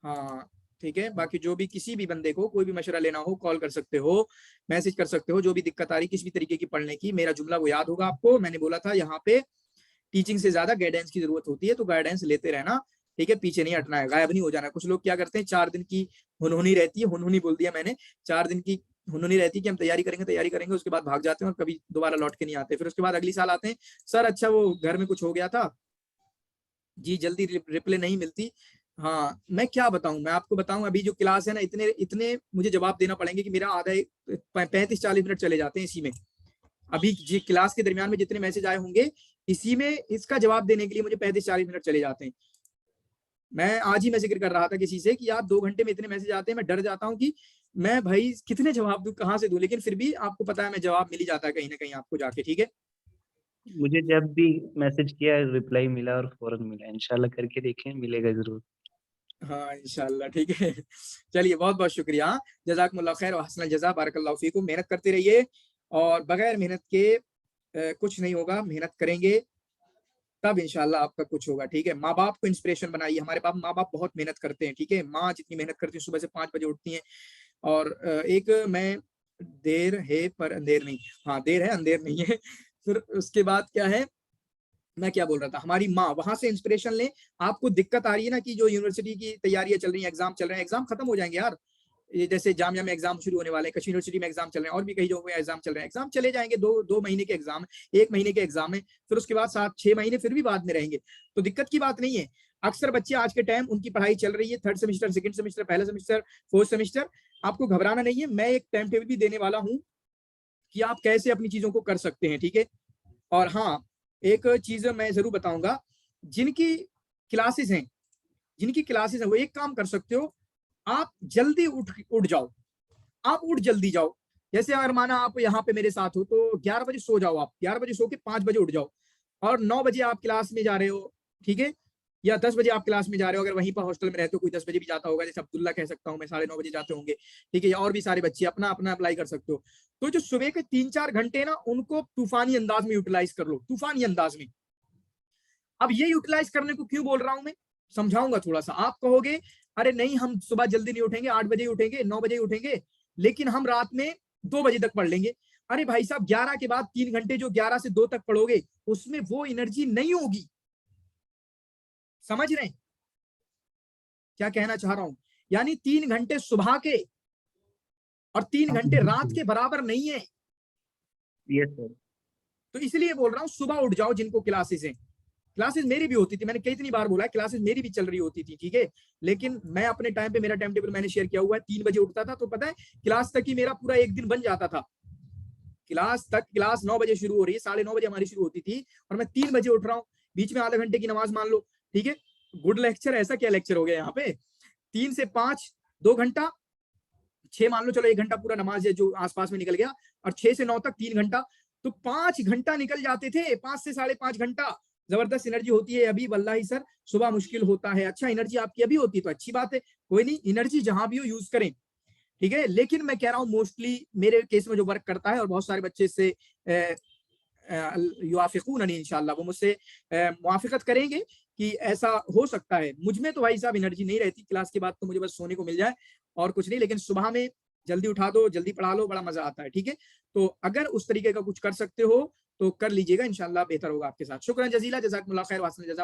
ہاں ٹھیک ہے. باقی جو بھی کسی بھی بندے کو کوئی بھی مشورہ لینا ہو، کال کر سکتے ہو، میسج کر سکتے ہو. جو بھی دقت آ رہی کسی بھی طریقے کی پڑھنے کی، میرا جملہ وہ یاد ہوگا آپ کو. میں نے بولا تھا یہاں پہ ٹیچنگ سے زیادہ گائیڈنس کی ضرورت ہوتی ہے، تو گائیڈنس لیتے رہنا. ٹھیک ہے، پیچھے نہیں ہٹنا ہے، غائب نہیں ہو جانا. کچھ لوگ کیا کرتے ہیں، 4 دن کی ہنہنی رہتی ہے، ہنہنی بول دیا میں نے، 4 دن کی ہنہنی رہتی ہے کہ ہم تیاری کریں گے، اس کے بعد بھاگ جاتے ہیں اور کبھی دوبارہ لوٹ کے نہیں آتے. پھر اس کے بعد اگلی سال آتے ہیں، سر اچھا وہ گھر میں کچھ ہو گیا تھا جی، جلدی ریپلے نہیں ملتی. ہاں میں کیا بتاؤں، میں آپ کو بتاؤں، ابھی جو کلاس ہے نا، اتنے مجھے جواب دینا پڑیں گے کہ میرا آدھا 35-40 منٹ چلے جاتے ہیں اسی میں. ابھی جی کلاس کے درمیان میں جتنے میسج آئے ہوں گے، اسی میں اس کا جواب دینے کے لیے مجھے 35-40 منٹ چلے جاتے ہیں. میں آج ہی میں ذکر کر رہا تھا کسی سے کہ یار 2 گھنٹے میں اتنے میسج آتے ہیں، میں ڈر جاتا ہوں کہ میں بھائی کتنے جواب دوں، کہاں سے دوں. لیکن پھر بھی آپ کو پتا ہے میں جواب مل ہی جاتا ہے کہیں نہ کہیں آپ کو جا کے. ٹھیک ہے، مجھے جب بھی میسج کیا رپلائی ملا اور فوراً ملا. انشاءاللہ کر کے دیکھیں، ملے گا ضرور. ہاں انشاءاللہ. ٹھیک ہے، چلیے بہت بہت شکریہ. جزاکم اللہ خیر و حسن الجزا. بارک اللہ فیکم. محنت کرتے رہیے، اور بغیر محنت کے کچھ نہیں ہوگا. محنت کریں گے تب انشاءاللہ آپ کا کچھ ہوگا. ٹھیک ہے، ماں باپ کو انسپریشن بنائیے. ہمارے ماں باپ بہت محنت کرتے ہیں. ٹھیک ہے، ماں جتنی محنت کرتی ہے، صبح سے 5 بجے اٹھتی ہیں. اور ایک میں دیر ہے پر اندھیر نہیں، ہاں دیر ہے اندھیر نہیں ہے. پھر اس کے بعد کیا ہے، میں کیا بول رہا تھا، ہماری ماں، وہاں سے انسپریشن لیں. آپ کو دقت آ رہی ہے نا کہ جو یونیورسٹی کی تیاریاں چل رہی ہیں، ایگزام چل رہے ہیں، ایگزام ختم ہو جائیں گے یار. یہ جیسے جامعہ میں ایگزام شروع ہونے والے ہیں، کشمیر یونیورسٹی میں ایگزام چل رہے ہیں، اور بھی کئی جگہوں میں ایگزام چل رہے ہیں. ایگزام چلے جائیں گے، 2 مہینے کے ایگزام، 1 مہینے کے ایگزام ہے، پھر اس کے بعد 7-6 مہینے پھر بھی بعد میں رہیں گے. تو دقت کی بات نہیں ہے. اکثر بچے آج کے ٹائم ان کی پڑھائی چل رہی ہے، 3rd سیمسٹر، 2nd سیمسٹر، پہلا سیمسٹر، 4th سیمسٹر. آپ کو گھبرانا نہیں ہے. میں ایک ٹائم ٹیبل بھی دینے والا ہوں کہ آپ کیسے اپنی چیزوں کو کر سکتے ہیں. ٹھیک ہے، اور ہاں ایک چیز میں ضرور بتاؤں گا، جن کی کلاسز ہیں وہ ایک کام کر سکتے ہو، آپ جلدی اٹھ جاؤ. آپ اٹھ جلدی جاؤ. جیسے اگر مانا آپ یہاں پہ میرے ساتھ ہو تو 11 بجے سو جاؤ. آپ 11 بجے سو کے 5 بجے اٹھ جاؤ، اور 9 بجے آپ کلاس میں جا رہے ہو. ٹھیک ہے، یا 10 بجے آپ کلاس میں جا رہے ہو. اگر وہیں پر ہاسٹل میں رہتے ہو، کوئی 10 بجے بھی جاتا ہوگا، جیسے عبداللہ کہہ سکتا ہوں میں، 9:30 بجے جاتے ہوں گے. ٹھیک ہے، یا اور بھی سارے بچے اپنا اپلائی کر سکتے ہو. تو جو صبح کے 3-4 گھنٹے نا، ان کو طوفانی انداز میں یوٹیلائز کر لو، طوفانی انداز میں. اب یہ یوٹیلائز کرنے کو کیوں بول رہا ہوں میں، سمجھاؤں گا تھوڑا سا. آپ کہو گے ارے نہیں ہم صبح جلدی نہیں اٹھیں گے، 8 بجے اٹھیں گے، 9 بجے اٹھیں گے، لیکن ہم رات میں 2 بجے تک پڑھ لیں گے. ارے بھائی صاحب، 11 کے بعد 3 گھنٹے جو 11 سے 2 تک پڑھو گے، اس میں وہ انرجی نہیں ہوگی. سمجھ رہے ہیں کیا کہنا چاہ رہا ہوں؟ یعنی 3 گھنٹے صبح کے اور 3 گھنٹے رات کے برابر نہیں ہے. یس سر. تو اس لیے بول رہا ہوں صبح اٹھ جاؤ جن کو کلاسز ہیں. کلاسز میری بھی ہوتی تھی، میں نے کتنی بار بولا ہے، کلاسز میری بھی چل رہی ہوتی تھی. ٹھیک ہے، لیکن میں اپنے ٹائم پہ، میرا ٹائم ٹیبل میں نے شیئر کیا ہوا ہے، 3 بجے اٹھتا تھا. تو پتہ ہے کلاس تک ہی میرا پورا ایک دن بن جاتا تھا. کلاس 9 بجے شروع ہو رہی ہے، 9:30 بجے ہماری شروع ہوتی تھی، اور میں 3 بجے اٹھ رہا ہوں. بیچ میں آدھا گھنٹے کی نماز مان لو. ٹھیک ہے، گڈ لیکچر. ایسا کیا لیکچر ہو گیا یہاں پہ، 3 سے 5 2 گھنٹہ، 6 مان لو، چلو 1 گھنٹہ پورا نماز ہے جو آس پاس میں نکل گیا، اور 6 سے 9 تک 3 گھنٹہ، تو 5 گھنٹہ نکل جاتے تھے. 5 سے 5.5 گھنٹہ. زبردست انرجی ہوتی ہے. ابھی واللہ سر صبح مشکل ہوتا ہے. اچھا انرجی آپ کی ابھی ہوتی ہے تو اچھی بات ہے، کوئی نہیں، انرجی جہاں بھی ہو یوز کریں. ٹھیک ہے، لیکن میں کہہ رہا ہوں موسٹلی میرے کیس میں جو ورک کرتا ہے، اور بہت سارے بچے اس سے युवाफिकूननी इंशाअल्लाह, वो मुझसे मुआफ़िक़त करेंगे कि ऐसा हो सकता है। मुझ में तो भाई साहब एनर्जी नहीं रहती, क्लास के बाद तो मुझे बस सोने को मिल जाए और कुछ नहीं, लेकिन सुबह में जल्दी उठा दो, जल्दी पढ़ा लो, बड़ा मजा आता है। ठीक है, तो अगर उस तरीके का कुछ कर सकते हो तो कर लीजिएगा, इंशाअल्लाह बेहतर होगा आपके साथ। शुक्रन जजीला, जज़ाकुमुल्लाह खैर, वासन जज़ा।